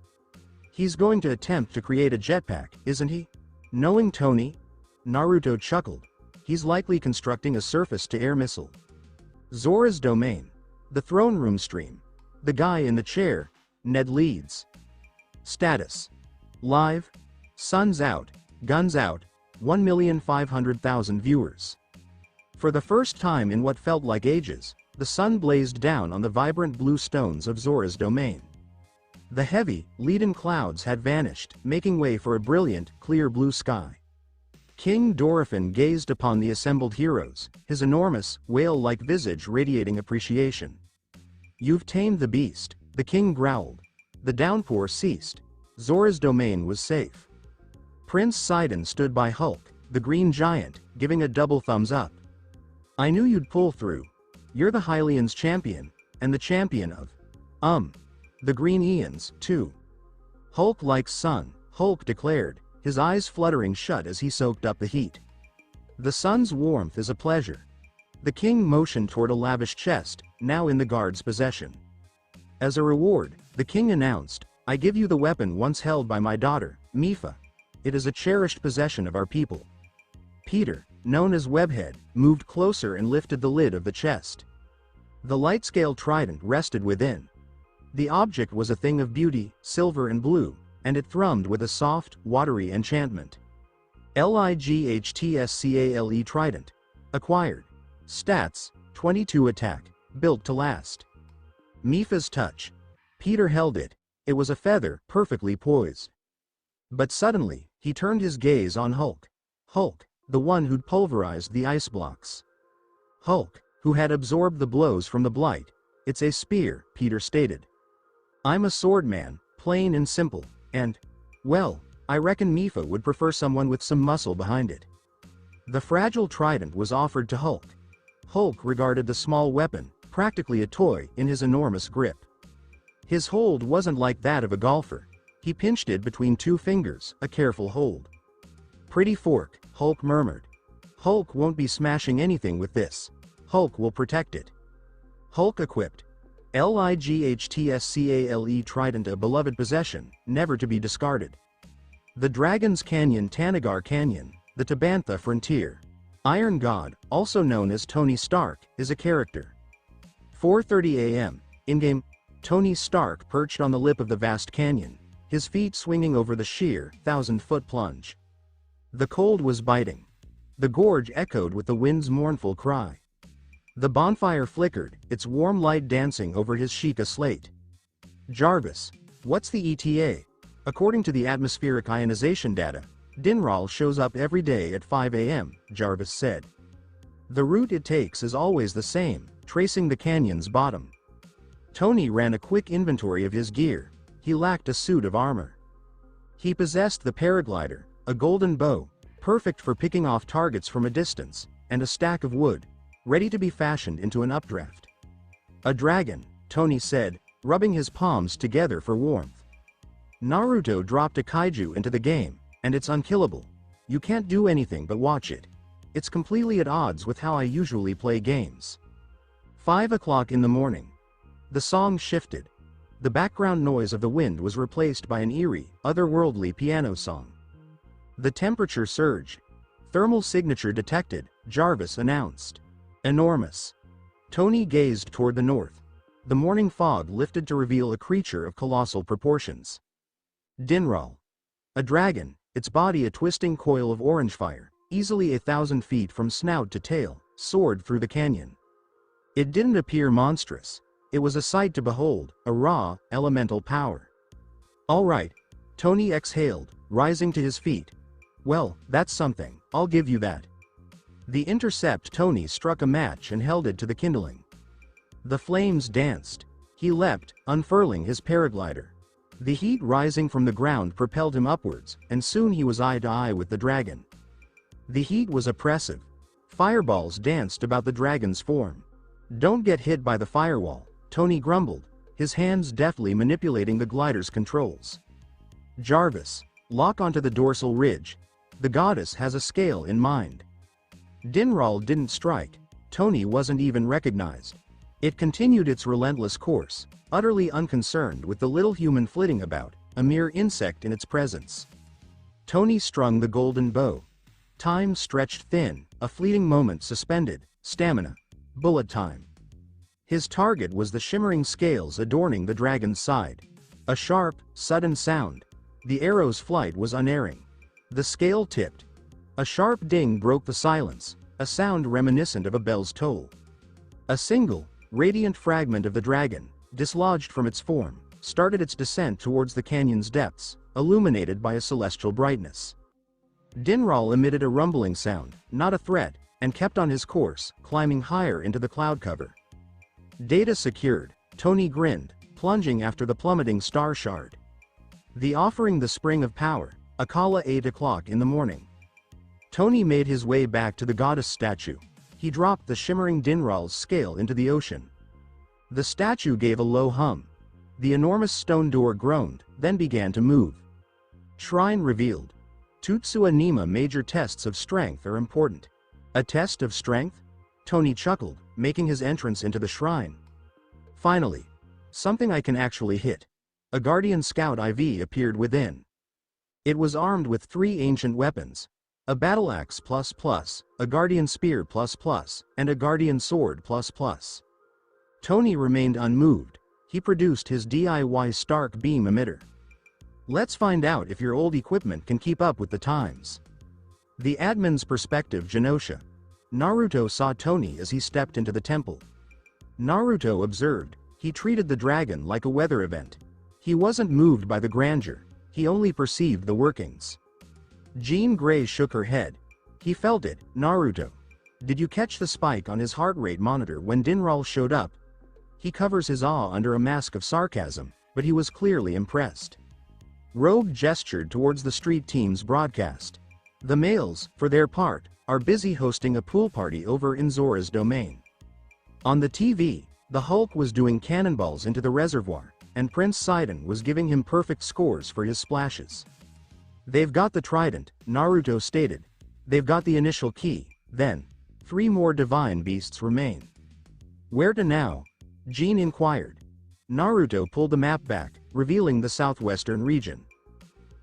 "He's going to attempt to create a jetpack, isn't he?" Knowing Tony, Naruto chuckled. "He's likely constructing a surface-to-air missile." Zora's domain. The throne room stream. The guy in the chair. Ned leads. Status: live. Sun's out. Guns out. 1,500,000 viewers. For the first time in what felt like ages, the sun blazed down on the vibrant blue stones of Zora's domain. The heavy, leaden clouds had vanished, making way for a brilliant, clear blue sky. King Dorephan gazed upon the assembled heroes, his enormous, whale-like visage radiating appreciation. "You've tamed the beast," the king growled. The downpour ceased. Zora's domain was safe. Prince Sidon stood by Hulk, the green giant, giving a double thumbs up. "I knew you'd pull through. You're the Hylian's champion, and the champion of, the Green Eons, too." "Hulk-like sun," Hulk declared, his eyes fluttering shut as he soaked up the heat. "The sun's warmth is a pleasure." The king motioned toward a lavish chest, now in the guard's possession. "As a reward," the king announced, "I give you the weapon once held by my daughter, Mipha. It is a cherished possession of our people." Peter, known as Webhead, moved closer and lifted the lid of the chest. The light-scale trident rested within. The object was a thing of beauty, silver and blue, and it thrummed with a soft, watery enchantment. Lightscale Trident. Acquired. Stats, 22 attack, built to last. Mipha's touch. Peter held it. It was a feather, perfectly poised. But suddenly, he turned his gaze on Hulk. Hulk, the one who'd pulverized the ice blocks. Hulk, who had absorbed the blows from the blight. "It's a spear," Peter stated. "I'm a swordman, plain and simple, and, well, I reckon Mipha would prefer someone with some muscle behind it." The fragile trident was offered to Hulk. Hulk regarded the small weapon, practically a toy, in his enormous grip. His hold wasn't like that of a golfer. He pinched it between two fingers, a careful hold. "Pretty fork," Hulk murmured. "Hulk won't be smashing anything with this. Hulk will protect it." Hulk equipped. Lightscale Trident, a beloved possession, never to be discarded. The Dragon's Canyon, Tanagar Canyon, the Tabantha Frontier. Iron God, also known as Tony Stark, is a character. 4:30 a.m. In-game, Tony Stark perched on the lip of the vast canyon, his feet swinging over the sheer, 1,000-foot plunge. The cold was biting. The gorge echoed with the wind's mournful cry. The bonfire flickered, its warm light dancing over his Sheikah slate. "Jarvis, what's the ETA?" According to the atmospheric ionization data, Dinral shows up every day at 5 a.m., Jarvis said. "The route it takes is always the same, tracing the canyon's bottom." Tony ran a quick inventory of his gear. He lacked a suit of armor. He possessed the paraglider, a golden bow, perfect for picking off targets from a distance, and a stack of wood, ready to be fashioned into an updraft. "A dragon," Tony said, rubbing his palms together for warmth. "Naruto dropped a kaiju into the game, and it's unkillable. You can't do anything but watch it. It's completely at odds with how I usually play games." 5 o'clock in the morning. The song shifted. The background noise of the wind was replaced by an eerie, otherworldly piano song. The temperature surged. "Thermal signature detected," Jarvis announced. "Enormous." Tony gazed toward the north. The morning fog lifted to reveal a creature of colossal proportions. Dinral. A dragon, its body a twisting coil of orange fire, easily 1,000 feet from snout to tail, soared through the canyon. It didn't appear monstrous. It was a sight to behold, a raw, elemental power. "All right," Tony exhaled, rising to his feet. "Well, that's something, I'll give you that." The intercept. Tony struck a match and held it to the kindling. The flames danced. He leapt, unfurling his paraglider. The heat rising from the ground propelled him upwards, and soon he was eye to eye with the dragon. The heat was oppressive. Fireballs danced about the dragon's form. "Don't get hit by the firewall," Tony grumbled, his hands deftly manipulating the glider's controls. "Jarvis, lock onto the dorsal ridge. The goddess has a scale in mind." Dinral didn't strike. Tony wasn't even recognized. It continued its relentless course, utterly unconcerned with the little human flitting about, a mere insect in its presence. Tony strung the golden bow. Time stretched thin, a fleeting moment suspended, stamina. Bullet time. His target was the shimmering scales adorning the dragon's side. A sharp, sudden sound. The arrow's flight was unerring. The scale tipped. A sharp ding broke the silence, a sound reminiscent of a bell's toll. A single, radiant fragment of the dragon, dislodged from its form, started its descent towards the canyon's depths, illuminated by a celestial brightness. Dinral emitted a rumbling sound, not a threat, and kept on his course, climbing higher into the cloud cover. Data secured, Tony grinned, plunging after the plummeting star shard. The offering the spring of power, Akala 8 o'clock in the morning. Tony made his way back to the goddess statue. He dropped the shimmering Dinral's scale into the ocean. The statue gave a low hum. The enormous stone door groaned, then began to move. Shrine revealed. Tutsu Anima major tests of strength are important. A test of strength? Tony chuckled, making his entrance into the shrine. Finally. Something I can actually hit. A Guardian Scout IV appeared within. It was armed with 3 ancient weapons. A Battle Axe ++, a Guardian Spear ++, and a Guardian Sword ++. Tony remained unmoved. He produced his DIY Stark Beam emitter. Let's find out if your old equipment can keep up with the times. The admin's perspective. Genosha. Naruto saw Tony as he stepped into the temple. Naruto observed. He treated the dragon like a weather event. He wasn't moved by the grandeur. He only perceived the workings. Jean Grey shook her head. He felt it. Naruto. Did you catch the spike on his heart rate monitor when Dinral showed up? He covers his awe under a mask of sarcasm, but he was clearly impressed. Rogue gestured towards the street team's broadcast. The males, for their part, are busy hosting a pool party over in Zora's domain. On the TV, the Hulk was doing cannonballs into the reservoir, and Prince Sidon was giving him perfect scores for his splashes. They've got the trident, Naruto stated. They've got the initial key, then. 3 more divine beasts remain. Where to now? Jean inquired. Naruto pulled the map back, revealing the southwestern region.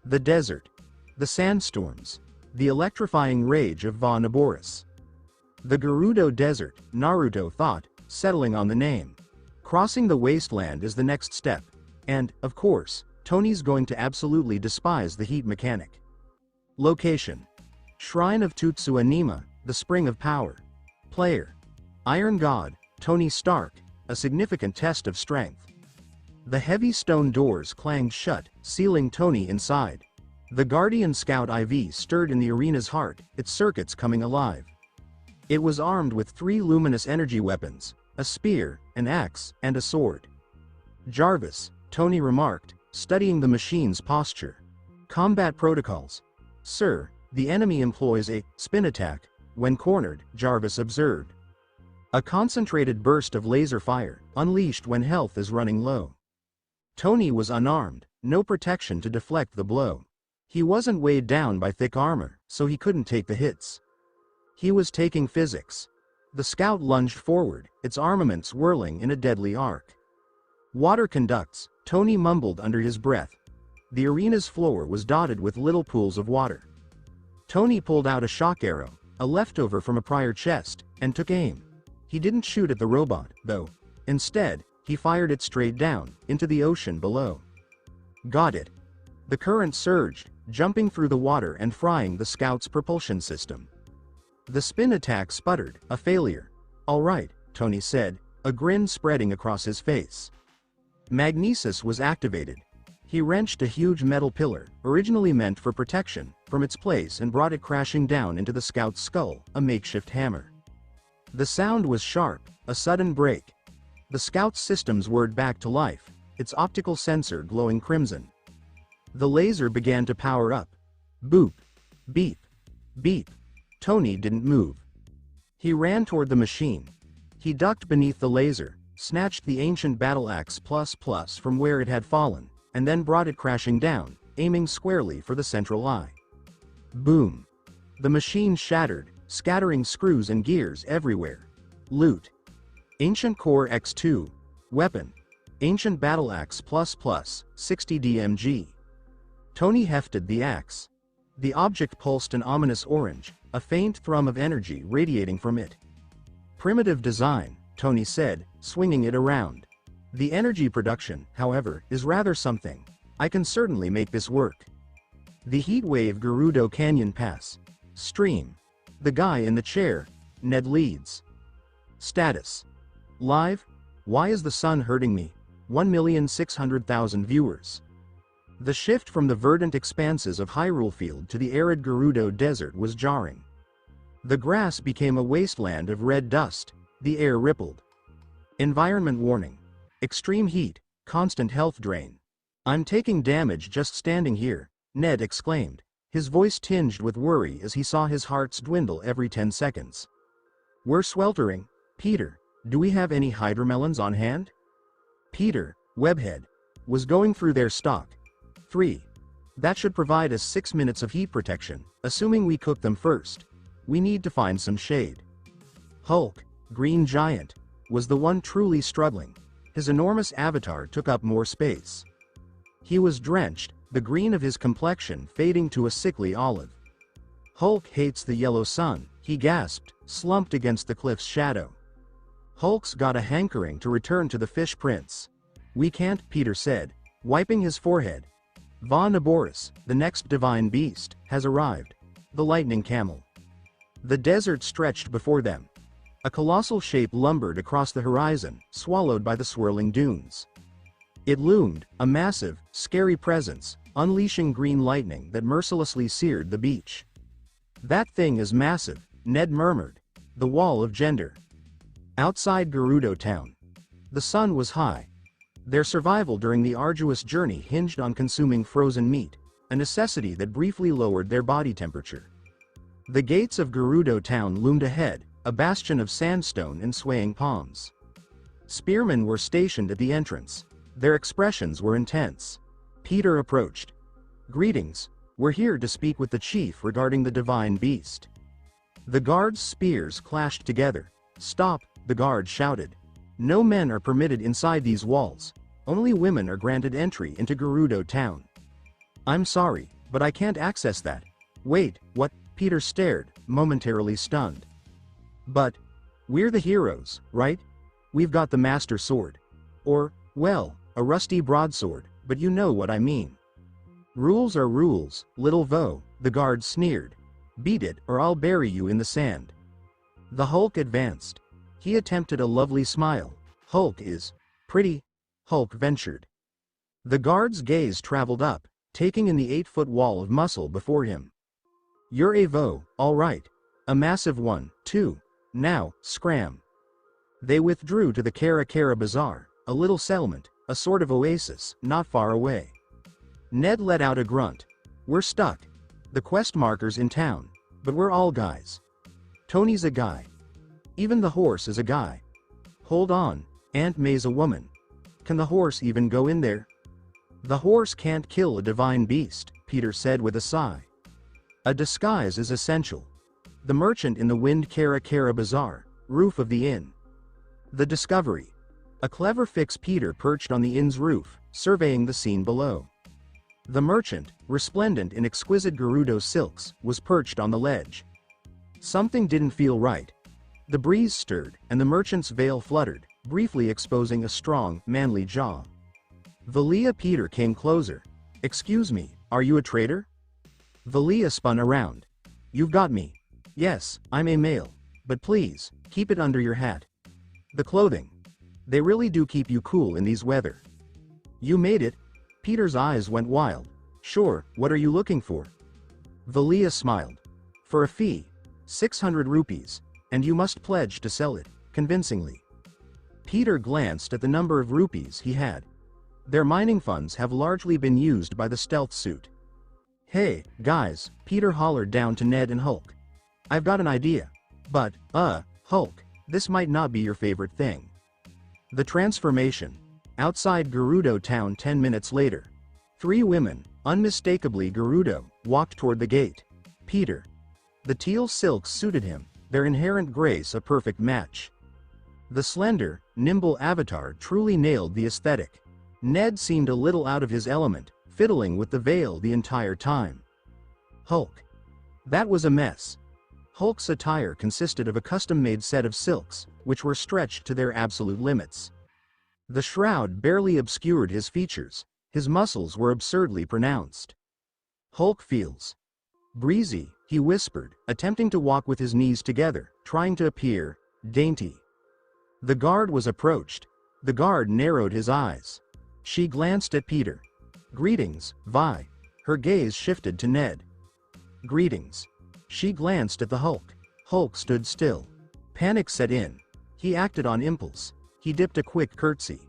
The desert. The sandstorms. The electrifying rage of Va Naboris. The Gerudo Desert, Naruto thought, settling on the name. Crossing the wasteland is the next step. And, of course, Tony's going to absolutely despise the heat mechanic. Location. Shrine of Tutsu Anima, the Spring of Power. Player. Iron God, Tony Stark, a significant test of strength. The heavy stone doors clanged shut, sealing Tony inside. The Guardian Scout IV stirred in the arena's heart, its circuits coming alive. It was armed with 3 luminous energy weapons, a spear, an axe, and a sword. Jarvis, Tony remarked, studying the machine's posture. Combat protocols. Sir, the enemy employs a spin attack when cornered, Jarvis observed. A concentrated burst of laser fire, unleashed when health is running low. Tony was unarmed, no protection to deflect the blow. He wasn't weighed down by thick armor, so he couldn't take the hits. He was taking physics. The scout lunged forward, its armaments whirling in a deadly arc. Water conducts, Tony mumbled under his breath. The arena's floor was dotted with little pools of water. Tony pulled out a shock arrow, a leftover from a prior chest, and took aim. He didn't shoot at the robot, though. Instead, he fired it straight down, into the ocean below. Got it. The current surged, jumping through the water and frying the scout's propulsion system. The spin attack sputtered, a failure. All right, Tony said, a grin spreading across his face. Magnesis was activated. He wrenched a huge metal pillar, originally meant for protection, from its place and brought it crashing down into the scout's skull, a makeshift hammer. The sound was sharp, a sudden break. The scout's systems whirred back to life, its optical sensor glowing crimson. The laser began to power up. Boop. Beep. Beep. Tony didn't move. He ran toward the machine. He ducked beneath the laser, snatched the ancient battle axe ++ from where it had fallen, and then brought it crashing down, aiming squarely for the central eye. Boom. The machine shattered, scattering screws and gears everywhere. Loot. Ancient Core X2. Weapon. Ancient Battle Axe ++ 60 DMG. Tony hefted the axe. The object pulsed an ominous orange, a faint thrum of energy radiating from it. Primitive design, Tony said, swinging it around. The energy production, however, is rather something. I can certainly make this work. The Heatwave Gerudo Canyon Pass. Stream. The guy in the chair. Ned leads. Status. Live. Why is the sun hurting me? 1,600,000 viewers. The shift from the verdant expanses of Hyrule Field to the arid Gerudo Desert was jarring. The grass became a wasteland of red dust, the air rippled. Environment warning. Extreme heat, constant health drain. I'm taking damage just standing here, Ned exclaimed, his voice tinged with worry as he saw his hearts dwindle every 10 seconds. We're sweltering. Peter, do we have any hydromelons on hand? Peter, Webhead, was going through their stock. 3. That should provide us 6 minutes of heat protection, assuming we cook them first. We need to find some shade. Hulk, Green Giant, was the one truly struggling. His enormous avatar took up more space. He was drenched, the green of his complexion fading to a sickly olive. Hulk hates the yellow sun, he gasped, slumped against the cliff's shadow. Hulk's got a hankering to return to the Fish Prince. We can't, Peter said, wiping his forehead. Va Naboris, the next divine beast, has arrived. The lightning camel. The desert stretched before them. A colossal shape lumbered across the horizon, swallowed by the swirling dunes. It loomed, a massive, scary presence, unleashing green lightning that mercilessly seared the beach. That thing is massive, Ned murmured. The wall of gender. Outside Gerudo Town. The sun was high. Their survival during the arduous journey hinged on consuming frozen meat, a necessity that briefly lowered their body temperature. The gates of Gerudo Town loomed ahead, a bastion of sandstone and swaying palms. Spearmen were stationed at the entrance. Their expressions were intense. Peter approached. Greetings, we're here to speak with the chief regarding the divine beast. The guards' spears clashed together. Stop, the guard shouted. No men are permitted inside these walls. Only women are granted entry into Gerudo Town. I'm sorry, but I can't access that. Wait, what? Peter stared, momentarily stunned. But we're the heroes, right? We've got the Master Sword. Or, well, a rusty broadsword, but you know what I mean. Rules are rules, little Vo, the guard sneered. Beat it or I'll bury you in the sand. The Hulk advanced. He attempted a lovely smile. Hulk is pretty, Hulk ventured. The guard's gaze traveled up, taking in the 8-foot wall of muscle before him. You're a Vo, all right. A massive one, too. Now, scram. They withdrew to the Kara Kara Bazaar, a little settlement, a sort of oasis, not far away. Ned let out a grunt. We're stuck. The quest marker's in town, but we're all guys. Tony's a guy. Even the horse is a guy. Hold on, Aunt May's a woman. Can the horse even go in there? The horse can't kill a divine beast, Peter said with a sigh. A disguise is essential. The merchant in the Wind Kara Kara Bazaar, roof of the inn. The discovery. A clever fix. Peter perched on the inn's roof, surveying the scene below. The merchant, resplendent in exquisite Gerudo silks, was perched on the ledge. Something didn't feel right. The breeze stirred, and the merchant's veil fluttered, briefly exposing a strong, manly jaw. Valia. Peter came closer. Excuse me, are you a traitor? Valia spun around. You've got me. Yes, I'm a male. But please, keep it under your hat. The clothing. They really do keep you cool in these weather. You made it. Peter's eyes went wild. Sure, what are you looking for? Valia smiled. For a fee. 600 rupees. And you must pledge to sell it, convincingly. Peter glanced at the number of rupees he had. Their mining funds have largely been used by the stealth suit. Hey, guys, Peter hollered down to Ned and Hulk. I've got an idea. But, Hulk, this might not be your favorite thing. The transformation. Outside Gerudo Town 10 minutes later. 3 women, unmistakably Gerudo, walked toward the gate. Peter. The teal silks suited him, their inherent grace a perfect match. The slender, nimble avatar truly nailed the aesthetic. Ned seemed a little out of his element, fiddling with the veil the entire time. Hulk. That was a mess. Hulk's attire consisted of a custom-made set of silks, which were stretched to their absolute limits. The shroud barely obscured his features. His muscles were absurdly pronounced. Hulk feels breezy, he whispered, attempting to walk with his knees together, trying to appear dainty. The guard was approached. The guard narrowed his eyes. She glanced at Peter. Greetings, Vi. Her gaze shifted to Ned. Greetings. She glanced at the Hulk. Hulk stood still. Panic set in. He acted on impulse. He dipped a quick curtsy.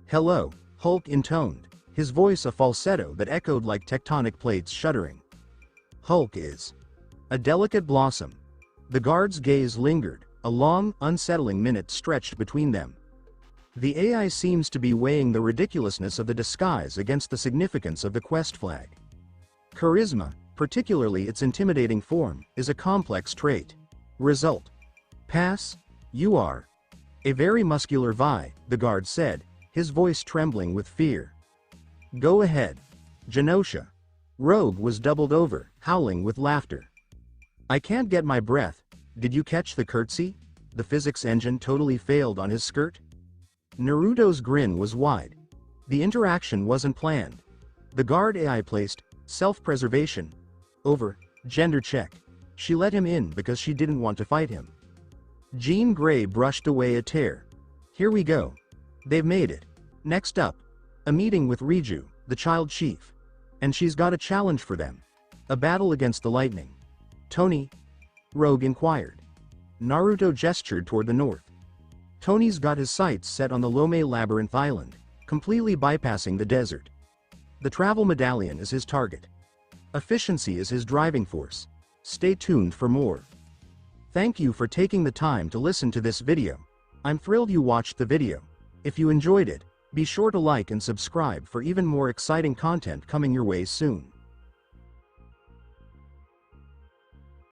Hello, Hulk intoned, his voice a falsetto that echoed like tectonic plates shuddering. Hulk is a delicate blossom. The guard's gaze lingered, a long, unsettling minute stretched between them. The AI seems to be weighing the ridiculousness of the disguise against the significance of the quest flag. Charisma, particularly its intimidating form, is a complex trait. Result. Pass. You are a very muscular Vi, the guard said, his voice trembling with fear. Go ahead. Genosha. Rogue was doubled over, howling with laughter. I can't get my breath. Did you catch the curtsy? The physics engine totally failed on his skirt? Naruto's grin was wide. The interaction wasn't planned. The guard AI placed self-preservation over gender check. She let him in because she didn't want to fight him. Jean Grey brushed away a tear. Here we go. They've made it. Next up, a meeting with Riju, the child chief. And she's got a challenge for them. A battle against the lightning. Tony? Rogue inquired. Naruto gestured toward the north. Tony's got his sights set on the Lome Labyrinth Island, completely bypassing the desert. The travel medallion is his target. Efficiency is his driving force. Stay tuned for more. Thank you for taking the time to listen to this video. I'm thrilled you watched the video. If you enjoyed it, be sure to like and subscribe for even more exciting content coming your way soon.